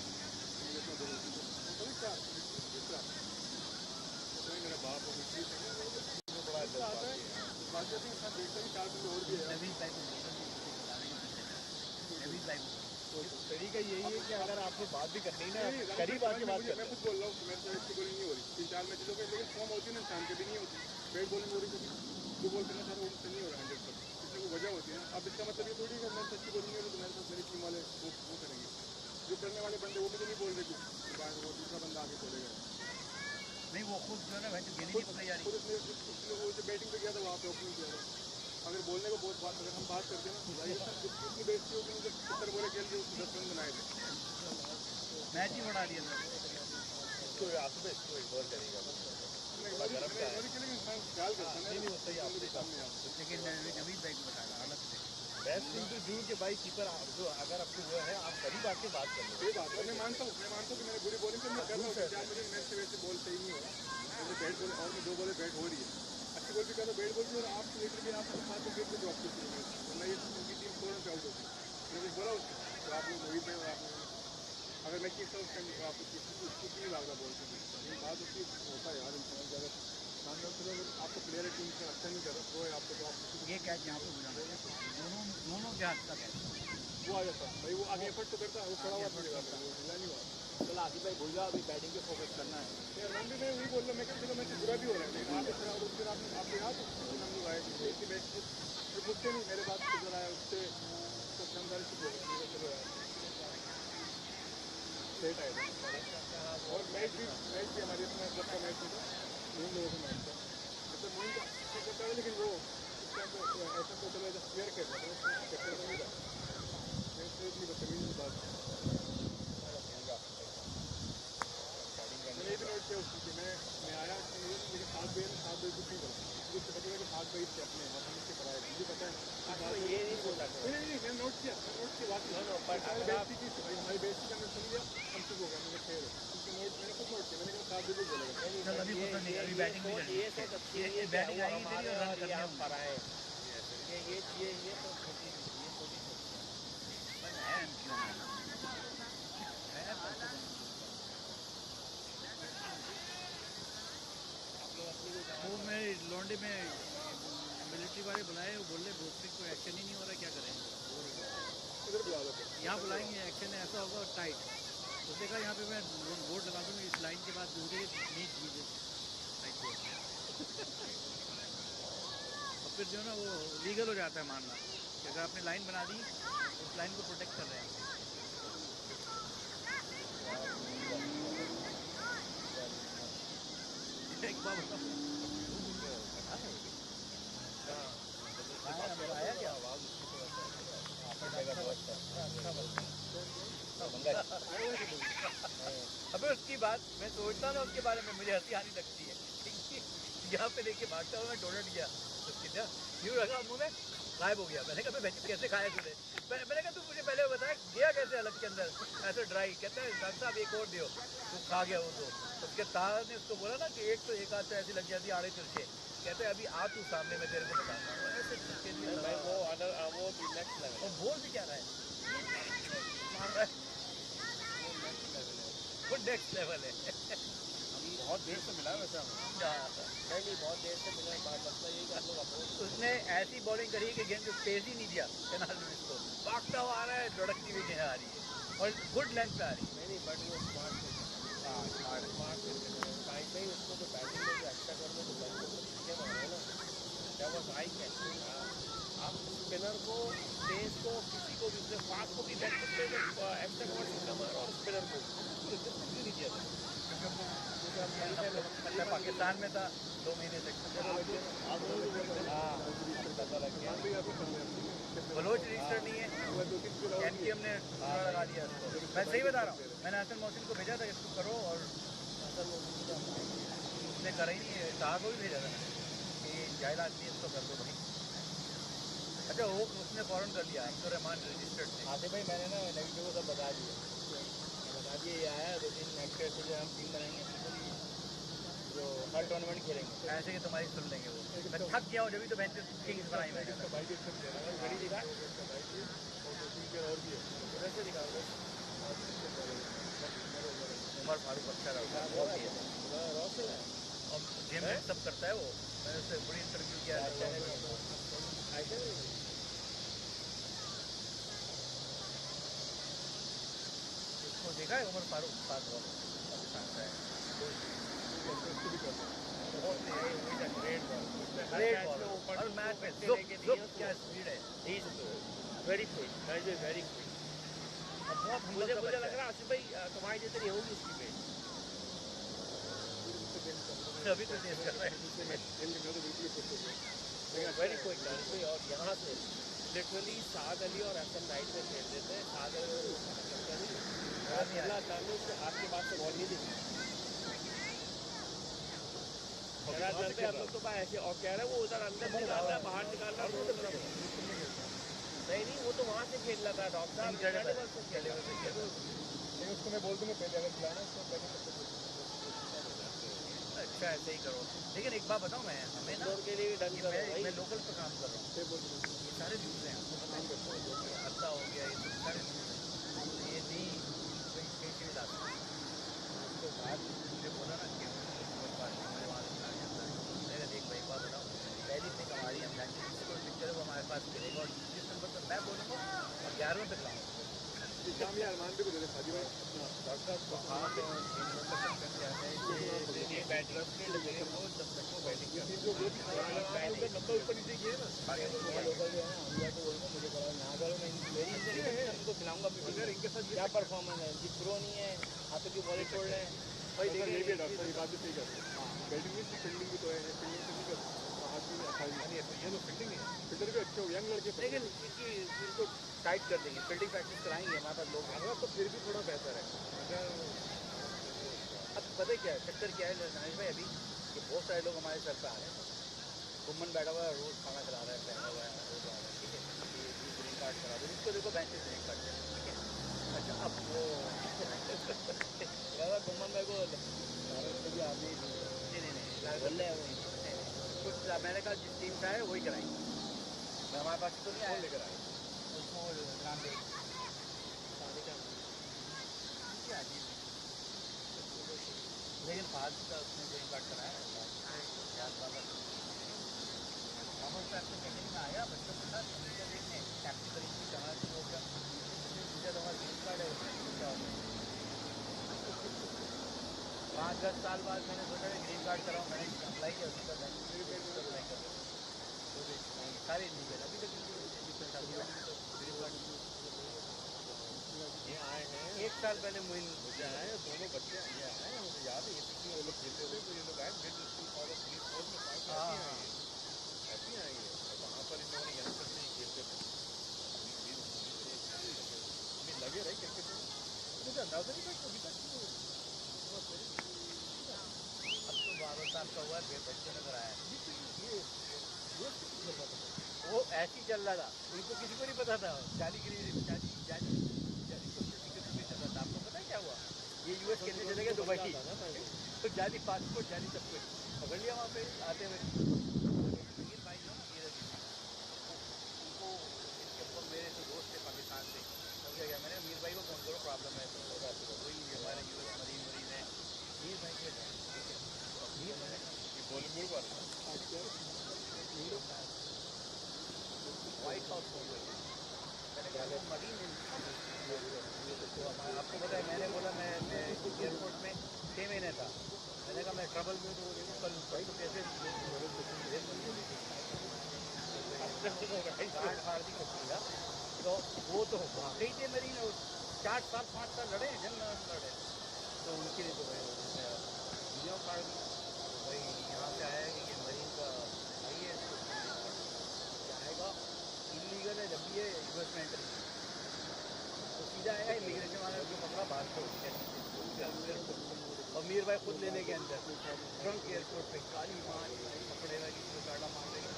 मुझे तो बोला कभी क्या दूसरा तो मेरा बाप और मिट्टी से बड़ा आता है बाकी भी सब देखते हैं 4 दिन और भी है अभी टाइप तरीका यही है कि अगर आपने बात भी करनी ना करीब आके बात कर। मैं खुद बोल रहा हूँ मेरे से अच्छी बॉलिंग नहीं हो रही 3-4 मैच लोग लेकिन फॉर्म होती है ना इंसान के भी नहीं होती बैट बॉलिंग हो रही कभी जो बॉल करना चाह रहा हूँ उनसे नहीं हो रहा 100%। इसमें वो वजह होती है। अब इसका मतलब ये थोड़ी है मेरे से अच्छी बॉलिंग नहीं हो रही तो मेरे साथ मेरी टीम वाले वो करेंगे जो करने वाले बंदे वो भी तो नहीं बोल रहे कुछ वो दूसरा बंदा आगे चलेगा नहीं वो खुद जो है ना वैसे गेंद नहीं पकड़ी जा रही वो जो बैटिंग पे गया था वहाँ पे ओपनिंग किया था। अगर बोलने को बहुत बात अगर हम बात करते हैं ना कितनी बेइज्जती होगी मुझे 70 बोले खेल के उसको 10 रन बनाए थे मैच ही बढ़ा दिया था इसको आंसू पे इसको इग्नोर करेगा लेकिन नवीन बैट बताया अलग से बेस्ट थिंग टू डू कि भाई कीपर जो अगर आपको वो है आप करीब आके बात कर लो ये बात मैं मानता हूँ कि मैंने बुरी बॉलिंग कर रहा हूँ क्या मुझे मैच से वैसे बॉल सही नहीं हो रहा मुझे बैट बॉल और मैं 2 बॉलें बैट हो रही है अच्छी बॉल भी कर रहा बैट बॉल भी और आप लीडर भी आपको साथ में बैट में ड्रॉप करती है वरना ये उनकी टीम 4 रन पे आउट होती है मैंने बोला उसको तो आप लोग वही पे और आप अगर मैं चीज़ उस टाइम आपको कुछ नहीं लग रहा बॉल से लेकिन बात उसकी होता है यार इंसान की अगर आपको प्लेयर टीम से अच्छा नहीं कर रहा तो आपको तो आप ये कैच यहाँ पे बुझाना दोनों के हाथ का कैच वो आ जाता भाई वो आगे एफर्ट तो करता है वो खड़ा हुआ वो हिला नहीं हुआ चलो आसिफ भाई भूल जाओ अभी बैटिंग पे फोकस करना है यार मैं भी मैं वही बोल रहा हूँ मैं चलो मैच बुरा भी हो रहा है लेकिन आप इस तरह और फिर आपके याद हम लोग आए थे मैच मुझसे नहीं मेरे बात गुजर आया उससे समझदारी से बोल चलो यार सेट आए और मैच भी हमारे इसमें क्लब का मैच था तीन लोगों का मैच था मतलब मोइन का करता है लेकिन वो इस टाइम तो ऐसा तो चलो जब क्लियर कर रहा था कैप्टन नहीं था इतनी बदतमीजी बात मैंने ये भी नोट किया उसकी मैं आया लेकिन 7 बजे कुछ नहीं करा मुझे पता कि 7 बजे से अपने हम इससे कराए मुझे पता है ये नहीं बोल रहा नहीं मैंने नोट किया बात हमारी बेइज्जती का मैं सुन लिया हम चुप हो गया मुझे खेल उसके नोट मैंने खुद नोट किया मैंने कहा 7 बजे बोलेगा अभी पता नहीं अभी बैटिंग भी ये बैटिंग आई तेरी और रन करने हम पर आए ये तो छोटी है वो मैं लॉन्डे में मिलिट्री वाले बुलाए वो बोल रहे बोस्टिक को एक्शन ही नहीं हो रहा क्या करें यहाँ बुलाएंगे एक्शन ऐसा होगा टाइट उसने कहा यहाँ पे मैं बोर्ड लगा दूँगा इस लाइन के बाद दूसरी नीट कीजिए और फिर जो है ना वो लीगल हो जाता है मानना कि अगर आपने लाइन बना दी उस लाइन को प्रोटेक्ट कर रहे हैं एक बार आया क्या अबे उसकी बात मैं सोचता ना उसके बारे में मुझे हंसी आनी लगती है यहाँ पे लेके भागता हुआ मैं डोनट गया उसकी यूँ रखा मुँह में गायब हो गया मैंने कहा भाई कैसे खाया तूने मैंने कहा तू मुझे पहले बताया गया कैसे अलग के अंदर ऐसे ड्राई कहता है डॉक्टर साहब एक और दियो तू खा गया वो तो उसके ताहा ने उसको बोला ना कि एक तो एक आध ऐसी लग जाती आड़े तिरछे कहते हैं अभी आ तू सामने में तेरे को बताऊंगा वो बोल भी क्या रहा है मार रहा है वो नेक्स्ट लेवल है बहुत देर से मिला वैसे नहीं बहुत देर से मिला मतलब ये कि हम लोग उसने ऐसी बॉलिंग करी कि गेंद को तेज ही नहीं दिया कैनाल में इसको भागता हुआ आ रहा है लुढ़कती हुई गेंद आ रही है और गुड लेंथ पे आ रही है नहीं बट वो स्मार्ट कहीं उसको तो बैटिंग में जो अच्छा करने तो बैटिंग तो सीखे मारे ना क्या बस आई कैसे आप स्पिनर को तेज को किसी को भी फास्ट को भी बैट करते हैं एक्स्ट्रा कवर सीखा मारो और स्पिनर को क्यों नहीं किया था पाकिस्तान में था 2 महीने तक बलोच रजिस्टर नहीं है एनपीएम ने लगा दिया मैं सही बता रहा हूँ मैंने हसन मोहसिन को भेजा था इसको करो और उसने करा ही नहीं ताहा को भी भेजा था कि जाहिल आदमी इसको कर दो भाई अच्छा वो उसने फ़ौरन कर लिया अब्दुल रहमान रजिस्टर्ड थे आते भाई मैंने ना नेगेटिव को सब बता दिया ये आया 2-3 नेक्स्ट ईयर से जो हम टीम बनाएंगे जो हर टूर्नामेंट खेलेंगे ऐसे कि तुम्हारी सुन लेंगे वो मैं थक गया हूँ जब भी तो मैच किंग्स बनाई मैंने घड़ी दिखा और भी है वैसे दिखा उमर फारूक अच्छा रहा बहुत ही है और गेम सब करता है वो मैंने उससे बड़ी इंटरव्यू किया उसको देखा है उमर फारूक साथ हुआ पाकिस्तान से है बहुत ग्रेट बॉल और मैच में क्या स्पीड है वेरी क्विक वेरी क्विक बहुत मुझे लग रहा है आसिफ भाई तुम्हारी जैसे नहीं होगी उसकी पेज अभी तो चेंज कर रहा है वेरी क्विक और यहाँ से लिटरली साद अली और हसन राइट में खेलते थे साद अली आपके पास से बॉल नहीं दिखी हम लोग तो ऐसे और कह रहे हैं वो उधर अंदर निकाल रहा है बाहर निकाल रहा है नहीं वो तो वहाँ से खेल रहा था डॉक्टर उसको मैं बोल दूंगा पहले अगर खिलाना तो अच्छा ऐसे ही करो लेकिन एक बात बताऊँ मैं हमें ना के लिए डन कर रहा हूँ मैं लोकल पे काम कर रहा हूँ ये सारे न्यूज़ हैं आपको पता है अच्छा हो गया ये सब सारे ये नहीं कहीं से लाता उसको बात मुझे बोला ना कि हमारे वहाँ मैंने देख भाई बात बताऊँ पहली पिक हमारी हम जाएंगे कोई पिक्चर वो हमारे पास मिलेगा और जिस नंबर पर मैं बोलूँगा और 11वें पे लाऊँगा अरमान भी को दे शादी भाई इनके साथ क्या परफॉर्मेंस है इनकी प्रो नहीं है हाथों की बॉलें छोड़ रहे हैं भाई देखिए डॉक्टर ये बात भी सही करते हैं बैटिंग भी फील्डिंग भी तो है फील्डिंग तो नहीं करते हाथ भी अच्छा नहीं है ये तो फील्डिंग है फील्डर भी अच्छे हो यंग लड़के लेकिन इनको टाइट कर देंगे फील्डिंग प्रैक्टिस कराएंगे हमारे पास लोग अगर तो फिर भी थोड़ा बेहतर है अब पता क्या है चक्कर क्या है नाइश भाई अभी कि बहुत सारे लोग हमारे सर पे आ रहे हैं घुमन बैठा हुआ है रोज़ खाना खिला रहा है पहना हुआ है रोज़ आ रहा है ठीक है ये ग्रीन कार्ड करा दो इसको देखो बैंक से ग्रीन कार्ड ठीक है अच्छा अब वो घुमन भाई को आदमी नहीं बोल रहे हैं कुछ मैंने कहा जिस टीम का है वही कराएंगे मैं हमारे पास तो नहीं आया लेकर आए उसको नाम दे लेकिन फाज का उसने ग्रीन कार्ड कराया मोहम्मद साहब से मीटिंग में आया बच्चों के साथ देखने कैप्टन तरीके से कहा कि वो क्या मुझे तो हमारा ग्रीन कार्ड है क्या 5-10 साल बाद मैंने सोचा कि ग्रीन कार्ड कराऊँ मैंने अप्लाई किया उसका अप्लाई कर सारे लीगल अभी तक ये आए हैं 1 साल पहले मोइन मुझे आए दोनों बच्चे ये आए हैं मुझे याद है ये वो लोग खेलते थे तो ये लोग आए मिड स्कूल और पुलिस फोर्स में ऐसी आई है वहाँ पर इन लोगों ने यंगस्टर से ही खेलते थे हमें लगे रहे क्रिकेट में मुझे अंदाजा नहीं था कभी तक अब तो 12 साल का हुआ है बच्चे ने कराया वो ऐसे ही चल रहा था उनको किसी को नहीं पता था जाली चल रहा था आपको पता है क्या हुआ ये यूएस खेलने चले गए दुबई तो जाली पासपोर्ट जाली सब कुछ पकड़ लिया वहाँ पे आते हुए भाई जो उनको मेरे जो दोस्त थे पाकिस्तान से समझा गया मैंने मीर भाई को फोन करो प्रॉब्लम है तो वही हमारे यूएस मरीन है मीर भाई के बॉलीवुड वाले व्हाइट हाउस हो गई मैंने कहा मरीन तो आपको पता है मैंने बोला मैं एयरपोर्ट में 6 महीने था मैंने कहा मैं ट्रबल में तो कल भाई तो कैसे फाड़ दी तो वो तो वाकई थे मरीन 4 साल 5 साल लड़े जंग लड़े तो उनके लिए तो वीडियो फाड़ दी भाई यहाँ से आया कि ये मरीन का आइए आएगा इलीगल है जब भी है यूएस में एंट्री तो सीधा आएगा इमिग्रेशन वाले को पकड़ा बाहर को और मीर भाई खुद लेने के अंदर ट्रंक एयरपोर्ट पे काली मार पकड़ेगा किसी को गाड़ा मार देगा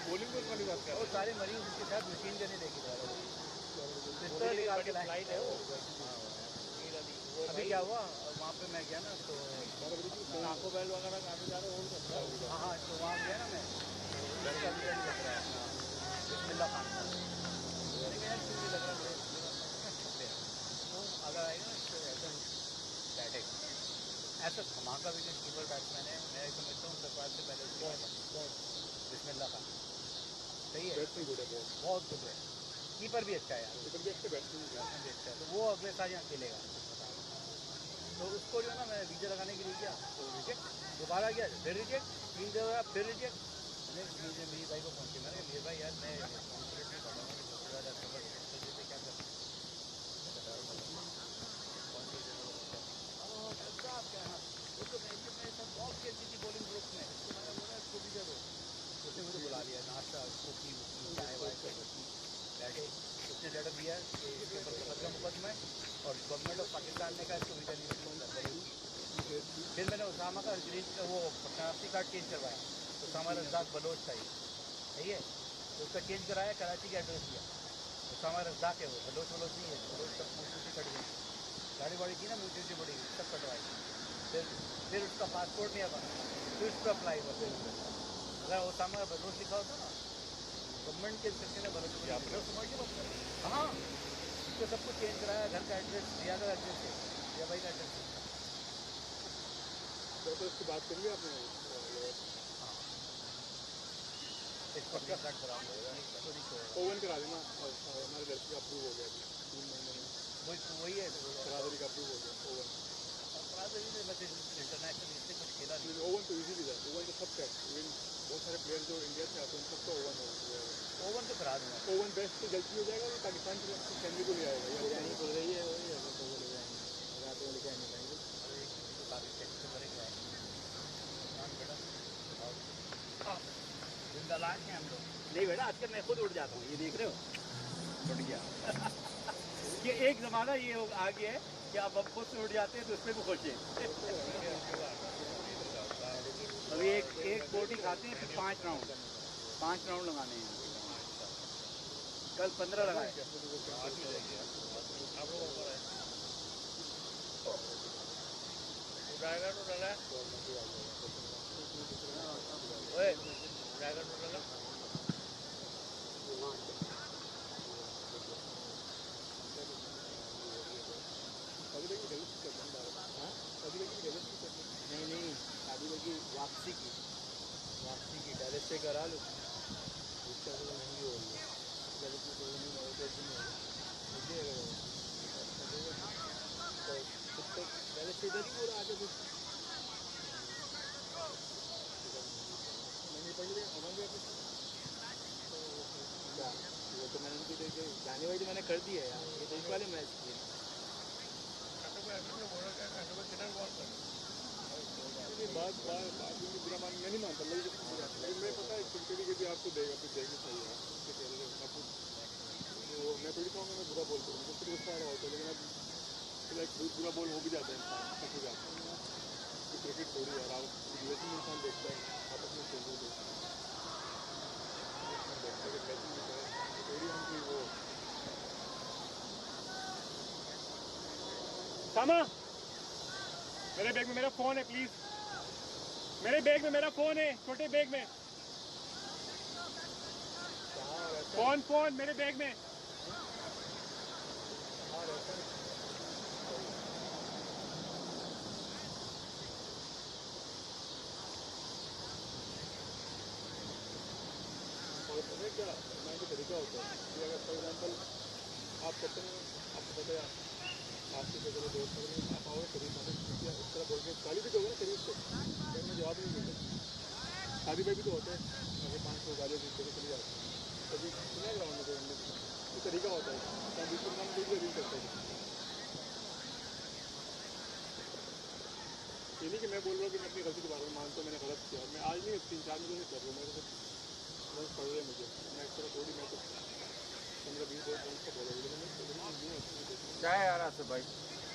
बॉलिंग वाली बात कर और सारे मरीज उसके साथ मशीन करने लेके जा रहे निकाल के फ्लाइट है वो अभी क्या हुआ वहाँ पे मैं गया ना तो आंखों बैल वगैरह काफी जा रहे हो हाँ तो वहाँ गया ना मैं लड़का भी लग रहा है बिस्मिल्लाह खान मैंने कहा यार क्यों लग रहा है तो अगर आएगा ना इससे ऐसा बैठे ऐसा धमाका भी कीपर बैट्समैन है मैं समझता हूँ सरकार से पहले बिस्मिल्लाह खान सही है बहुत गुड है कीपर भी अच्छा है यार, कीपर भी अच्छे बैट्समैन भी अच्छा है, तो वो अगले साल यहाँ खेलेगा। तो उसको जो है ना मैं वीजा लगाने के लिए किया तो रिजेक्ट, दोबारा गया फिर रिजेक्ट, 3 जगह फिर रिजेक्ट। मैंने मीर भाई को फ़ोन किया, मैंने कहा मीर भाई यार मैं कॉन्फिडेंस नहीं कर रहा हूँ कि सबसे ज़्यादा खबर पे क्या कर वो तो मैं सब बहुत खेलती थी बॉलिंग ग्रुप में, तो मैंने बोला इसको भी दे दो, उसने मुझे बुला लिया नाश्ता कॉफ़ी चाय वाय बैठे, उसने लेटर दिया कि इसके ऊपर कत्ल का मुकदमा है और गवर्नमेंट ऑफ पाकिस्तान ने कहा इसको वीज़ा नहीं मिलेगा। फिर मैंने उसामा का ग्रीन वो शनाख्ती कार्ड चेंज करवाया, उसामा रज़ाक बलोच था ये, सही है, तो उसका चेंज कराया, कराची का एड्रेस दिया, उसामा रज़ाक है वो, बलोच नहीं है, बलोच तक मूर्ति कट गई, गाड़ी वाड़ी की ना मूर्ति बड़ी सब कटवाई। फिर उसका पासपोर्ट नहीं बना, फिर उस पर अप्लाई हुआ, फिर अगर उसामा बलोच लिखा होता ना, गवर्नमेंट के इंस्ट्रक्शन है बलोच हाँ, उसको सब कुछ चेंज कराया, घर का एड्रेस दिया का एड्रेस है, दिया भाई का एड्रेस है। तो उसकी बात करेंगे आपने ओवन करा देना, हमारे लड़की का अप्रूव हो गया अभी 3 महीने में, वही है बरादरी का अप्रूव हो गया ओवन। बरादरी में वैसे इंटरनेशनल इससे कुछ खेला नहीं, ओवन तो इजीली था, ओवन तो सब है, इवन बहुत सारे प्लेयर जो इंडिया से आते हैं उन सबका ओवन हो गया। ओवन तो करा दूँगा, ओवन बेस्ट तो जल्दी हो जाएगा, ये पाकिस्तान की फैमिली को ले आएगा, या नहीं बोल रही है वही है, तो वो ले जाएंगे रात को लेके आने जाएंगे, जिंदा लाश हैं हम लोग। नहीं बेटा आजकल मैं खुद उठ जाता हूँ, ये देख रहे हो उठ गया ये एक ज़माना ये आ गया है कि आप अब खुद से उठ जाते हैं तो उसमें भी खुश हैं। अभी एक बोटी खाते हैं फिर 5 राउंड लगाने हैं, कल 15 लगाए। ड्रैगन उड़ाला ओए ड्रैगन उड़ाला नहीं शादी लगी वापसी की डायरेक्ट से करा लो, उसका तो महंगी हो रही है, डायरेक्ट में कोई नहीं होगा, कैसे नहीं होगा मुझे तो खुद तक डायरेक्ट से इधर ही बोला आगे कुछ मैंने पहले अमन भी वो तो मैंने उनकी देखे गाने वाली मैंने कर दी है यार, ये देश वाले मैच के बात बुरा मान मैं नहीं मानता, लेकिन मैं पता है क्रिकेट के भी आपको देगा फिर देखना चाहिए आपको, मैं थोड़ी कहूँगा मैं बुरा बोल करूँ, मुझे गुस्सा आ रहा होता है, लेकिन अब लाइक बुरा बोल हो भी जाता है इंसान, सब हो जाता है, क्रिकेट थोड़ी यार आप रिलेशन इंसान देखता है, आपस में खेल देखता है थोड़ी हम कोई वो सामा मेरे बैग में मेरा फ़ोन है प्लीज़, मेरे बैग में मेरा फ़ोन है, छोटे बैग में फ़ोन मेरे बैग में। और तुम्हें क्या मैं का तरीका होता है कि अगर फॉर एग्जाम्पल आप कहते हैं आपको पता है आपके जगह दोस्त वगैरह आप आओगे करीब मतलब इस तरह बोल के गाली भी दोगे ना करीब से, फिर मैं जवाब नहीं देता, शादी में भी तो होता है अगर 500 गालियाँ बीच जगह चली जाती है, कभी सुना ग्राउंड में तो ये तरीका होता है, तो दूसरे काम भी रील करते हैं। ये नहीं कि मैं बोल रहा हूँ कि मैं अपनी गलती के बारे में मानता हूँ मैंने गलत किया, मैं आज नहीं 3-4 महीने नहीं कर रहा हूँ, मेरे को बस पड़ रहे मुझे, मैं इस तरह थोड़ी मैं तो 15-20 का बोलोगे, लेकिन क्या है यार आपसे भाई,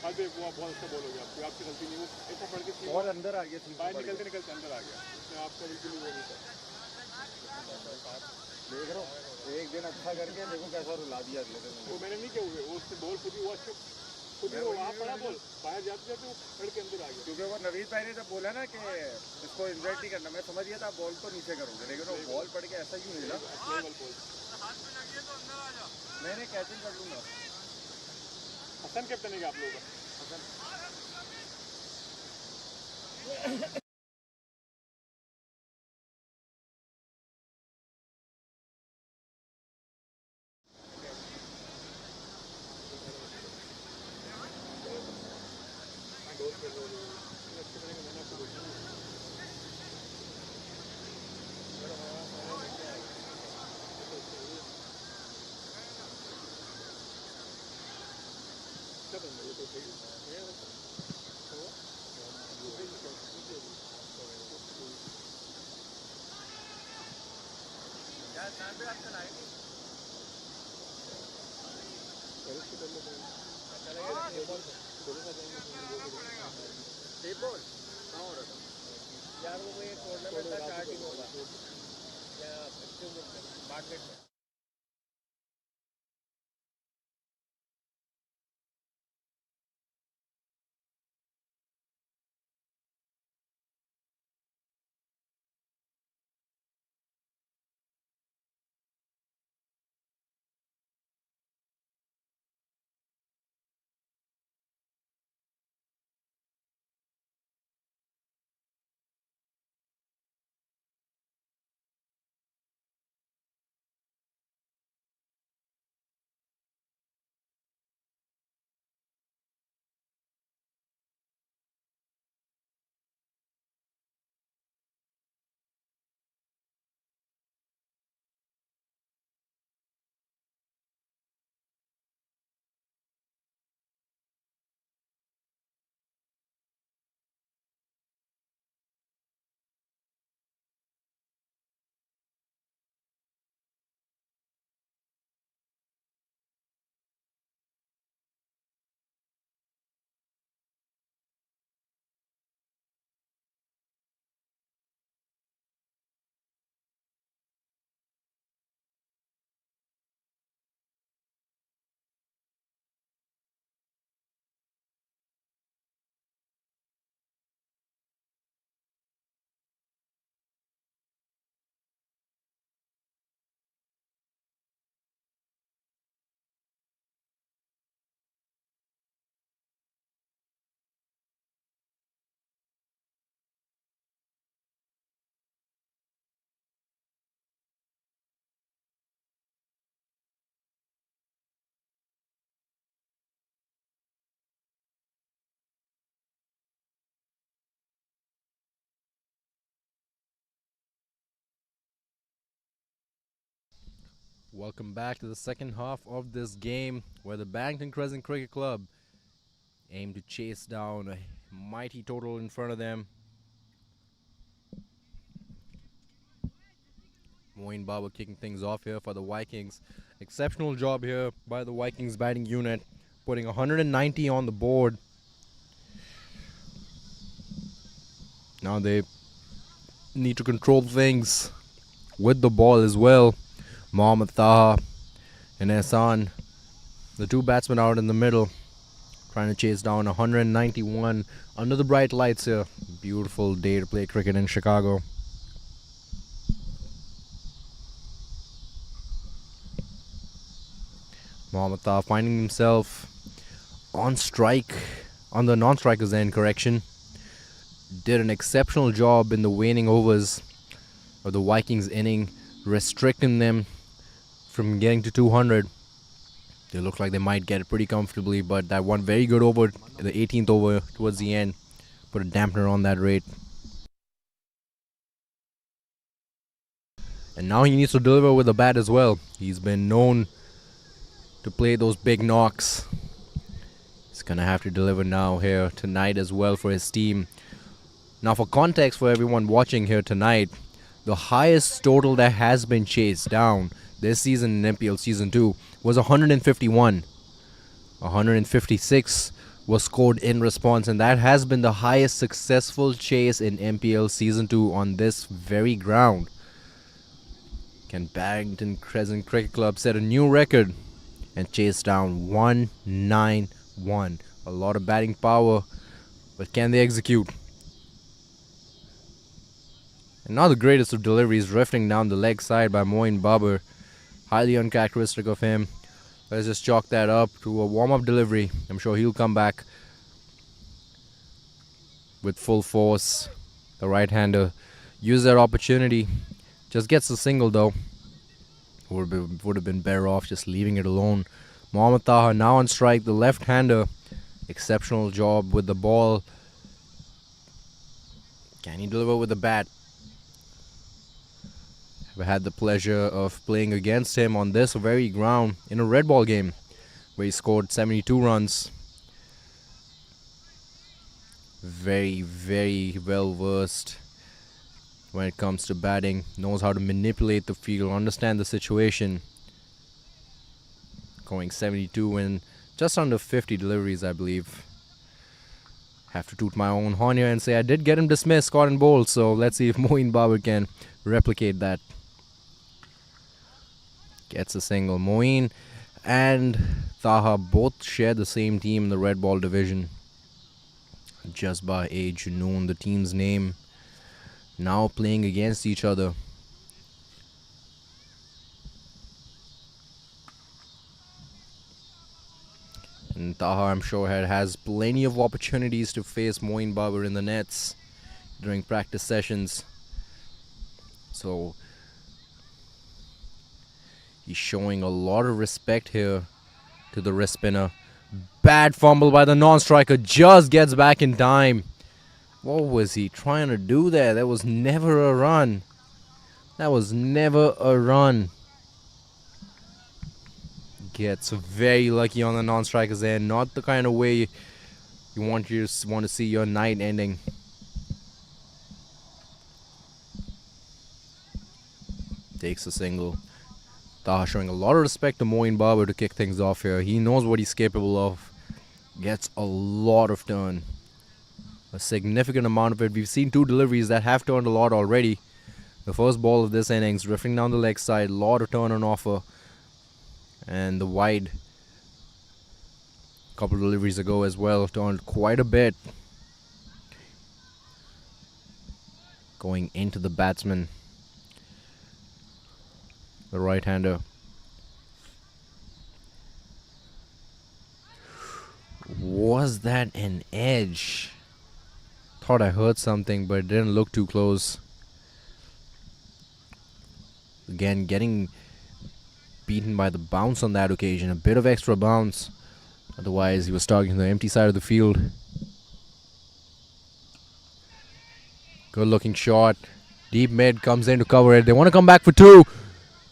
अरे वो आप बहुत अच्छा बोलोगे, आपकी गलती नहीं, वो ऐसा पढ़ के और अंदर आ गया, बाहर निकलते अंदर आ गया, इसमें आपका बिल्कुल वो नहीं था। देख रहा हूँ एक दिन अच्छा करके देखो कैसा रुला दिया अगले दिन, वो मैंने नहीं किया हुए, वो उससे बॉल खुद ही वो अच्छे खुद ही वो आप पड़ा बॉल बाहर जाते जाते वो पढ़ के अंदर आ गया, क्योंकि वो नवीद भाई ने जब बोला ना कि इसको इन्वर्ट नहीं करना, मैं समझ गया था बॉल तो नीचे करूँगा, लेकिन वो बॉल पड़ के ऐसा क्यों हिला, मैंने कैचिंग कर लूँगा। हसन कैप्टन है आप लोगों का, यार वो कोई टूर्नामेंट का स्टार्टिंग होगा या मार्केट में Welcome back to the second half of this game where the Barrington Crescent Cricket Club aim to chase down a mighty total in front of them. Moin Baba kicking things off here for the Vikings. Exceptional job here by the Vikings batting unit, putting 190 on the board. Now they need to control things with the ball as well. Mohammad Taha and Ehsan, the two batsmen out in the middle, trying to chase down 191 under the bright lights here. Beautiful day to play cricket in Chicago. Mohammad Taha finding himself on strike, on the non-striker's end, correction. Did an exceptional job in the waning overs of the Vikings inning, restricting them from getting to 200. They look like they might get it pretty comfortably, but that one very good over, the 18th over towards the end, put a dampener on that rate. And now he needs to deliver with the bat as well. He's been known to play those big knocks. He's gonna have to deliver now here tonight as well for his team. Now for context for everyone watching here tonight, the highest total that has been chased down this season in MPL Season 2 was 151. 156 was scored in response, and that has been the highest successful chase in MPL Season 2 on this very ground. Can Barrington Crescent Cricket Club set a new record and chase down 191? A lot of batting power, but can they execute? And now the greatest of deliveries, drifting down the leg side by Moin Babar. Highly uncharacteristic of him. Let's just chalk that up to a warm-up delivery. I'm sure he'll come back with full force. The right-hander used that opportunity. Just gets the single though. Would have been better off just leaving it alone. Mohammad Taha now on strike. The left-hander. Exceptional job with the ball. Can he deliver with the bat? I've had the pleasure of playing against him on this very ground in a red ball game where he scored 72 runs. Very, very well versed when it comes to batting. Knows how to manipulate the field, understand the situation. Going 72 and just under 50 deliveries, I believe. Have to toot my own horn here and say I did get him dismissed, caught and bowled. So let's see if Moeen Babar can replicate that. Gets a single. Moeen and Taha both share the same team in the red ball division. Just by age, known the team's name. Now playing against each other. And Taha, I'm sure, has plenty of opportunities to face Moeen Babar in the nets during practice sessions. So he's showing a lot of respect here to the wrist spinner. Bad fumble by the non-striker, just gets back in time. What was he trying to do there? That was never a run. That was never a run. Gets very lucky on the non-strikers there. Not the kind of way you want to see your night ending. Takes a single. Taha showing a lot of respect to Moeen Babar to kick things off here. He knows what he's capable of. Gets a lot of turn. A significant amount of it. We've seen 2 deliveries that have turned a lot already. The first ball of this innings, drifting down the leg side. A lot of turn on offer. And the wide, a couple of deliveries ago as well, turned quite a bit. Going into the batsman. The right-hander. Was that an edge? Thought I heard something, but it didn't look too close. Again, getting beaten by the bounce on that occasion. A bit of extra bounce. Otherwise, he was targeting the empty side of the field. Good looking shot. Deep mid, comes in to cover it. They want to come back for 2.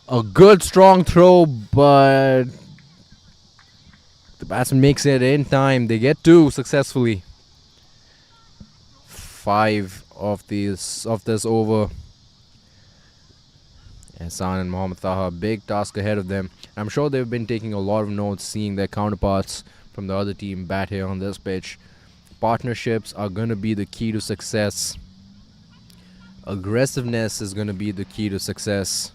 A good strong throw, but the batsman makes it in time. They get 2 successfully. 5 of this over. Hassan and Mohammad Taha, big task ahead of them. I'm sure they've been taking a lot of notes, seeing their counterparts from the other team bat here on this pitch. Partnerships are going to be the key to success. Aggressiveness is going to be the key to success.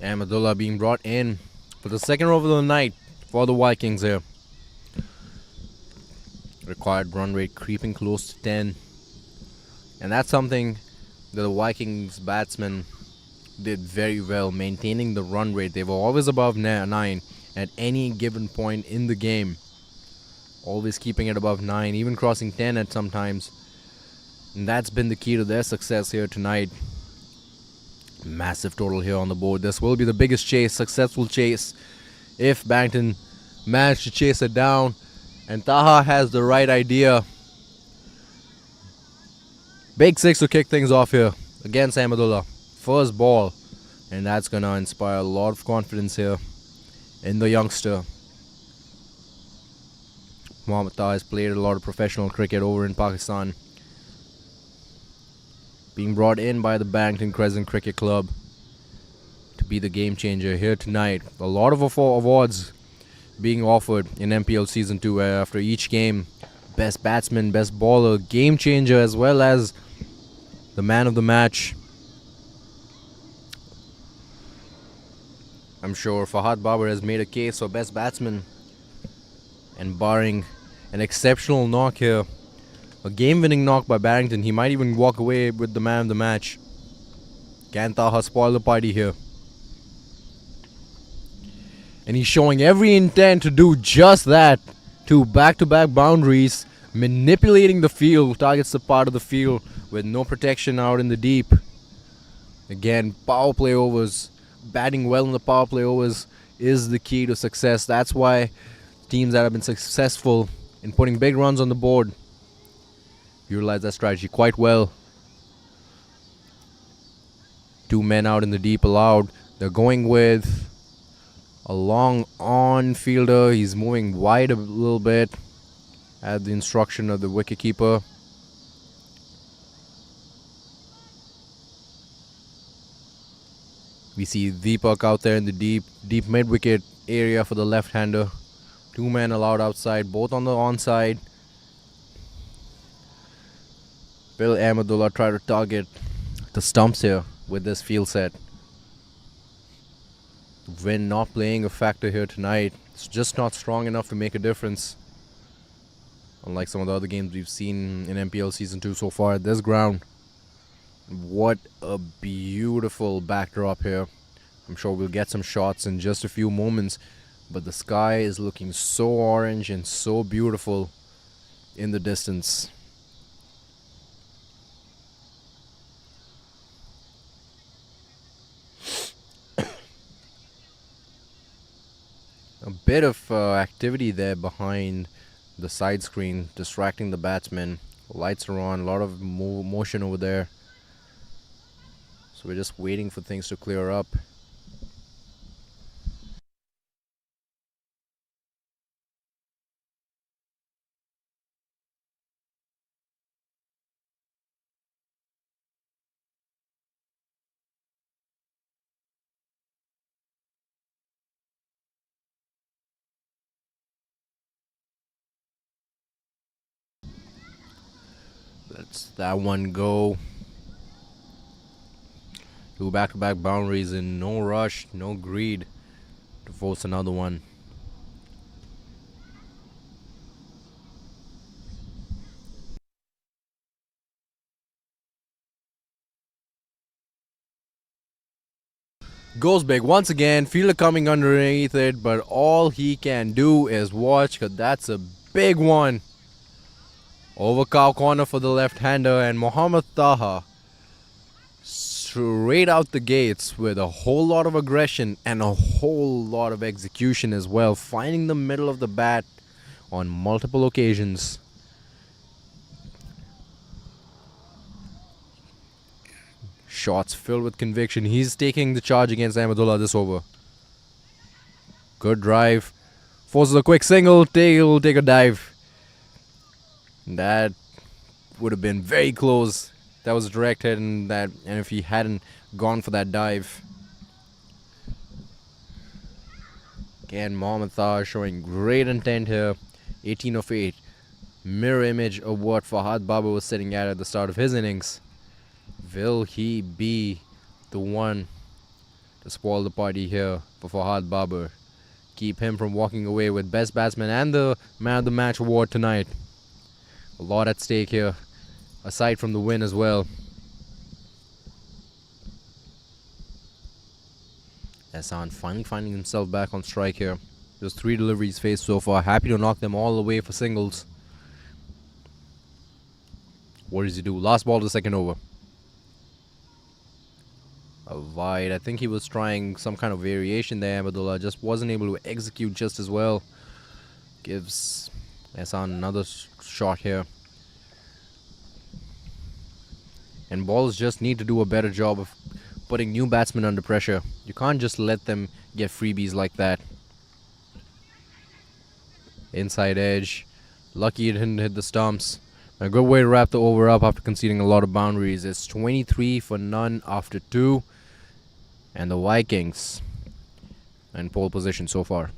Ahmedullah being brought in for the second over of the night for the Vikings here. Required run rate creeping close to 10. And that's something that the Vikings batsmen did very well, maintaining the run rate. They were always above 9 at any given point in the game. Always keeping it above 9, even crossing 10 at some times. And that's been the key to their success here tonight. Massive total here on the board. This will be the biggest chase, successful chase, if Bankton managed to chase it down. And Taha has the right idea. Big 6 to kick things off here against Ahmedullah. First ball. And that's going to inspire a lot of confidence here in the youngster. Mohammad Taha has played a lot of professional cricket over in Pakistan. Being brought in by the Barrington Crescent Cricket Club to be the game changer here tonight. A lot of awards being offered in MPL Season 2 after each game. Best batsman, best bowler, game changer, as well as the man of the match. I'm sure Fahad Babar has made a case for best batsman. And barring an exceptional knock here, a game-winning knock by Barrington, he might even walk away with the man of the match. Can Taha spoil the party here? And he's showing every intent to do just that. 2 back-to-back boundaries, manipulating the field, targets the part of the field with no protection out in the deep. Again, power play overs, batting well in the power play overs is the key to success. That's why teams that have been successful in putting big runs on the board utilize that strategy quite well. 2 men out in the deep allowed. They're going with a long on fielder. He's moving wide a little bit at the instruction of the wicketkeeper. We see Deepak out there in the deep mid-wicket area for the left-hander. 2 men allowed outside, both on the onside. Will Ahmedullah try to target the stumps here with this field set? Wind not playing a factor here tonight. It's just not strong enough to make a difference. Unlike some of the other games we've seen in MPL Season 2 so far at this ground. What a beautiful backdrop here. I'm sure we'll get some shots in just a few moments. But the sky is looking so orange and so beautiful in the distance. A bit of activity there behind the side screen, distracting the batsmen. Lights are on, a lot of motion over there. So we're just waiting for things to clear up. Let's that one go. 2 back-to-back boundaries and no rush, no greed to force another one. Goes big once again. Fielder coming underneath it, but all he can do is watch, because that's a big one. Over cow corner for the left-hander, and Mohammad Taha straight out the gates with a whole lot of aggression and a whole lot of execution as well, finding the middle of the bat on multiple occasions. Shots filled with conviction. He's taking the charge against Ahmedullah this over. Good drive. Forces a quick single. He'll take a dive. That would have been very close. That was a direct hit, and if he hadn't gone for that dive. Again, Mohammad Taha showing great intent here. 18 of 8. Mirror image of what Fahad Babar was sitting at the start of his innings. Will he be the one to spoil the party here for Fahad Babar? Keep him from walking away with best batsman and the man of the match award tonight. A lot at stake here, aside from the win as well. Ehsan finally finding himself back on strike here. Just 3 deliveries faced so far. Happy to knock them all away for singles. What does he do? Last ball to the second over. A wide. I think he was trying some kind of variation there. Ahmedullah just wasn't able to execute just as well. Gives Ehsan another shot here. And balls just need to do a better job of putting new batsmen under pressure. You can't just let them get freebies like that. Inside edge. Lucky it didn't hit the stumps. A good way to wrap the over up after conceding a lot of boundaries. It's 23 for none after 2. And the Vikings in pole position so far.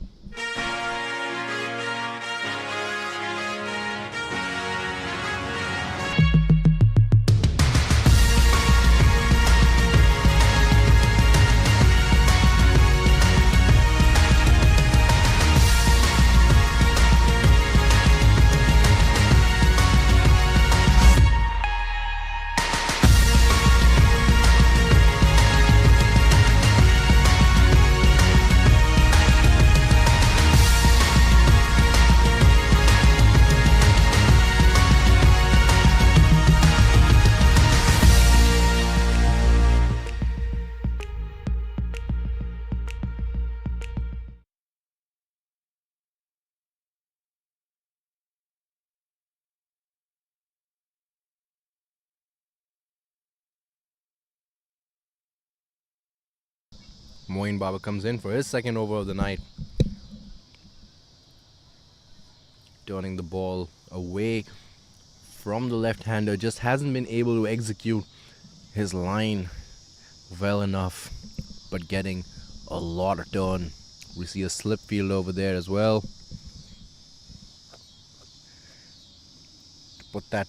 Moeen Babar comes in for his second over of the night. Turning the ball away from the left-hander. Just hasn't been able to execute his line well enough, but getting a lot of turn. We see a slip field over there as well. Put that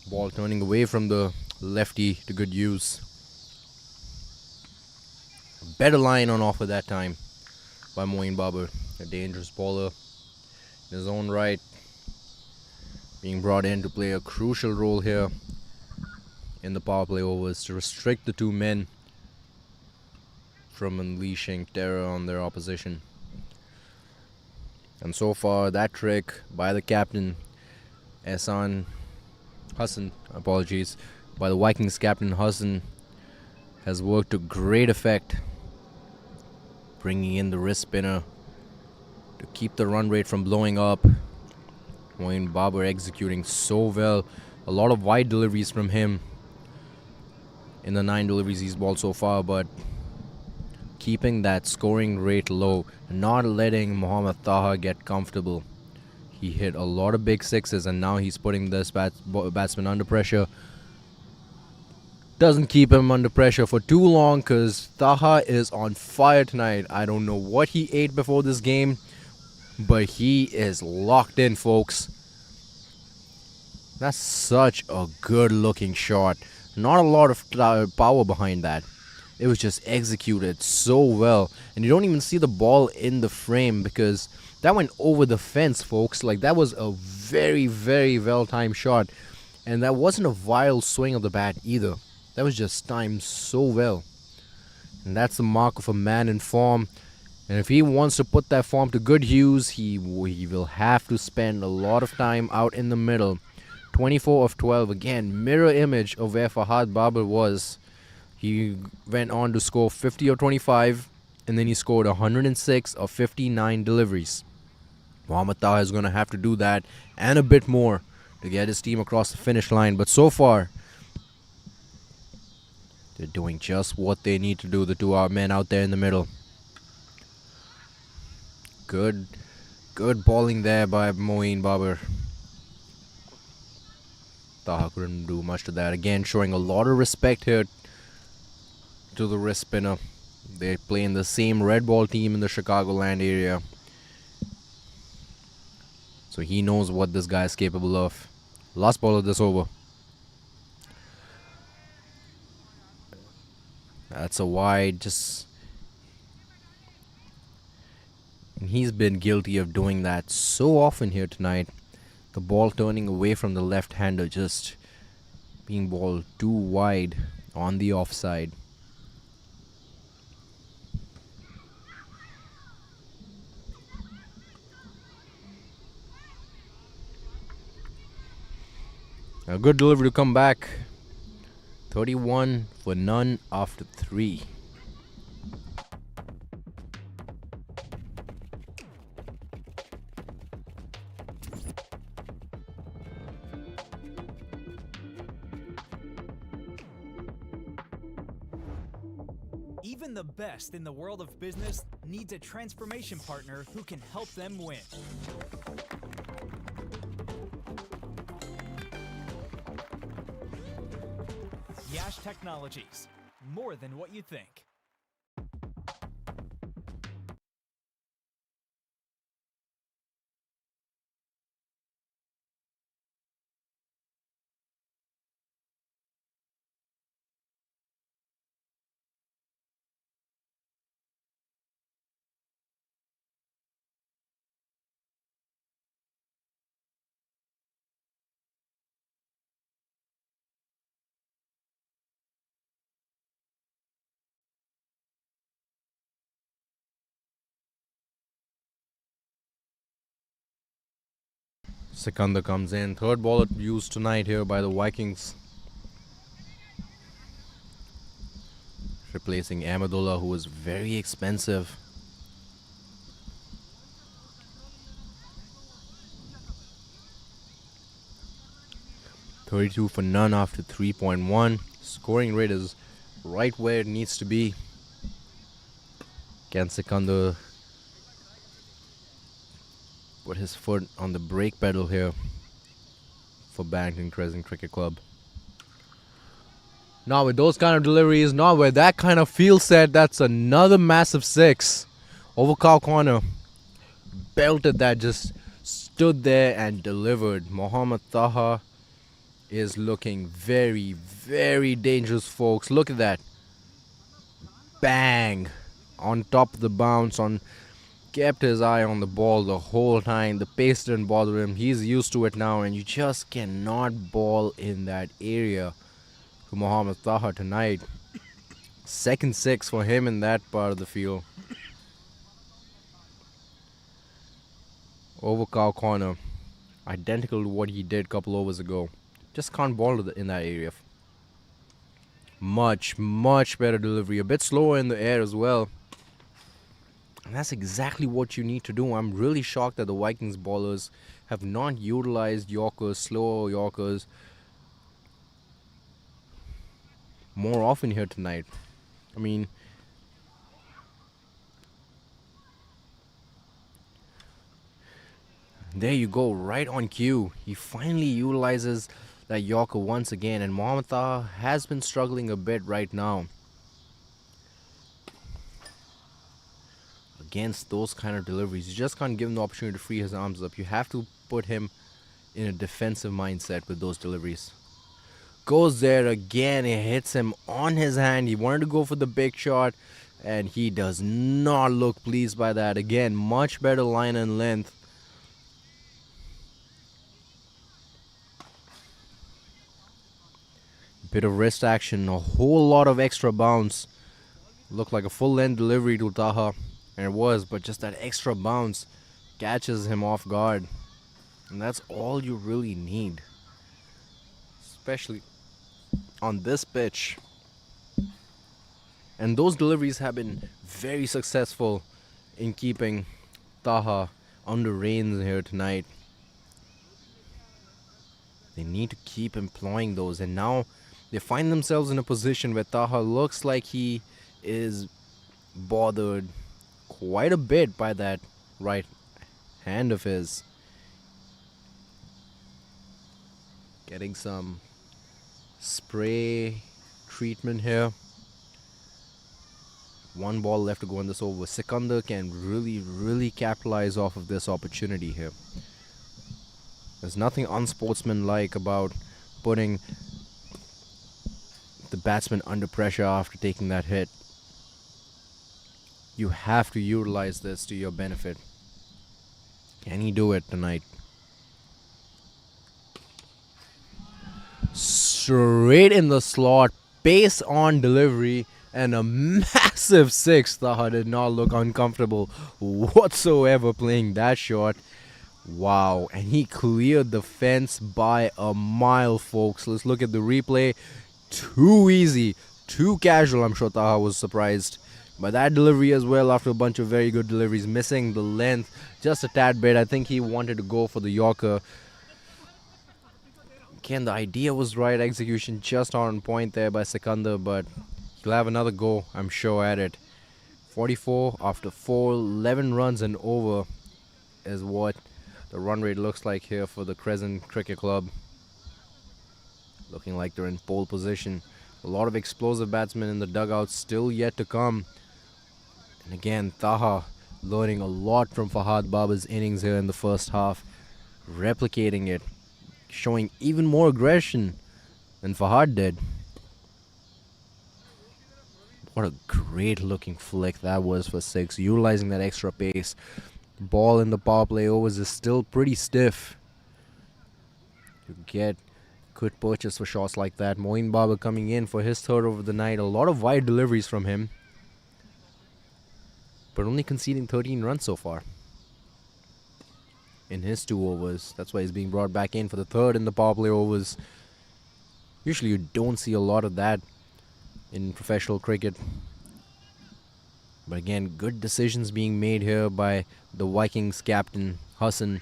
ball turning away from the lefty to good use. Better line on offer that time by Moeen Babar, a dangerous bowler in his own right, being brought in to play a crucial role here in the power play overs to restrict the two men from unleashing terror on their opposition. And so far, that trick by the captain, Hassan, by the Vikings captain Hassan, has worked to great effect, bringing in the wrist spinner to keep the run rate from blowing up. Moeen Babar executing so well. A lot of wide deliveries from him in the 9 deliveries he's bowled so far, but keeping that scoring rate low, not letting Mohammad Taha get comfortable. He hit a lot of big sixes, and now he's putting this batsman under pressure. Doesn't keep him under pressure for too long because Taha is on fire tonight. I don't know what he ate before this game, but he is locked in, folks. That's such a good looking shot. Not a lot of power behind that. It was just executed so well. And you don't even see the ball in the frame because that went over the fence, folks. Like, that was a very, very well-timed shot. And that wasn't a wild swing of the bat either. That was just timed so well. And that's the mark of a man in form. And if he wants to put that form to good use, he will have to spend a lot of time out in the middle. 24 of 12, again, mirror image of where Fahad Babar was. He went on to score 50 of 25, and then he scored 106 of 59 deliveries. Mohammad Taha is going to have to do that and a bit more to get his team across the finish line. But so far, they're doing just what they need to do, the two men out there in the middle. Good bowling there by Moeen Babar. Taha couldn't do much to that. Again, showing a lot of respect here to the wrist spinner. They play in the same red ball team in the Chicagoland area. So he knows what this guy is capable of. Last ball of this over. That's a wide, and he's been guilty of doing that so often here tonight. The ball turning away from the left-hander, just being balled too wide on the offside. A good delivery to come back. 31 for none after 3. Even the best in the world of business needs a transformation partner who can help them win. Yash Technologies, more than what you think. Sikandar comes in. Third ball used tonight here by the Vikings. Replacing Ahmedullah, who was very expensive. .32 for none after 3.1. Scoring rate is right where it needs to be. Can Sikandar put his foot on the brake pedal here for Barrington Crescent Cricket Club? Now with those kind of deliveries, now with that kind of field set, that's another massive 6. Over cow corner. Belted that, just stood there and delivered. Mohammad Taha is looking very, very dangerous, folks. Look at that. Bang. On top of the bounce, kept his eye on the ball the whole time. The pace didn't bother him. He's used to it now, and you just cannot ball in that area to Mohammad Taha tonight. Second 6 for him in that part of the field. Over cow corner. Identical to what he did a couple overs ago. Just can't ball in that area. Much, much better delivery. A bit slower in the air as well. And that's exactly what you need to do. I'm really shocked that the Vikings bowlers have not utilized Yorkers, slower Yorkers, more often here tonight. I mean, there you go, right on cue. He finally utilizes that Yorker once again, and Mohammad Taha has been struggling a bit right now against those kind of deliveries. You just can't give him the opportunity to free his arms up. You have to put him in a defensive mindset with those deliveries. Goes there again. It hits him on his hand. He wanted to go for the big shot, and he does not look pleased by that. Again, much better line and length. Bit of wrist action, a whole lot of extra bounce. Looked like a full length delivery to Taha, and it was, but just that extra bounce catches him off guard. And that's all you really need, especially on this pitch. And those deliveries have been very successful in keeping Taha under reins here tonight. They need to keep employing those, and now they find themselves in a position where Taha looks like he is bothered quite a bit by that right hand of his. Getting some spray treatment here. One ball left to go in this over. Sikandar can really capitalize off of this opportunity here. There's nothing unsportsmanlike about putting the batsman under pressure after taking that hit. You have to utilize this to your benefit. Can he do it tonight? Straight in the slot, pace on delivery, and a massive 6. Taha did not look uncomfortable whatsoever playing that shot. Wow, and he cleared the fence by a mile, folks. Let's look at the replay. Too easy, too casual. I'm sure Taha was surprised by that delivery as well after a bunch of very good deliveries. Missing the length just a tad bit. I think he wanted to go for the Yorker. Again, the idea was right. Execution just on point there by Sikandar, but he'll have another go, I'm sure, at it. 44 after 4, 11 runs and over is what the run rate looks like here for the Crescent Cricket Club. Looking like they're in pole position. A lot of explosive batsmen in the dugout still yet to come. And again, Taha learning a lot from Fahad Baba's innings here in the first half. Replicating it. Showing even more aggression than Fahad did. What a great looking flick that was for 6. Utilizing that extra pace. Ball in the power play overs is still pretty stiff. You get good purchase for shots like that. Moeen Baba coming in for his third over the night. A lot of wide deliveries from him, but only conceding 13 runs so far in his 2 overs. That's why he's being brought back in for the third in the power play overs. Usually you don't see a lot of that in professional cricket. But again, good decisions being made here by the Vikings captain, Hassan,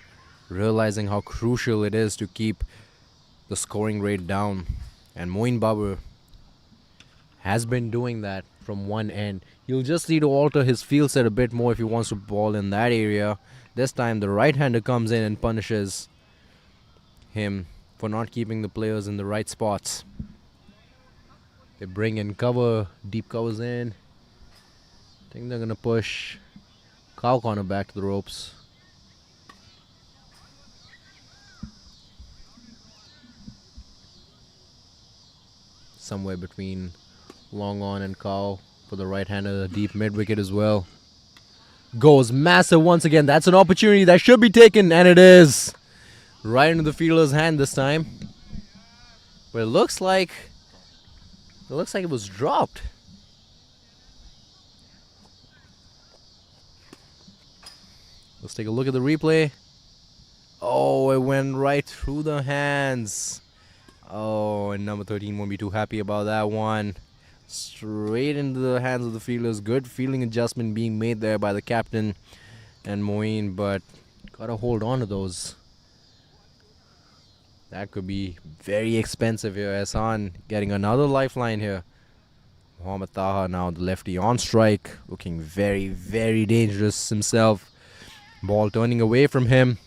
realizing how crucial it is to keep the scoring rate down. And Moeen Babar has been doing that from one end. He'll just need to alter his field set a bit more if he wants to ball in that area. This time the right-hander comes in and punishes him for not keeping the players in the right spots. They bring in cover, deep covers in. I think they're going to push cow corner back to the ropes. Somewhere between long on and cow for the right-hander, deep mid-wicket as well. Goes massive once again. That's an opportunity that should be taken, and it is. Right into the fielder's hand this time. But it looks like it was dropped. Let's take a look at the replay. Oh, it went right through the hands. Oh, and number 13 won't be too happy about that one. Straight into the hands of the fielders. Good fielding adjustment being made there by the captain and Moeen, but gotta hold on to those. That could be very expensive here. Ehsan getting another lifeline here. Mohammad Taha now the lefty on strike, looking very, very dangerous himself. Ball turning away from him.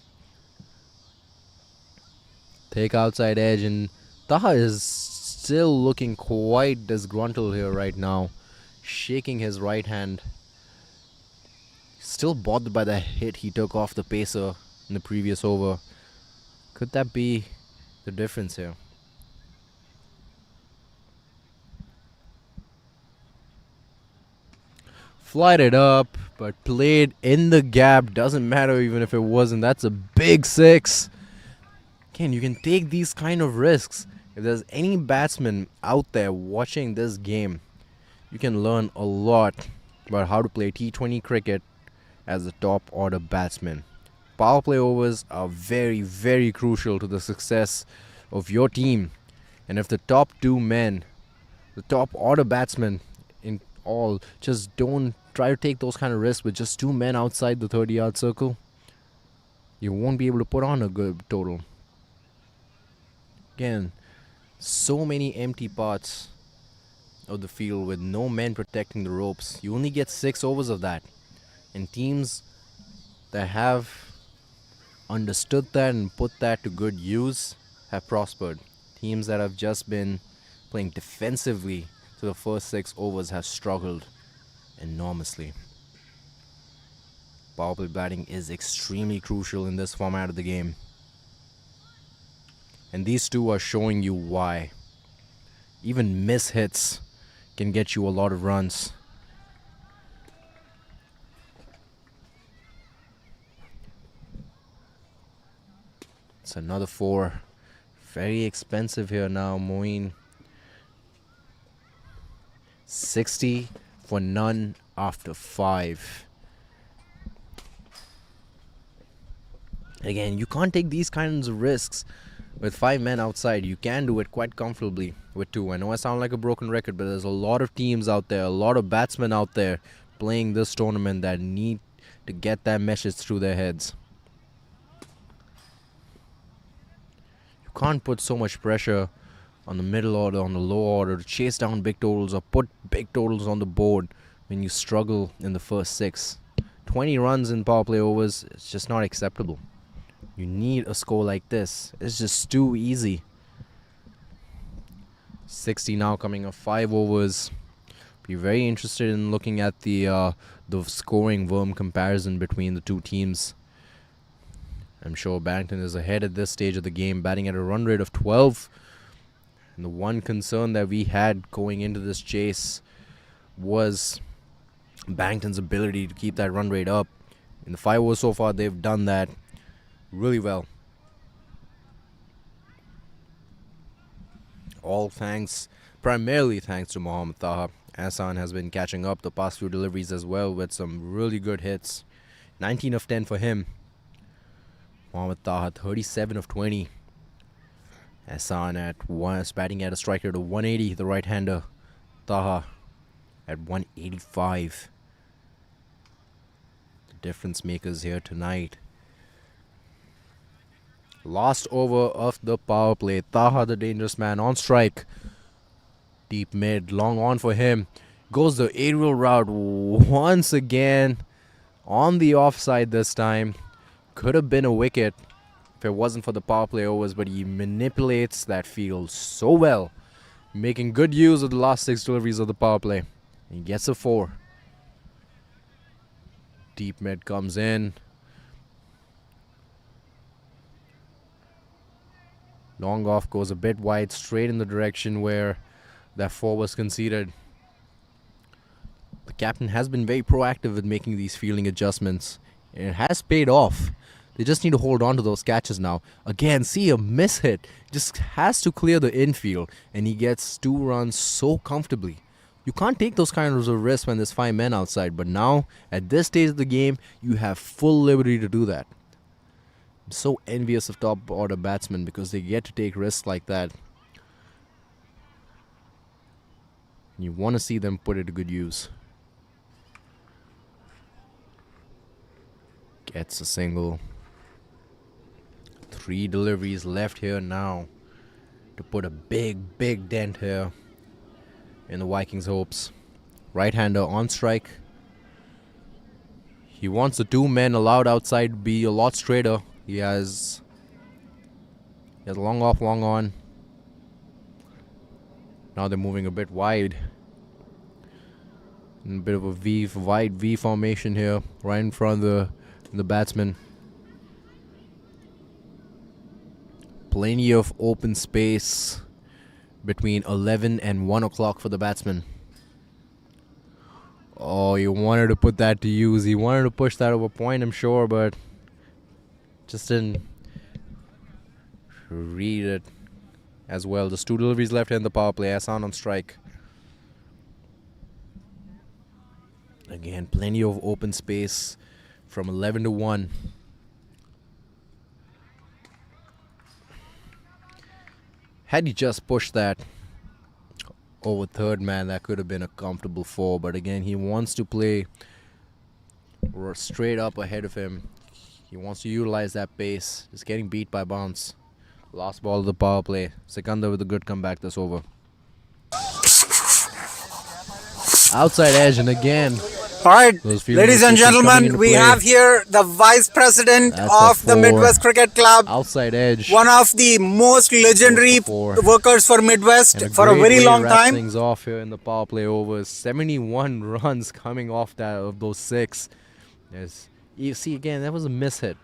Take outside edge, and Taha is still looking quite disgruntled here right now, shaking his right hand. Still bothered by the hit he took off the pacer in the previous over. Could that be the difference here? Flied it up, but played in the gap. Doesn't matter even if it wasn't. That's a big six. Again, you can take these kind of risks. If there's any batsman out there watching this game, you can learn a lot about how to play T20 cricket as a top order batsman. Power play overs are very, very crucial to the success of your team. And if the top two men, the top order batsmen in all, just don't try to take those kind of risks with just two men outside the 30-yard circle, you won't be able to put on a good total. Again, so many empty parts of the field with no men protecting the ropes. You only get 6 overs of that. And teams that have understood that and put that to good use have prospered. Teams that have just been playing defensively to the first 6 overs have struggled enormously. Power play batting is extremely crucial in this format of the game. And these two are showing you why. Even miss hits can get you a lot of runs. It's another 4. Very expensive here now, Moeen. 60 for none after 5. Again, you can't take these kinds of risks with 5 men outside. You can do it quite comfortably with 2. I know I sound like a broken record, but there's a lot of teams out there, a lot of batsmen out there playing this tournament that need to get that message through their heads. You can't put so much pressure on the middle order, on the low order to chase down big totals or put big totals on the board when you struggle in the first 6. 20 runs in power play overs, it's just not acceptable. You need a score like this. It's just too easy. 60 now coming off 5 overs. Be very interested in looking at the scoring worm comparison between the two teams. I'm sure Bankton is ahead at this stage of the game, batting at a run rate of 12. And the one concern that we had going into this chase was Bankton's ability to keep that run rate up. In the 5 overs so far, they've done that really well. All thanks, primarily thanks to Mohammad Taha. Ehsan has been catching up the past few deliveries as well with some really good hits. 19 of 10 for him. Mohammad Taha 37 of 20. Ehsan batting at a strike rate of 180, the right-hander. Taha at 185. The difference makers here tonight. Last over of the power play. Taha, the dangerous man, on strike. Deep mid, long on for him. Goes the aerial route once again on the offside this time. Could have been a wicket if it wasn't for the power play overs, but he manipulates that field so well, making good use of the last 6 deliveries of the power play. He gets a 4. Deep mid comes in. Long off goes a bit wide, straight in the direction where that 4 was conceded. The captain has been very proactive with making these fielding adjustments, and it has paid off. They just need to hold on to those catches now. Again, see a miss hit. Just has to clear the infield, and he gets 2 runs so comfortably. You can't take those kinds of risks when there's 5 men outside, but now, at this stage of the game, you have full liberty to do that. I'm so envious of top order batsmen because they get to take risks like that. You want to see them put it to good use. Gets a single. 3 deliveries left here now to put a big dent here in the Vikings' hopes. Right-hander on strike. He wants the 2 men allowed outside to be a lot straighter. He has long off, long on. Now they're moving a bit wide. A bit of a wide V formation here, right in front of the batsman. Plenty of open space between 11 and 1 o'clock for the batsman. Oh, he wanted to put that to use. He wanted to push that over point, I'm sure, but just didn't read it as well. There's 2 deliveries left in the power play. Hassan on strike. Again, plenty of open space from 11 to 1. Had he just pushed that over third man, that could have been a comfortable 4. But again, he wants to play straight up ahead of him. He wants to utilize that pace. Just getting beat by bounce. Last ball of the power play. Sikandar with a good comeback this over. Outside edge, and again. All right, ladies and gentlemen, we have here the Vice President of the Midwest Cricket Club. Outside edge. One of the most legendary workers for Midwest for a very long time. Things off here in the power play overs. 71 runs coming off that of those 6. Yes. You see, again, that was a miss hit,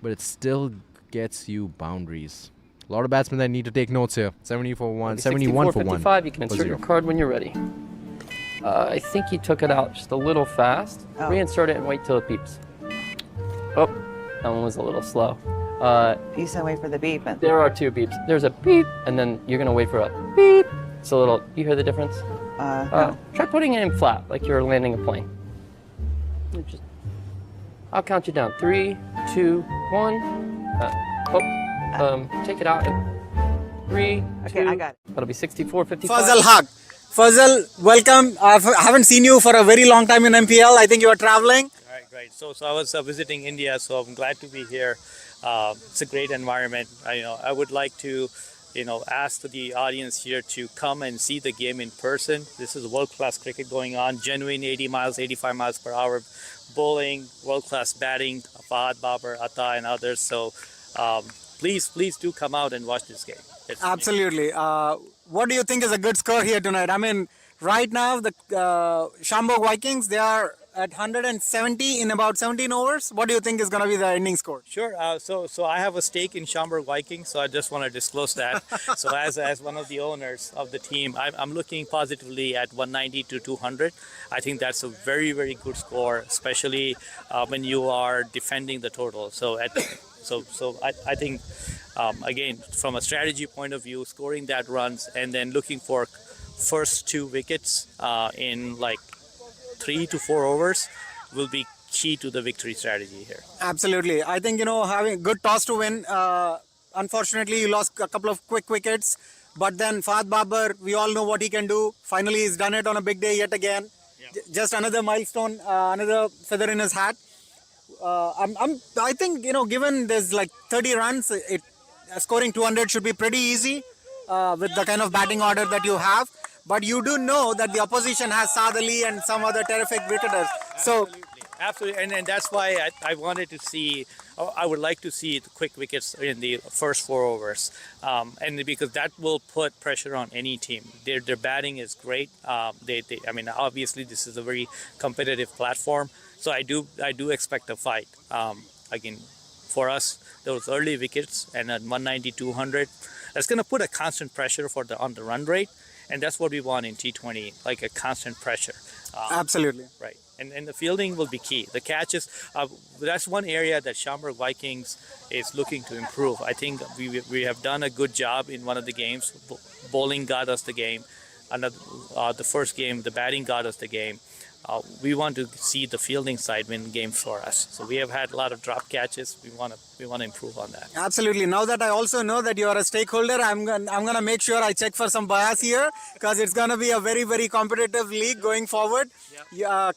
but it still gets you boundaries. A lot of batsmen that need to take notes here. 70 for 1, 71 for 1. 55, you can insert your card when you're ready. I think he took it out just a little fast. Reinsert it and wait till it beeps. Oh, that one was a little slow. You said wait for the beep. There are 2 beeps. There's a beep, and then you're going to wait for a beep. It's a little, you hear the difference? No. Try putting it in flat, like you're landing a plane. I'll count you down. 3, 2, 1. Take it out. 3, okay, 2. I got it. That'll be 64, 55. Fazal Haq. Fazal, welcome. I haven't seen you for a very long time in MPL. I think you are traveling. Right. So I was visiting India, so I'm glad to be here. It's a great environment. I would like to, ask the audience here to come and see the game in person. This is world-class cricket going on. Genuine 80 miles, 85 miles per hour bowling, world-class batting. Fahad, Babar, Atta, and others. So please do come out and watch this game. Absolutely. What do you think is a good score here tonight? I mean, right now, the Schaumburg Vikings, they are at 170 in about 17 overs. What do you think is going to be the ending score? Sure. So I have a stake in Schaumburg Vikings, so I just want to disclose that. So as one of the owners of the team, I'm looking positively at 190 to 200. I think that's a very, very good score, especially when you are defending the total. So I think, again, from a strategy point of view, scoring that runs and then looking for first 2 wickets in like 3 to 4 overs will be key to the victory strategy here. Absolutely. I think, having a good toss to win. Unfortunately, you lost a couple of quick wickets. But then Fahad Babar, we all know what he can do. Finally, he's done it on a big day yet again. Yeah. Just another milestone, another feather in his hat. I think, given there's like 30 runs, scoring 200 should be pretty easy with the kind of batting order that you have. but you do know that the opposition has Saad Ali and some other terrific cricketers. So Absolutely, and that's why I wanted to see, I would like to see the quick wickets in the first 4 overs, and because that will put pressure on any team. Their batting is great. I mean, obviously this is a very competitive platform, so I do expect a fight. Again, for us, those early wickets and at 190, 200, that's going to put a constant pressure on the run rate, and that's what we want in T20, like a constant pressure. Absolutely. Right. And the fielding will be key. The catches, that's one area that Schaumburg Vikings is looking to improve. I think we have done a good job in one of the games. Bowling got us the game. The first game, the batting got us the game. We want to see the fielding side win games for us. So we have had a lot of drop catches. We want to improve on that. Absolutely. Now that I also know that you are a stakeholder, I'm gonna make sure I check for some bias here, because it's gonna be a very, very competitive league going forward.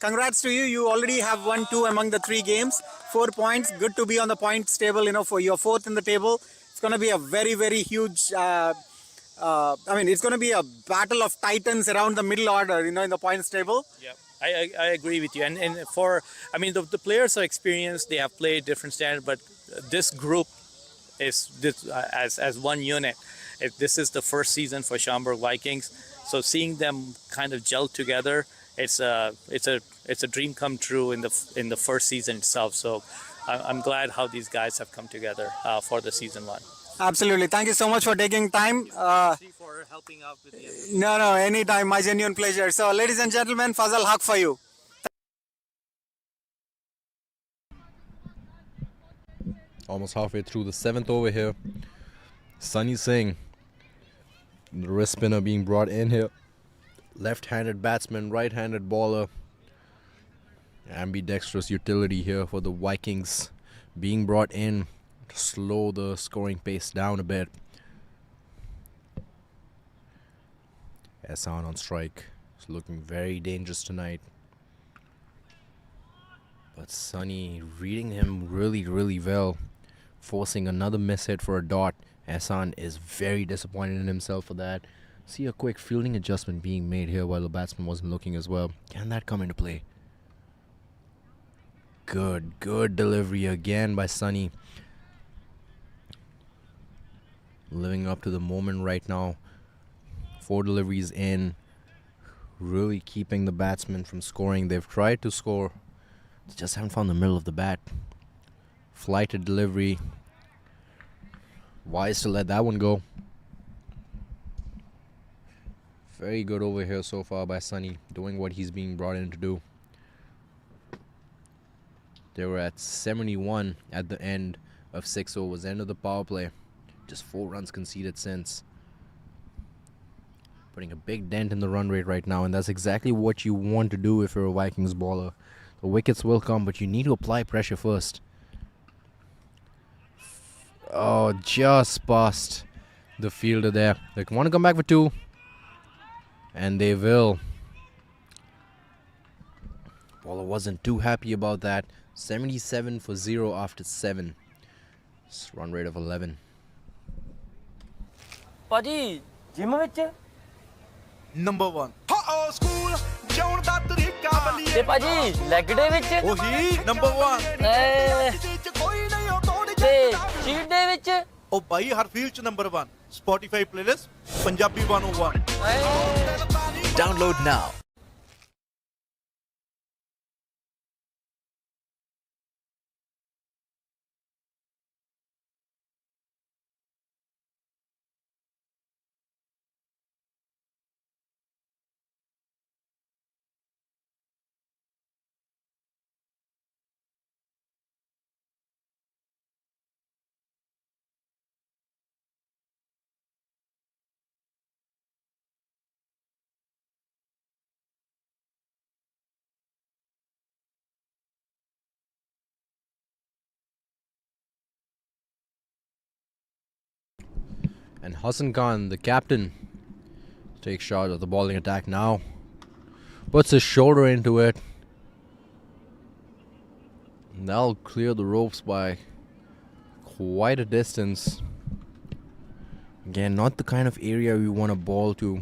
Congrats to you. You already have won 2 among the 3 games, 4 points. Good to be on the points table. For your 4th in the table. It's gonna be a very, very huge. I mean, it's gonna be a battle of titans around the middle order. In the points table. Yeah. I agree with you, and the players are experienced. They have played different standards, but this group is as one unit. This is the first season for Schaumburg Vikings, so seeing them kind of gel together, it's a dream come true in the first season itself. So I'm glad how these guys have come together for the season 1. Absolutely. Thank you so much for taking time. For helping out with the No, anytime. My genuine pleasure. So, ladies and gentlemen, Fazal Haq for you. Almost halfway through the 7th over here. Sunny Singh, the wrist spinner, being brought in here. Left-handed batsman, right-handed bowler. Ambidextrous utility here for the Vikings, being brought in to slow the scoring pace down a bit. Ehsan on strike. It's looking very dangerous tonight. But Sunny reading him really, really well. Forcing another miss hit for a dot. Ehsan is very disappointed in himself for that. See a quick fielding adjustment being made here while the batsman wasn't looking as well. Can that come into play? Good delivery again by Sunny. Living up to the moment right now. 4 deliveries in. Really keeping the batsmen from scoring. They've tried to score. They just haven't found the middle of the bat. Flighted delivery. Wise to let that one go. Very good over here so far by Sunny. Doing what he's being brought in to do. They were at 71 at the end of 6 overs. End of the power play. Just 4 runs conceded since. Putting a big dent in the run rate right now, and that's exactly what you want to do if you're a Vikings bowler. The wickets will come, but you need to apply pressure first. Oh, just past the fielder there. They want to come back for 2, and they will. Bowler wasn't too happy about that. 77 for 0 after 7. It's run rate of 11. ਭਾਜੀ gym ਵਿੱਚ number 1 ਹਾ school ਜਾਉਣ ਦਾ ਤਰੀਕਾ ਬਲੀਏ ਤੇ ਭਾਜੀ leg ਡੇ ਵਿੱਚ ਉਹੀ number 1 ਤੇ sheet ਦੇ ਵਿੱਚ ਉਹ ਬਾਈ ਹਰ ਫੀਲਡ ਚ number 1 Spotify playlist Punjabi 101 Download now. And Hassan Khan, the captain, takes charge of the bowling attack now. Puts his shoulder into it. And that'll clear the ropes by quite a distance. Again, not the kind of area we want to bowl to.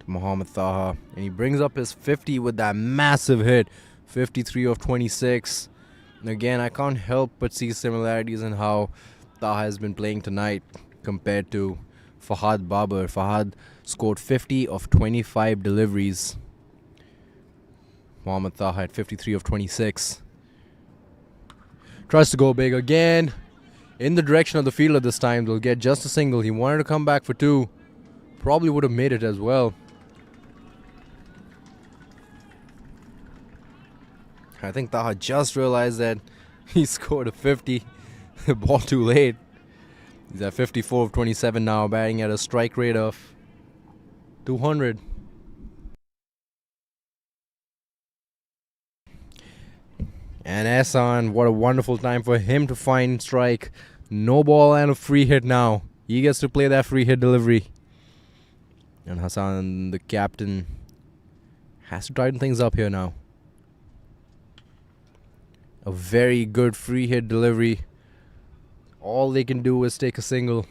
The Mohammad Taha. And he brings up his 50 with that massive hit. 53 of 26. And again, I can't help but see similarities in how Taha has been playing tonight compared to Fahad Babar. Fahad scored 50 of 25 deliveries. Mohammad Taha had 53 of 26. Tries to go big again. In the direction of the fielder this time. They'll get just a single. He wanted to come back for 2. Probably would have made it as well. I think Taha just realized that he scored a 50. The ball too late. He's at 54 of 27 now, batting at a strike rate of 200. And Ehsan, what a wonderful time for him to find strike. No ball and a free hit now. He gets to play that free hit delivery. And Hassan, the captain, has to tighten things up here now. A very good free hit delivery. All they can do is take a single.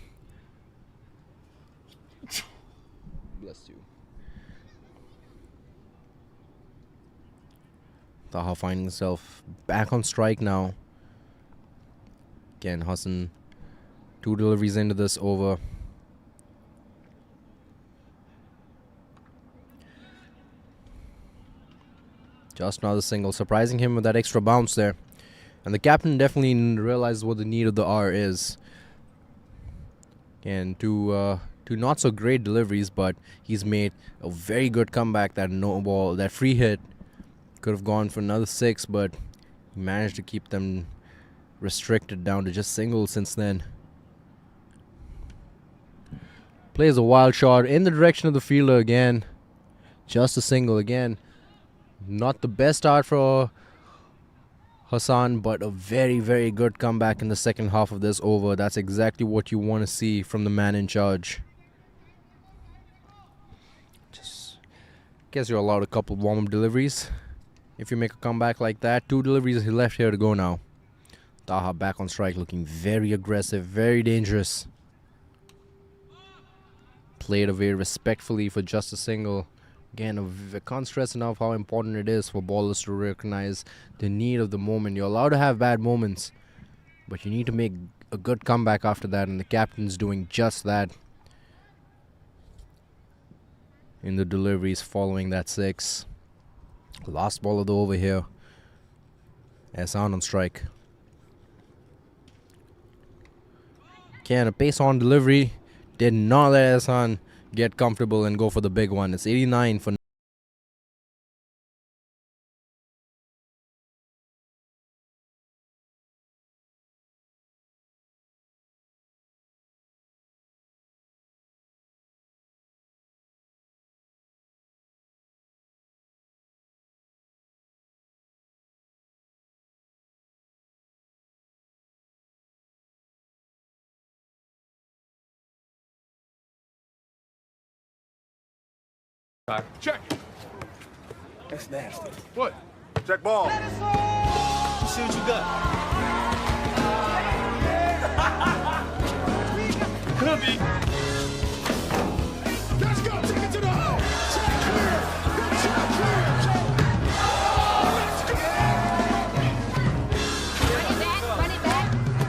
Bless you. Taha finding himself back on strike now. Again, Hassan, 2 deliveries into this over. Just another single, surprising him with that extra bounce there. And the captain definitely realizes what the need of the hour is. And two not so great deliveries, but he's made a very good comeback. That no ball, that free hit could have gone for another 6, but he managed to keep them restricted down to just singles since then. Plays a wild shot in the direction of the fielder again. Just a single again. Not the best start for Hassan, but a very, very good comeback in the second half of this over. That's exactly what you want to see from the man in charge. Just guess you're allowed a couple warm-up deliveries. If you make a comeback like that, 2 deliveries left here to go now. Taha back on strike, looking very aggressive, very dangerous. Played away respectfully for just a single. Again, I can't stress enough how important it is for bowlers to recognize the need of the moment. You're allowed to have bad moments, but you need to make a good comeback after that, and the captain's doing just that in the deliveries following that 6. Last ball of the over here. Ehsan on strike. Again, a pace on delivery did not let Ehsan get comfortable and go for the big one. It's 89 for Check. That's nasty. What? Check ball. See what you got. Could be. Let's go. Take it to the hole. Check clear. Good check clear. Let's go.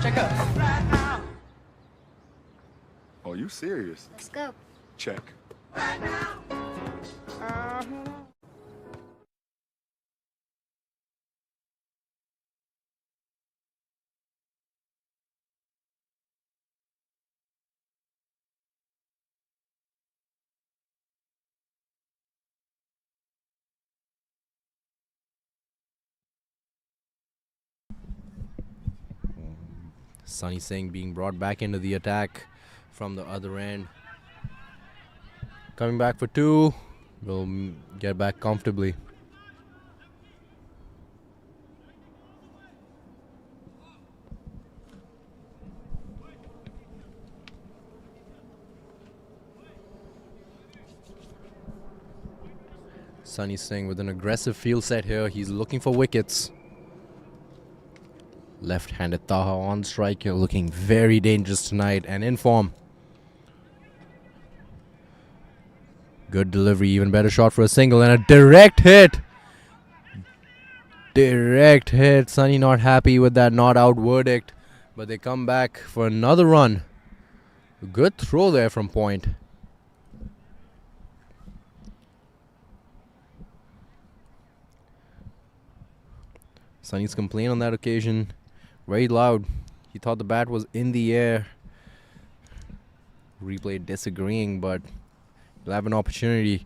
Check up. Oh, you serious? Let's go. Check. Sunny Singh being brought back into the attack from the other end. Coming back for 2. Will get back comfortably. Sunny Singh with an aggressive field set here. He's looking for wickets. Left-handed Taha on strike here, looking very dangerous tonight and in form. Good delivery, even better shot for a single and a direct hit. Direct hit. Sunny not happy with that not out verdict, but they come back for another run. Good throw there from point. Sunny's complaint on that occasion, very loud. He thought the bat was in the air. Replay disagreeing, but he'll have an opportunity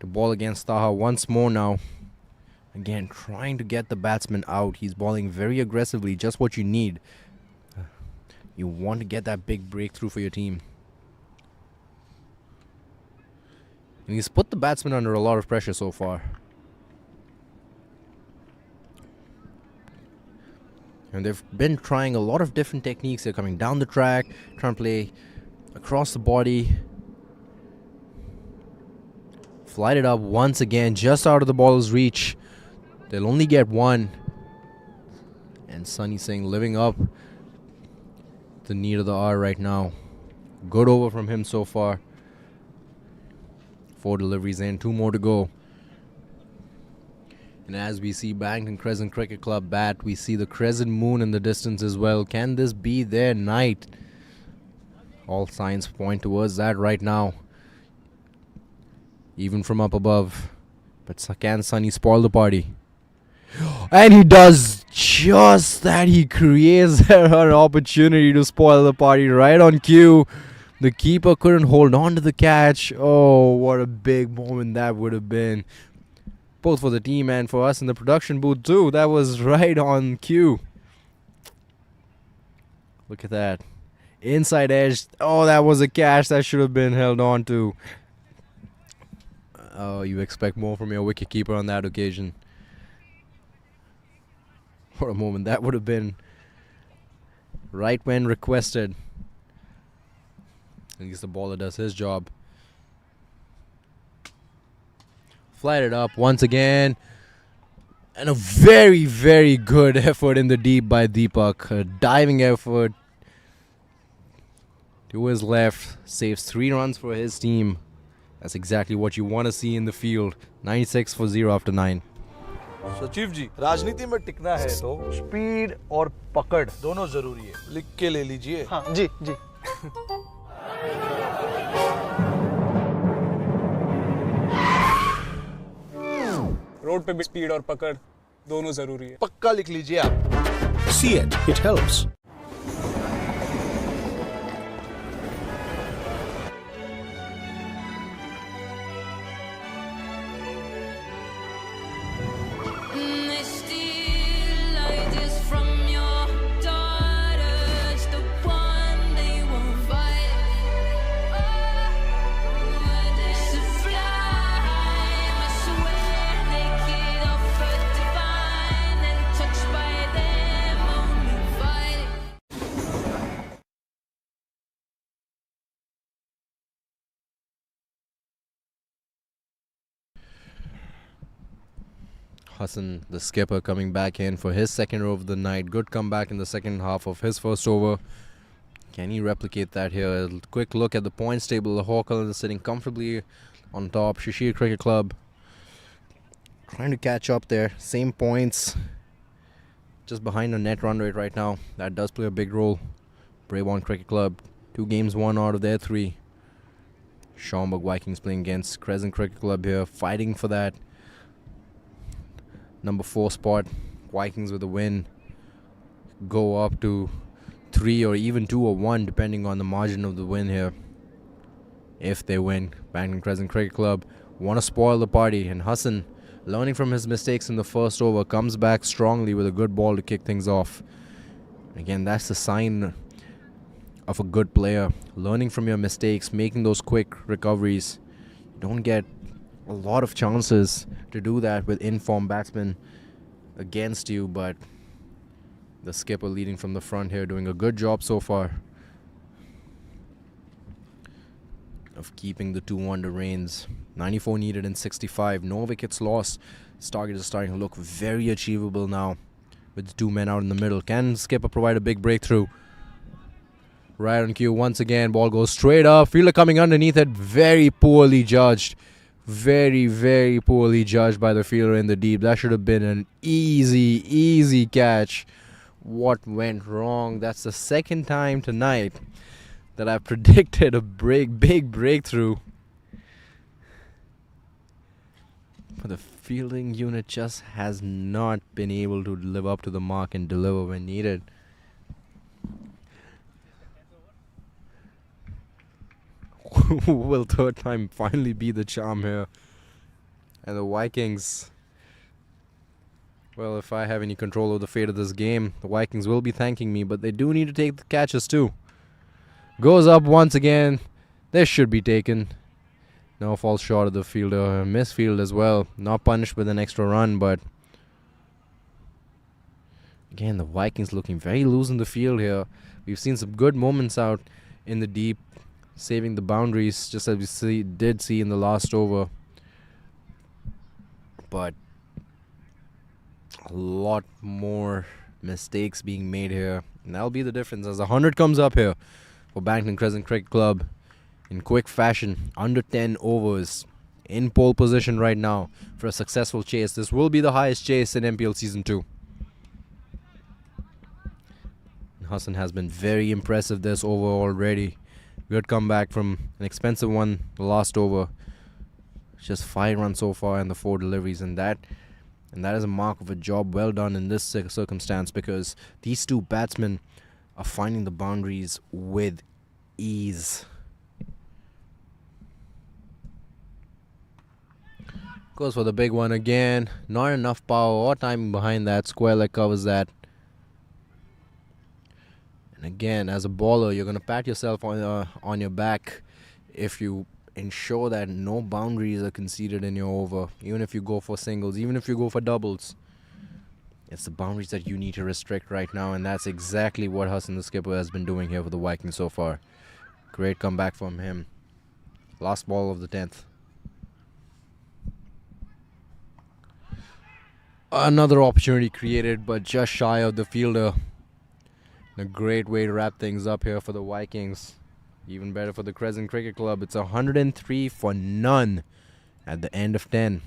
to ball against Taha once more now. Again, trying to get the batsman out. He's balling very aggressively, just what you need. You want to get that big breakthrough for your team. And he's put the batsman under a lot of pressure so far. And they've been trying a lot of different techniques. They're coming down the track, trying to play across the body. Flight it up once again, just out of the baller's reach. They'll only get one. And Sunny Singh living up the need of the hour right now. Good over from him so far. 4 deliveries in, 2 more to go. And as we see Barrington Crescent Cricket Club bat, we see the crescent moon in the distance as well. Can this be their night? All signs point towards that right now. Even from up above. But can Sunny spoil the party? And he does just that. He creates an opportunity to spoil the party right on cue. The keeper couldn't hold on to the catch. Oh, what a big moment that would have been. Both for the team and for us in the production booth too. That was right on cue. Look at that. Inside edge. Oh, that was a catch that should have been held on to. Oh, you expect more from your wicketkeeper on that occasion. What a moment that would have been. Right when requested. At least the bowler does his job. Flight it up once again. And a very, very good effort in the deep by Deepak. A diving effort to his left. Saves 3 runs for his team. That's exactly what you want to see in the field. 96 for 0 after 9. सचिव जी, राजनीति में टिकना है तो speed और पकड़ दोनों जरूरी है. लिख के ले लीजिए. हाँ, जी, जी. रोड पे भी स्पीड और पकड़ दोनों जरूरी है. पक्का लिख लीजिए आप. See it. It helps. Hassan, the skipper, coming back in for his second over of the night. Good comeback in the second half of his first over. Can he replicate that here? A quick look at the points table. The Hawker is sitting comfortably on top. Shishir Cricket Club trying to catch up there. Same points. Just behind the net run rate right now. That does play a big role. Brabourne Cricket Club, 2 games won out of their 3. Schaumburg Vikings playing against Crescent Cricket Club here, fighting for that number 4 spot. Vikings with a win go up to 3 or even 2 or 1 depending on the margin of the win here. If they win, Bankton Crescent Cricket Club want to spoil the party, and Hassan, learning from his mistakes in the first over, comes back strongly with a good ball to kick things off. Again, that's the sign of a good player. Learning from your mistakes, making those quick recoveries. You don't get a lot of chances to do that with informed batsmen against you, but the skipper leading from the front here doing a good job so far of keeping the 2 under reins. 94 needed in 65, no wickets lost. This target is starting to look very achievable now with the 2 men out in the middle. Can skipper provide a big breakthrough? Right on cue once again. Ball goes straight up. Fielder coming underneath it. Very poorly judged. Very, very poorly judged by the fielder in the deep. That should have been an easy catch. What went wrong? That's the second time tonight that I've predicted a big breakthrough. But the fielding unit just has not been able to live up to the mark and deliver when needed. Will third time finally be the charm here? And the Vikings, well, if I have any control over the fate of this game, the Vikings will be thanking me, but they do need to take the catches too. Goes up once again. This should be taken. No, falls short of the fielder. Misfield as well. Not punished with an extra run, but again, the Vikings looking very loose in the field here. We've seen some good moments out in the deep, saving the boundaries, just as we did see in the last over. But a lot more mistakes being made here. And that'll be the difference as 100 comes up here for Barrington Crescent Cricket Club in quick fashion. Under 10 overs. In pole position right now for a successful chase. This will be the highest chase in MPL Season 2. Hassan has been very impressive this over already. Good comeback from an expensive one the last over. Just 5 runs so far and the 4 deliveries, and that is a mark of a job well done in this circumstance, because these two batsmen are finding the boundaries with ease. Goes for the big one again. Not enough power or timing behind that. Square leg covers that. And again, as a bowler, you're going to pat yourself on your back if you ensure that no boundaries are conceded in your over. Even if you go for singles, even if you go for doubles. It's the boundaries that you need to restrict right now, and that's exactly what Hassan the skipper has been doing here for the Vikings so far. Great comeback from him. Last ball of the 10th. Another opportunity created, but just shy of the fielder. A great way to wrap things up here for the Vikings. Even better for the Crescent Cricket Club. It's 103 for none at the end of 10.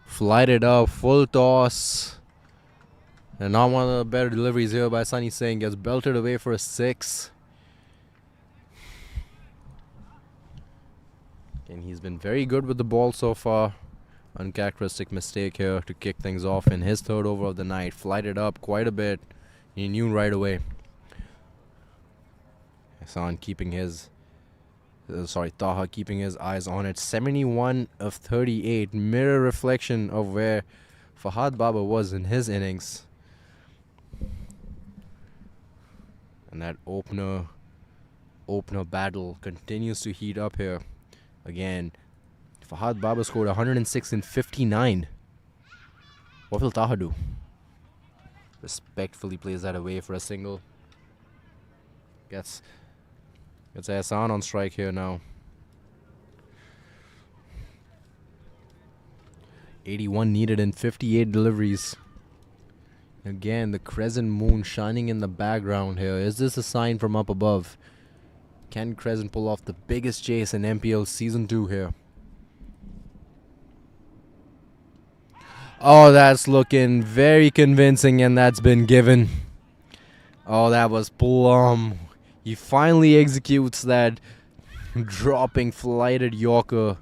Flighted up, full toss. And not one of the better deliveries here by Sunny Singh. Gets belted away for a 6. And he's been very good with the ball so far. Uncharacteristic mistake here to kick things off in his third over of the night. Flighted up quite a bit. He knew right away. Hassan keeping his... Taha keeping his eyes on it. 71 of 38. Mirror reflection of where Fahad Baba was in his innings. And that opener battle continues to heat up here. Again, Fahad Baba scored 106 in 59. What will Taha do? Respectfully plays that away for a single. Gets Ehsan on strike here now. 81 needed in 58 deliveries. Again, the crescent moon shining in the background here. Is this a sign from up above? Can Crescent pull off the biggest chase in MPL Season 2 here? Oh, that's looking very convincing, and that's been given. Oh, that was plum. He finally executes that dropping flighted Yorker,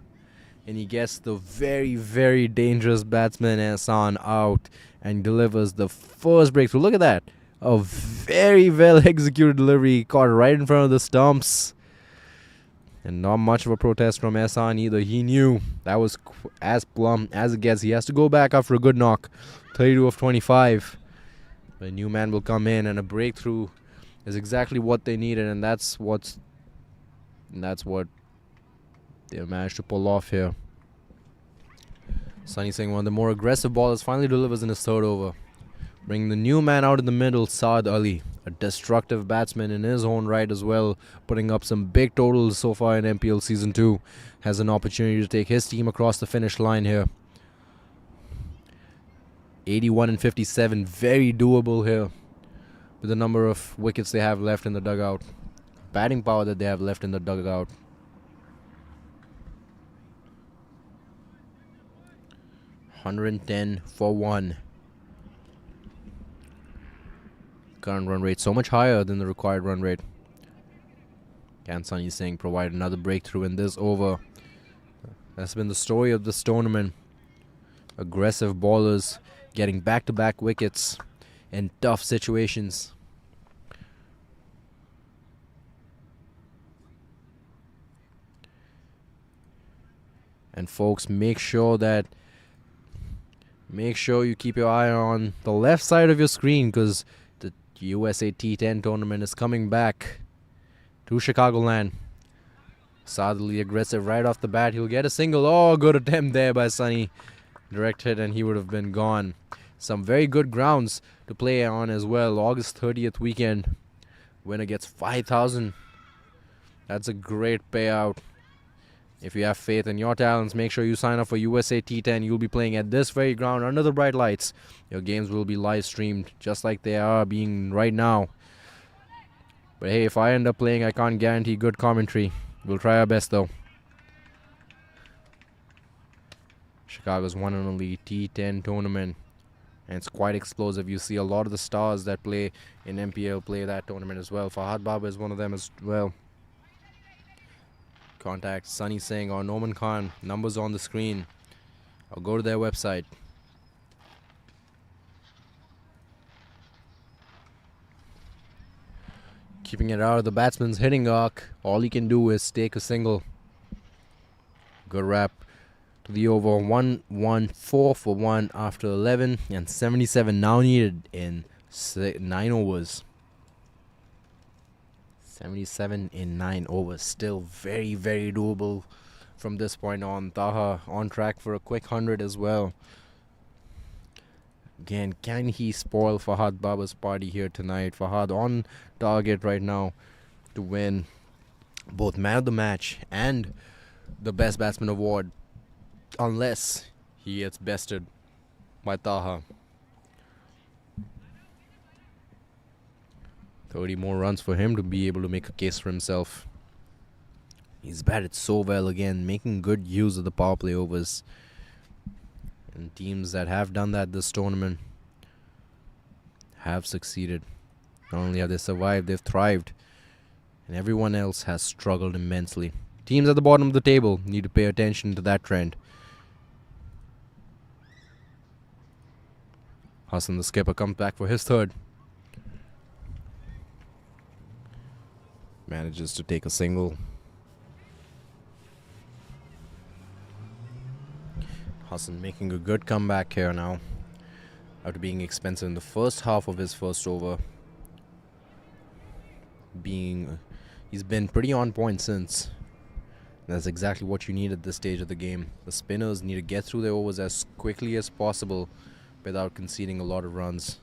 and he gets the very, very dangerous batsman Ehsan out and delivers the first breakthrough. Look at that. A very well executed delivery, caught right in front of the stumps. And not much of a protest from Ehsan either. He knew that was as plumb as it gets. He has to go back after a good knock. 32 of 25. A new man will come in, and a breakthrough is exactly what they needed, and that's what they managed to pull off here. Sunny Singh, one of the more aggressive ballers, finally delivers in his third over. Bringing the new man out in the middle, Saad Ali, a destructive batsman in his own right as well, putting up some big totals so far in MPL Season 2, has an opportunity to take his team across the finish line here. 81 and 57, very doable here with the number of wickets they have left in the dugout. Batting power that they have left in the dugout. $110 for 1. Current run rate so much higher than the required run rate. Can Sunny Singh provide another breakthrough in this over? That's been the story of this tournament. Aggressive ballers getting back-to-back wickets in tough situations. And folks, make sure you keep your eye on the left side of your screen, because the USA T10 tournament is coming back to Chicagoland. Sadly aggressive right off the bat. He'll get a single. Oh, good attempt there by Sunny. Direct hit, and he would have been gone. Some very good grounds to play on as well. August 30th weekend. Winner gets 5,000. That's a great payout. If you have faith in your talents, make sure you sign up for USA T10. You'll be playing at this very ground under the bright lights. Your games will be live streamed just like they are being right now. But hey, if I end up playing, I can't guarantee good commentary. We'll try our best though. Chicago's one and only T10 tournament, and it's quite explosive. You see a lot of the stars that play in MPL play that tournament as well. Fahad Baba is one of them as well. Contact Sunny Singh or Norman Khan. Numbers on the screen. Or go to their website. Keeping it out of the batsman's hitting arc. All he can do is take a single. Good wrap to the over. 114 for 1 after 11. And 77 now needed in 9 overs. 77 in 9 overs. Still very, very doable from this point on. Taha on track for a quick 100 as well. Again, can he spoil Fahad Baba's party here tonight? Fahad on target right now to win both man of the match and the best batsman award, unless he gets bested by Taha. 30 more runs for him to be able to make a case for himself. He's batted so well again, making good use of the power play overs. And teams that have done that this tournament have succeeded. Not only have they survived, they've thrived. And everyone else has struggled immensely. Teams at the bottom of the table need to pay attention to that trend. Hassan the skipper comes back for his third. Manages to take a single. Hassan making a good comeback here now, after being expensive in the first half of his first over. He's been pretty on point since. That's exactly what you need at this stage of the game. The spinners need to get through their overs as quickly as possible without conceding a lot of runs.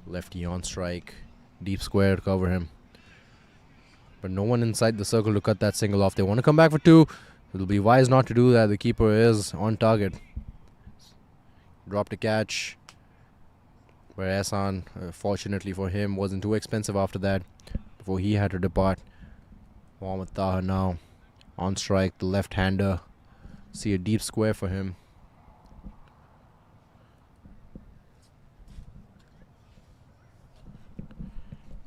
Lefty on strike. Deep square to cover him. But no one inside the circle to cut that single off. They want to come back for 2. It'll be wise not to do that. The keeper is on target. Dropped a catch. Where Ehsan, fortunately for him, wasn't too expensive after that. Before he had to depart. Mohammad Taha now on strike. The left-hander. See a deep square for him.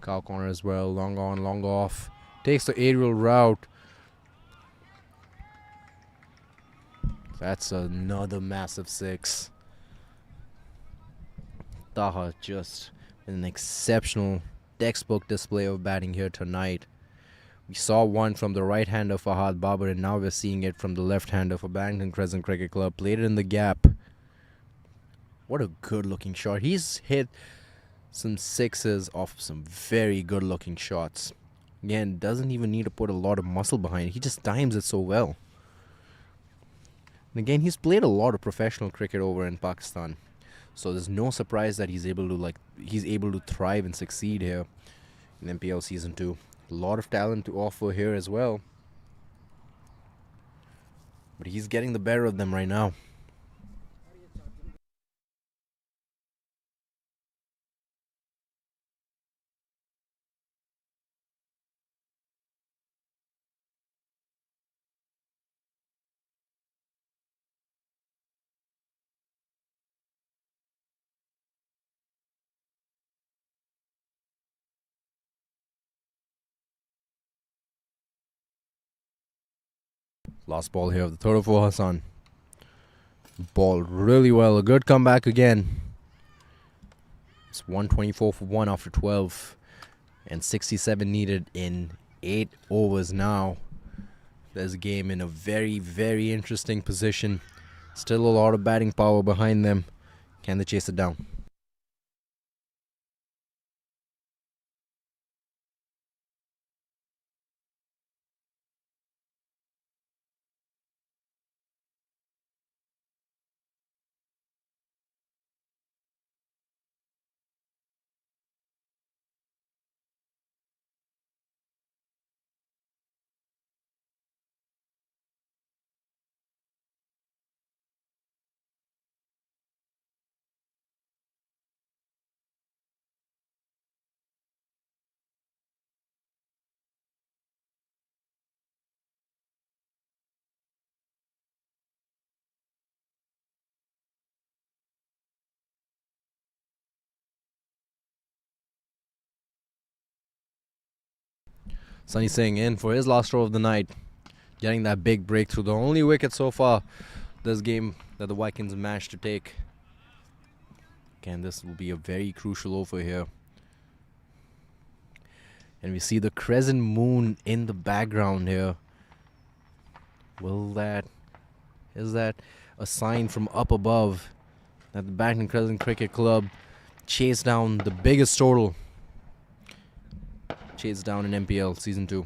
Cow corner as well. Long on, long off. Takes the aerial route. That's another massive 6. Taha just an exceptional textbook display of batting here tonight. We saw one from the right-hander Fahad Babar, and now we're seeing it from the left-hander for Barrington Crescent Cricket Club. Played it in the gap. What a good-looking shot. He's hit some 6s off some very good-looking shots. Again, doesn't even need to put a lot of muscle behind it. He just times it so well. And again, he's played a lot of professional cricket over in Pakistan. So there's no surprise that he's able to thrive and succeed here in MPL Season 2. A lot of talent to offer here as well. But he's getting the better of them right now. Last ball here of the third for Hassan. Ball really well. A good comeback again. It's 124 for 1 after 12. And 67 needed in 8 overs now. There's a game in a very, very interesting position. Still a lot of batting power behind them. Can they chase it down? Sunny Singh in for his last throw of the night. Getting that big breakthrough. The only wicket so far this game that the Vikings managed to take. Again, this will be a very crucial over here. And we see the crescent moon in the background here. Is that a sign from up above that the Bankton Crescent Cricket Club chased down the biggest total? Chased down in MPL Season 2.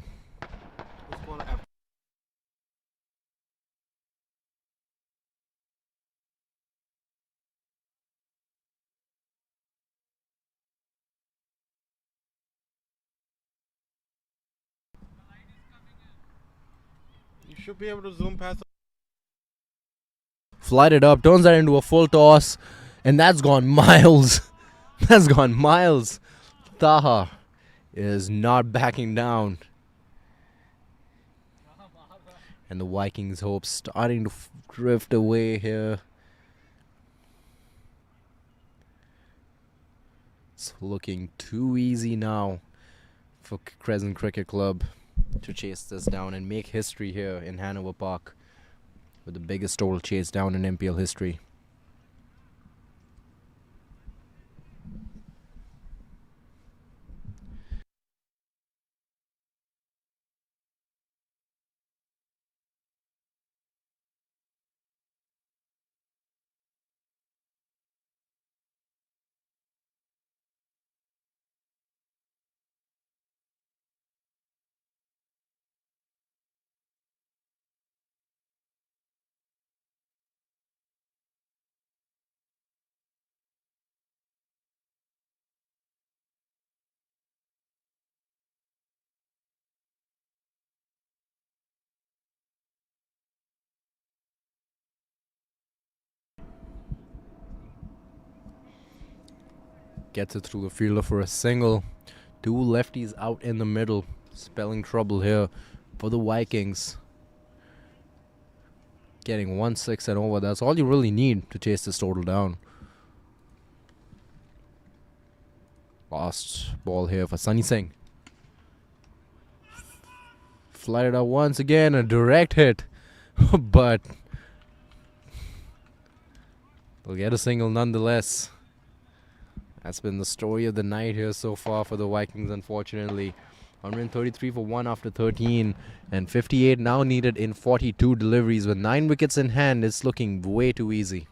You should be able to zoom past. Flighted up, turns that into a full toss, and that's gone miles. That's gone miles. Taha is not backing down. And the Vikings' hope starting to drift away here. It's looking too easy now for Crescent Cricket Club to chase this down and make history here in Hanover Park with the biggest total chase down in MPL history. Gets it through the fielder for a single. 2 lefties out in the middle. Spelling trouble here for the Vikings. Getting 1-6 and over. That's all you really need to chase this total down. Last ball here for Sunny Singh. Flighted out once again. A direct hit. But they'll get a single nonetheless. That's been the story of the night here so far for the Vikings, unfortunately. 133 for 1 after 13, and 58 now needed in 42 deliveries. With 9 wickets in hand, it's looking way too easy.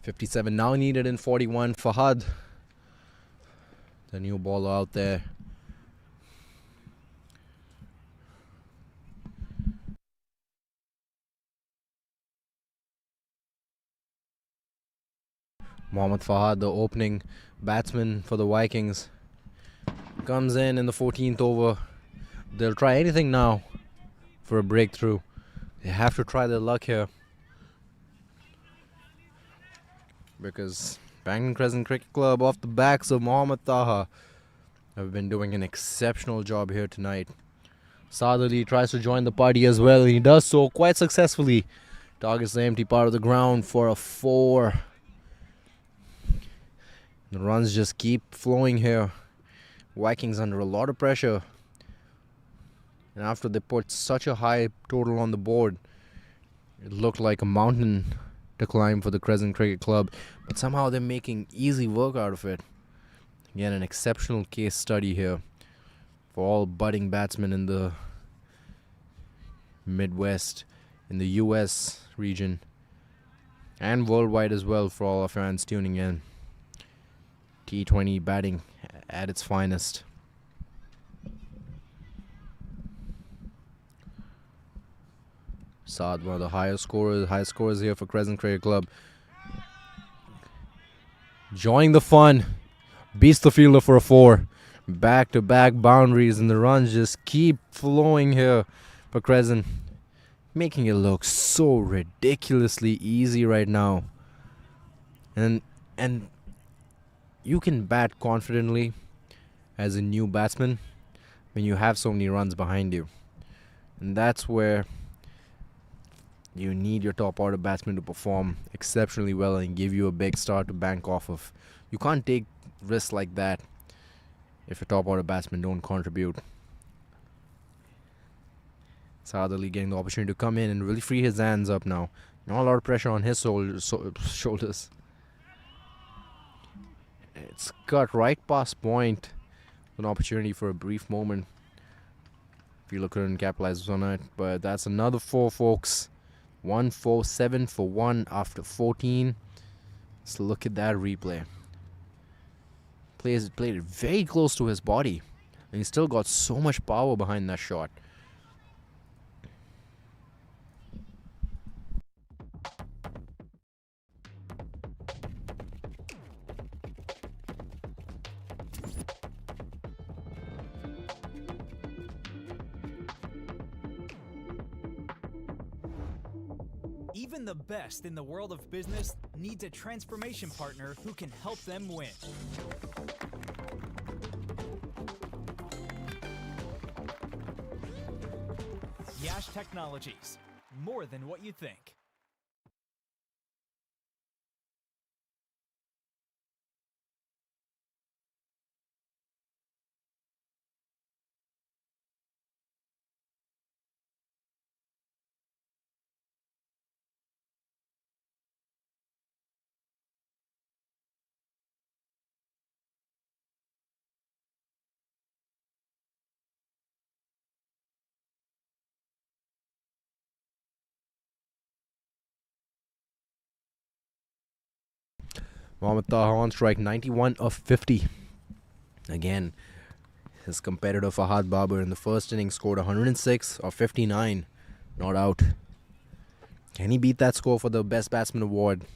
.57 now needed in 41. Fahad, the new baller out there. Mohammad Fahad, the opening batsman for the Vikings, comes in the 14th over. They'll try anything now for a breakthrough. They have to try their luck here, because Barrington Crescent Cricket Club, off the backs of Mohammad Taha, have been doing an exceptional job here tonight. Saad Ali tries to join the party as well, and he does so quite successfully. Targets the empty part of the ground for a 4. The runs just keep flowing here. Vikings under a lot of pressure. And after they put such a high total on the board, it looked like a mountain to climb for the Crescent Cricket Club, but somehow they're making easy work out of it. Again, an exceptional case study here for all budding batsmen in the Midwest, in the US region, and worldwide as well for all our fans tuning in. T20 batting at its finest. Saad, one of the high scorers here for Crescent Cricket Club. Enjoying the fun. Beats the fielder for a 4. Back-to-back boundaries, and the runs just keep flowing here for Crescent, making it look so ridiculously easy right now. And you can bat confidently as a new batsman when you have so many runs behind you. And that's where you need your top order batsman to perform exceptionally well and give you a big start to bank off of. You can't take risks like that if your top order batsmen don't contribute. Saad Ali getting the opportunity to come in and really free his hands up now. Not a lot of pressure on his shoulders. It's cut right past point. An opportunity for a brief moment. Fielder couldn't capitalize on it, but that's another 4, folks. 1-4-7 for 1 after 14. Let's look at that replay. Played it very close to his body, and he still got so much power behind that shot. Even the best in the world of business needs a transformation partner who can help them win. Yash Technologies, more than what you think. Mohammad Taha on strike, 91 of 50. Again, his competitor Fahad Babar in the first inning scored 106 of 59. Not out. Can he beat that score for the Best Batsman Award?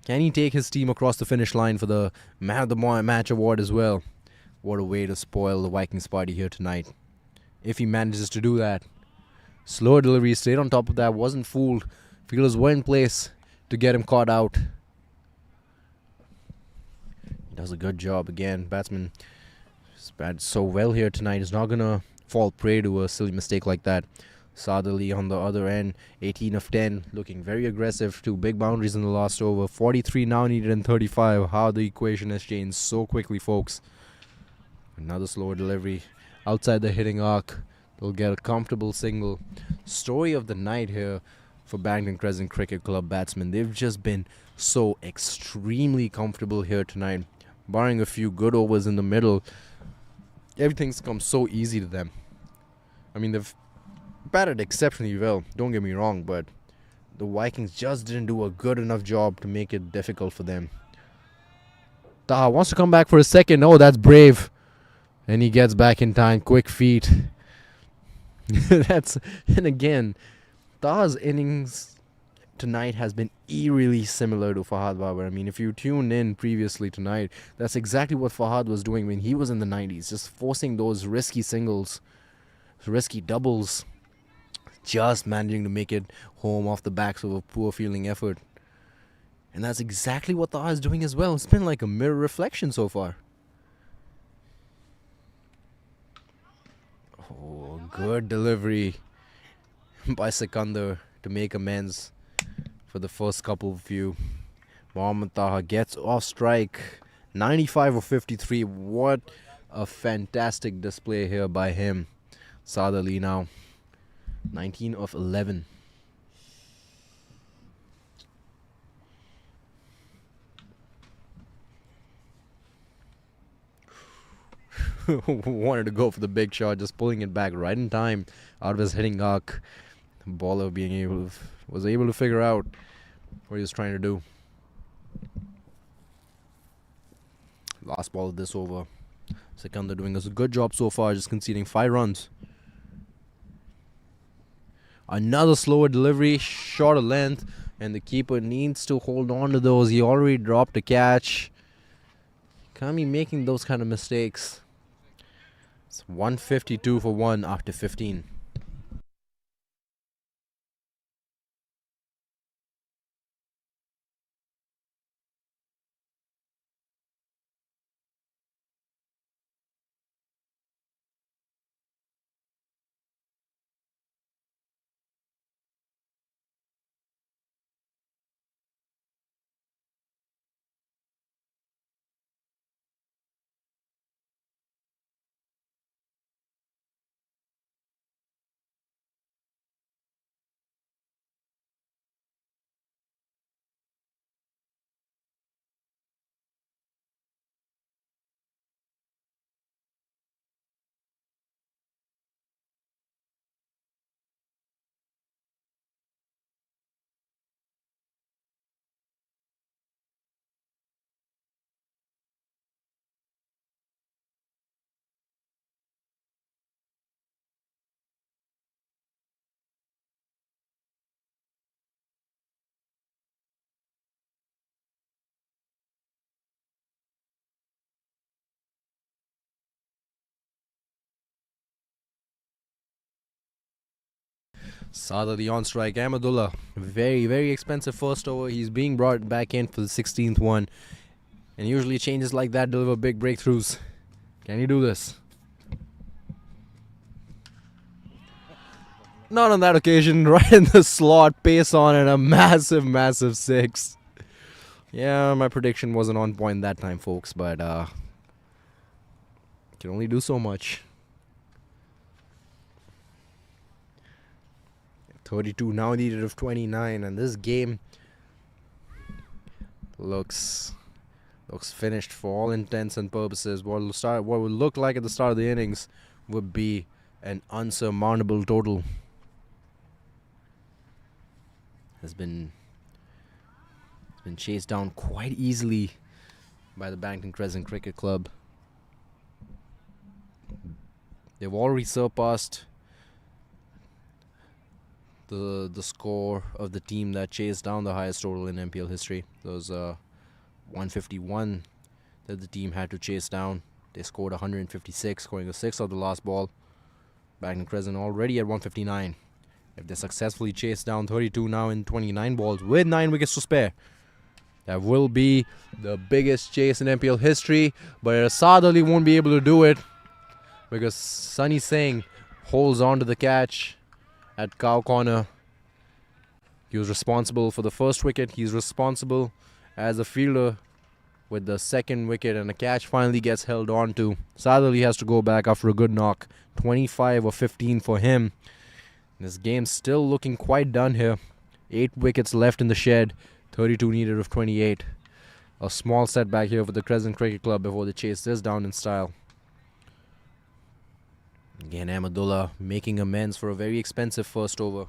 Can he take his team across the finish line for the Man of the Match Award as well? What a way to spoil the Vikings party here tonight. If he manages to do that. Slower delivery, stayed on top of that, wasn't fooled. Fielders were in place to get him caught out. He does a good job again. Batsman has batted so well here tonight. He's not going to fall prey to a silly mistake like that. Saad Ali on the other end, 18 of 10, looking very aggressive. 2 big boundaries in the last over. 43 now needed in 35. How the equation has changed so quickly, folks. Another slower delivery outside the hitting arc. They'll get a comfortable single. Story of the night here for Barrington Crescent Cricket Club batsmen. They've just been so extremely comfortable here tonight. Barring a few good overs in the middle, everything's come so easy to them. I mean, they've batted exceptionally well, don't get me wrong, but the Vikings just didn't do a good enough job to make it difficult for them. Taha wants to come back for a second. Oh, that's brave. And he gets back in time. Quick feet. And again, Taha's innings tonight has been eerily similar to Fahad Babar. I mean, if you tuned in previously tonight, that's exactly what Fahad was doing when he was in the 90s. Just forcing those risky singles, risky doubles. Just managing to make it home off the backs of a poor fielding effort. And that's exactly what Taha is doing as well. It's been like a mirror reflection so far. Oh, good delivery by Sikandar to make amends for the first couple of few. Mohammad Taha gets off strike. 95 of 53. What a fantastic display here by him. Saad Ali now. 19 of 11. Wanted to go for the big shot, just pulling it back right in time out of his hitting arc. The bowler was able to figure out what he was trying to do. Last ball of this over. Sikandar doing a good job so far, just conceding 5 runs. Another slower delivery, shorter length, and the keeper needs to hold on to those. He already dropped a catch. Can't be making those kind of mistakes. It's 152 for 1 after 15. Sada the on strike. Ahmedullah, very, very expensive first over. He's being brought back in for the 16th one. And usually changes like that deliver big breakthroughs. Can he do this? Not on that occasion. Right in the slot. Pace on and a massive, massive 6. Yeah, my prediction wasn't on point that time, folks. But can only do so much. 32 now needed of 29, and this game looks finished for all intents and purposes. What would look like at the start of the innings would be an unsurmountable total. Has been chased down quite easily by the Barrington Crescent Cricket Club. They've already surpassed the score of the team that chased down the highest total in MPL history. Those 151 that the team had to chase down. They scored 156, scoring a 6 of the last ball. Bankton Crescent already at 159. If they successfully chase down 32 now in 29 balls with 9 wickets to spare, that will be the biggest chase in MPL history. But Asad Ali won't be able to do it because Sunny Singh holds on to the catch at cow corner. He was responsible for the first wicket. He's responsible as a fielder with the second wicket, and the catch finally gets held on to. Asad Ali has to go back after a good knock. 25 or 15 for him. This game's still looking quite done here. 8 wickets left in the shed. 32 needed of 28. A small setback here for the Crescent Cricket Club before they chase this down in style. Again, Ahmedullah making amends for a very expensive first over.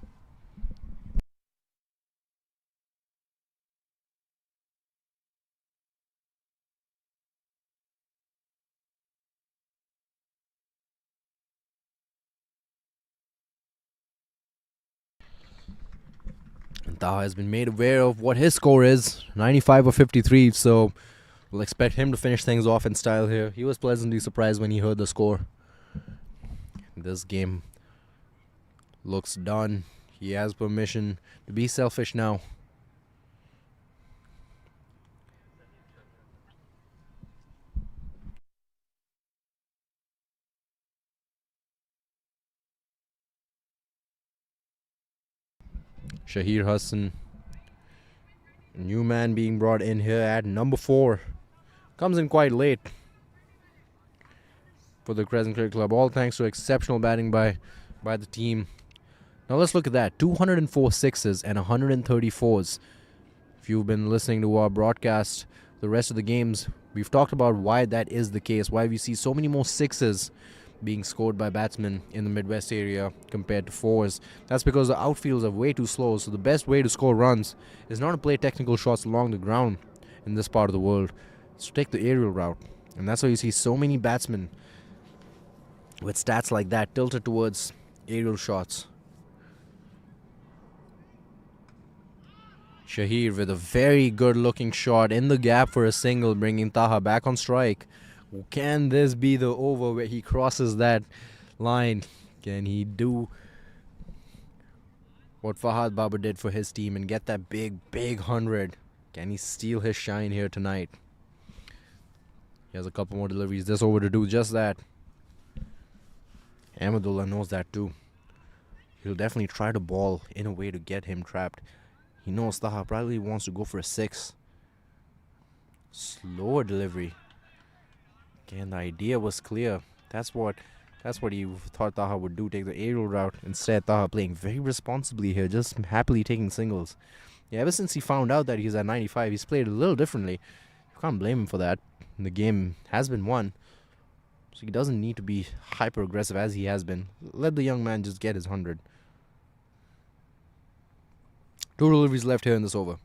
And Taha has been made aware of what his score is, 95 or 53, so we'll expect him to finish things off in style here. He was pleasantly surprised when he heard the score. This game looks done. He has permission to be selfish now. Shahir Hassan, new man being brought in here at number 4. Comes in quite late for the Crescent Cricket Club, all thanks to exceptional batting by the team. Now let's look at that. 204 sixes and 134s. If you've been listening to our broadcast, the rest of the games, we've talked about why that is the case, why we see so many more sixes being scored by batsmen in the Midwest area compared to 4s. That's because the outfields are way too slow, so the best way to score runs is not to play technical shots along the ground in this part of the world. It's to take the aerial route. And that's why you see so many batsmen with stats like that tilted towards aerial shots. Shahir with a very good looking shot in the gap for a single, bringing Taha back on strike. Can this be the over where he crosses that line? Can he do what Fahad Babar did for his team and get that big 100? Can he steal his shine here tonight? He has a couple more deliveries this over to do just that. Ahmedullah knows that too. He'll definitely try to ball in a way to get him trapped. He knows Taha probably wants to go for a 6. Slower delivery. Again, the idea was clear. That's what he thought Taha would do, take the aerial route. Instead, Taha playing very responsibly here, just happily taking singles. Yeah, ever since he found out that he's at 95, he's played a little differently. You can't blame him for that. The game has been won, so he doesn't need to be hyper aggressive as he has been. Let the young man just get his 100. 2 deliveries left here in this over.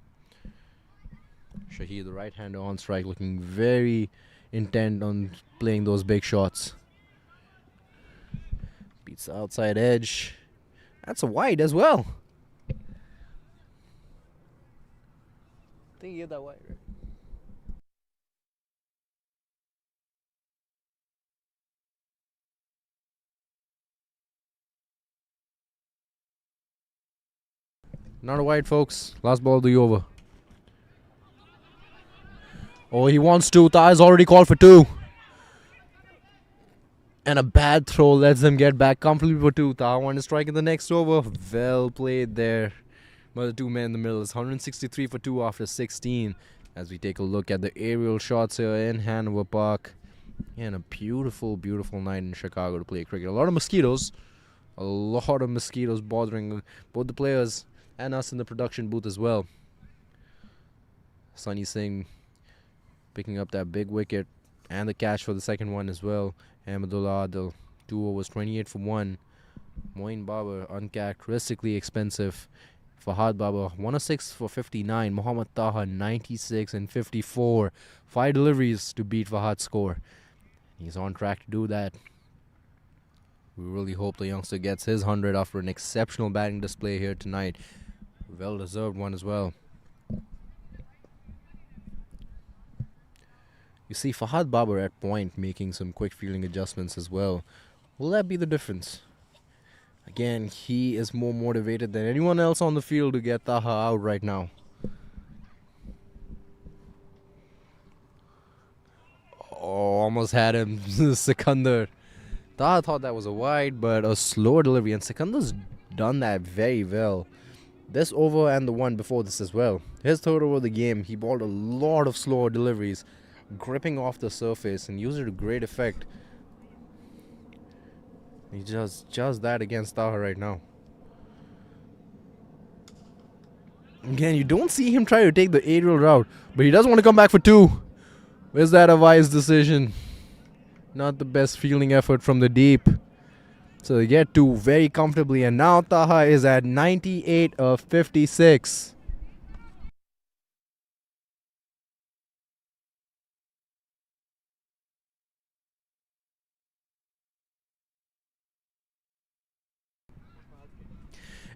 Shahid, the right-hander on strike, looking very intent on playing those big shots. Beats the outside edge. That's a wide as well. I think he hit that wide, right? Not a wide, folks. Last ball of the over. Oh, he wants two. Taha is already called for two. And a bad throw lets them get back comfortably for two. Taha wanted to strike in the next over. Well played there. But the two men in the middle is 163 for two after 16. As we take a look at the aerial shots here in Hanover Park. And a beautiful, beautiful night in Chicago to play cricket. A lot of mosquitoes. A lot of mosquitoes bothering both the players and us in the production booth as well. Sunny Singh picking up that big wicket and the catch for the second one as well. Ahmedullah Adil, 2 overs, 28 for 1. Moin Babar, uncharacteristically expensive. Fahad Baba, 106 for 59. Mohammad Taha, 96 and 54. 5 deliveries to beat Fahad's score. He's on track to do that. We really hope the youngster gets his 100 after an exceptional batting display here tonight. Well-deserved one as well. You see Fahad Babar at point making some quick fielding adjustments as well. Will that be the difference? Again, he is more motivated than anyone else on the field to get Taha out right now. Oh, almost had him. Sikandar. Taha thought that was a wide, but a slower delivery. And Sikandar's done that very well. This over and the one before this as well. His third over of the game, he balled a lot of slower deliveries, gripping off the surface and used it to great effect. He just does that against Taha right now. Again, you don't see him try to take the aerial route, but he does want to come back for two. Is that a wise decision? Not the best fielding effort from the deep. So they get two very comfortably, and now Taha is at 98 of 56.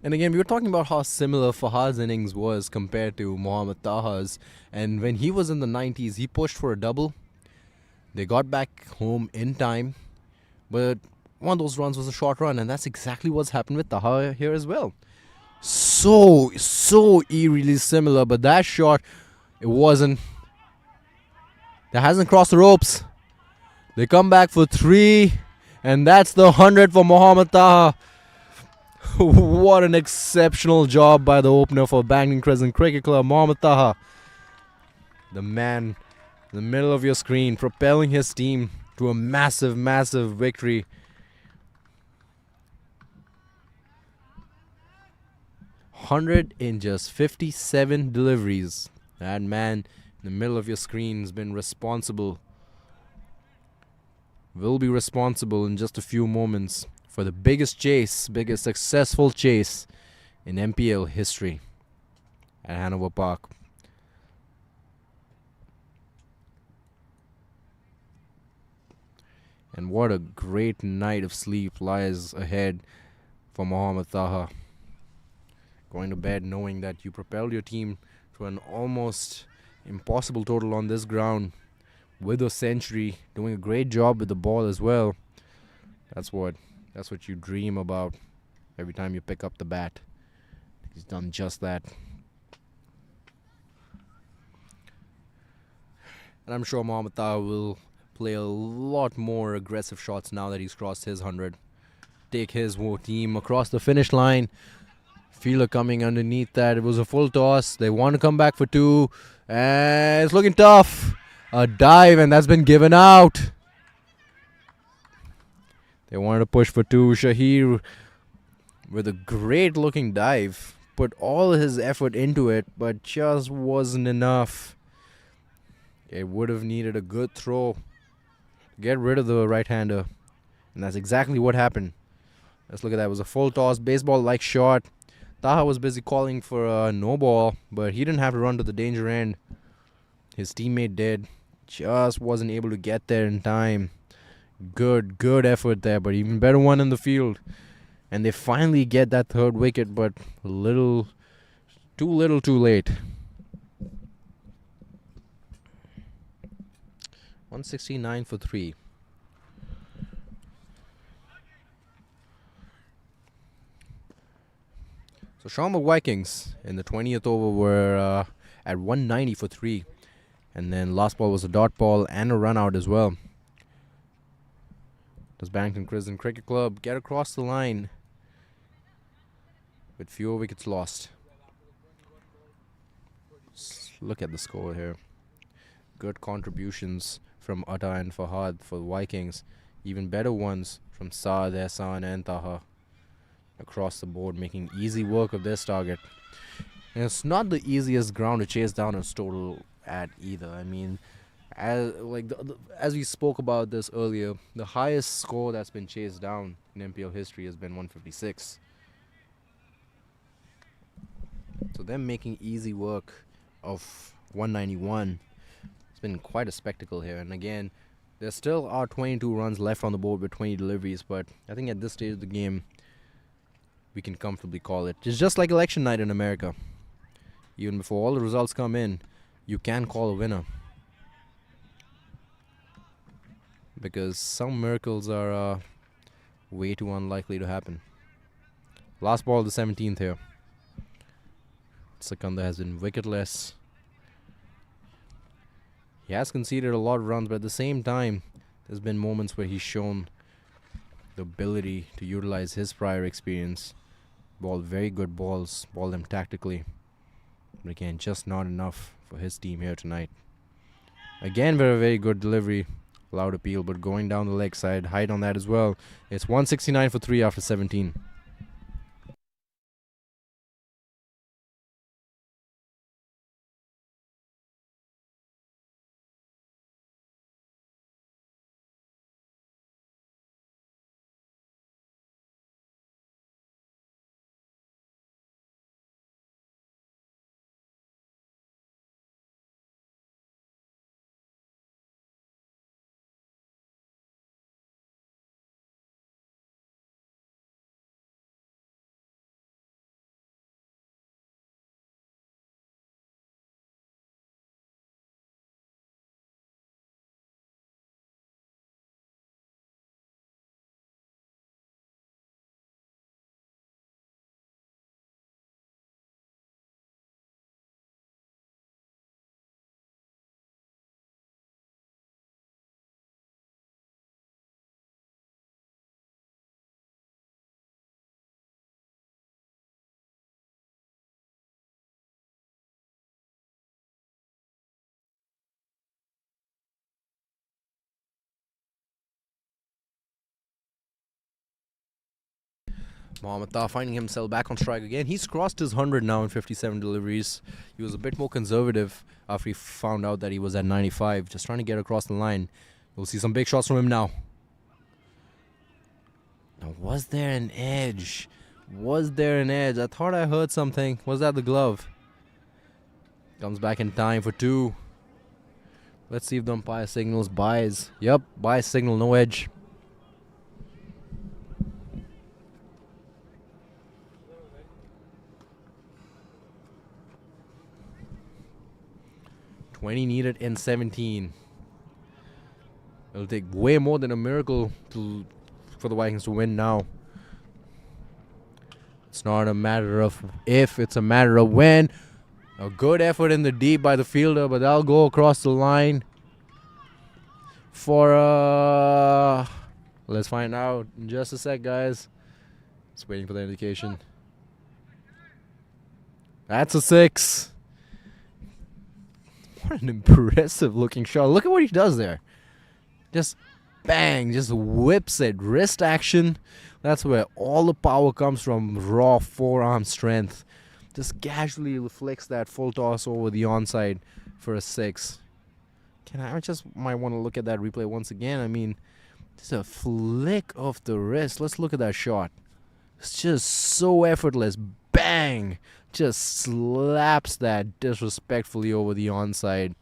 And again, we were talking about how similar Fahad's innings was compared to Mohammad Taha's. And when he was in the 90s, he pushed for a double. They got back home in time. But one of those runs was a short run. And that's exactly what's happened with Taha here as well. So eerily similar. But that shot, it wasn't. That hasn't crossed the ropes. They come back for 3. And that's the 100 for Mohammad Taha. What an exceptional job by the opener for Barrington Crescent Cricket Club, Mohammad Taha. The man in the middle of your screen, propelling his team to a massive, massive victory. $100 in just 57 deliveries. That man in the middle of your screen has been responsible. Will be responsible in just a few moments for the biggest successful chase in MPL history at Hanover Park. And what a great night of sleep lies ahead for Mohammad Taha. Going to bed knowing that you propelled your team to an almost impossible total on this ground with a century, doing a great job with the ball as well. That's what you dream about every time you pick up the bat. He's done just that. And I'm sure Mohammad Taha will play a lot more aggressive shots now that he's crossed his 100. Take his team across the finish line. Fielder coming underneath that. It was a full toss. They want to come back for 2. And it's looking tough. A dive, and that's been given out. They wanted to push for 2. Shahir with a great looking dive. Put all his effort into it, but just wasn't enough. It would have needed a good throw to get rid of the right-hander. And that's exactly what happened. Let's look at that. It was a full toss, baseball-like shot. Taha was busy calling for a no ball, but he didn't have to run to the danger end. His teammate did. Just wasn't able to get there in time. Good effort there, but even better one in the field. And they finally get that third wicket, but too little too late. 169 for 3. So Schaumburg Vikings in the 20th over were at 190 for 3. And then last ball was a dot ball and a run out as well. Does Barrington Crescent Cricket Club get across the line with fewer wickets lost? Look at the score here. Good contributions from Taha and Fahad for the Vikings. Even better ones from Saad, Hassan and Taha. Across the board, making easy work of this target. And it's not the easiest ground to chase down a total at either. I mean, as we spoke about this earlier, the highest score that's been chased down in MPL history has been 156. So them making easy work of 191. It's been quite a spectacle here. And again, there still are 22 runs left on the board with 20 deliveries, but I think at this stage of the game, we can comfortably call it. It's just like election night in America. Even before all the results come in, you can call a winner. Because some miracles are way too unlikely to happen. Last ball of the 17th here. Sikandar has been wicketless. He has conceded a lot of runs, but at the same time, there's been moments where he's shown the ability to utilize his prior experience. Ball very good balls, ball them tactically. But again, just not enough for his team here tonight. Again, very good delivery. Loud appeal, but going down the leg side. Height on that as well. It's 169 for 3 after 17. Mohammad Taha finding himself back on strike again. He's crossed his 100 now in 57 deliveries. He was a bit more conservative after he found out that he was at 95. Just trying to get across the line. We'll see some big shots from him now. Now, was there an edge? Was there an edge? I thought I heard something. Was that the glove? Comes back in time for 2. Let's see if the umpire signals buys. Yep, buy signal, no edge. $20 needed in 17. It'll take way more than a miracle for the Vikings to win now. It's not a matter of if, it's a matter of when. A good effort in the deep by the fielder, but that'll go across the line for let's find out in just a sec, guys. Just waiting for the indication. That's a 6. What an impressive looking shot. Look at what he does there. Just bang, just whips it. Wrist action. That's where all the power comes from. Raw forearm strength. Just casually flicks that full toss over the onside for a 6. I just might want to look at that replay once again. I mean, just a flick of the wrist. Let's look at that shot. It's just so effortless. Bang! Just slaps that disrespectfully over the onside.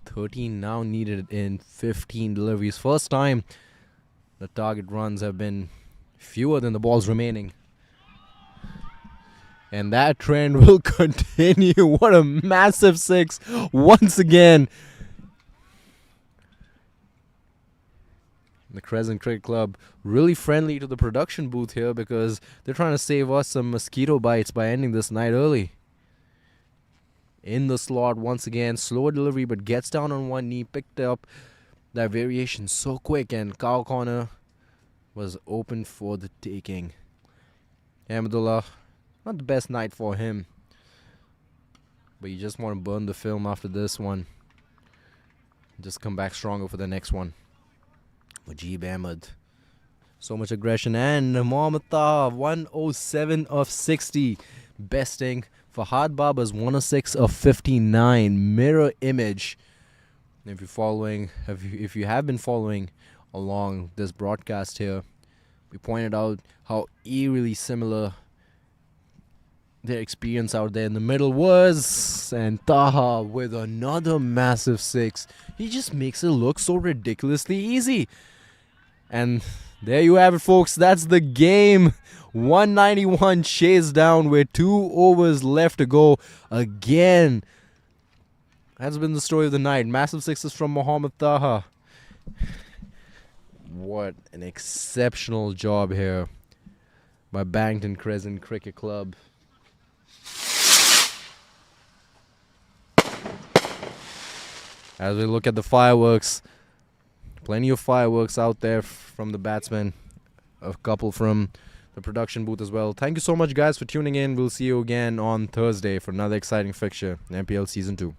$13 now needed in 15 deliveries. First time the target runs have been fewer than the balls remaining. And that trend will continue. What a massive 6 once again. The Crescent Cricket Club really friendly to the production booth here because they're trying to save us some mosquito bites by ending this night early. In the slot once again, slower delivery but gets down on one knee, picked up that variation so quick, and cow corner was open for the taking. Ahmedullah, not the best night for him, but you just want to burn the film after this one. Just come back stronger for the next one. Mujib Ahmed, so much aggression, and Mohammad Taha, 107 of 60, besting Fahad Baba's 106 of 59. Mirror image. If you're following, if you have been following along this broadcast here, we pointed out how eerily similar their experience out there in the middle was, and Taha with another massive 6. He just makes it look so ridiculously easy. And there you have it, folks. That's the game. 191 chase down with 2 overs left to go. Again, that's been the story of the night. Massive 6s from Mohammad Taha. What an exceptional job here by Bankton Crescent Cricket Club. As we look at the fireworks, plenty of fireworks out there from the batsmen. A couple from the production booth as well. Thank you so much, guys, for tuning in. We'll see you again on Thursday for another exciting fixture in MPL Season 2.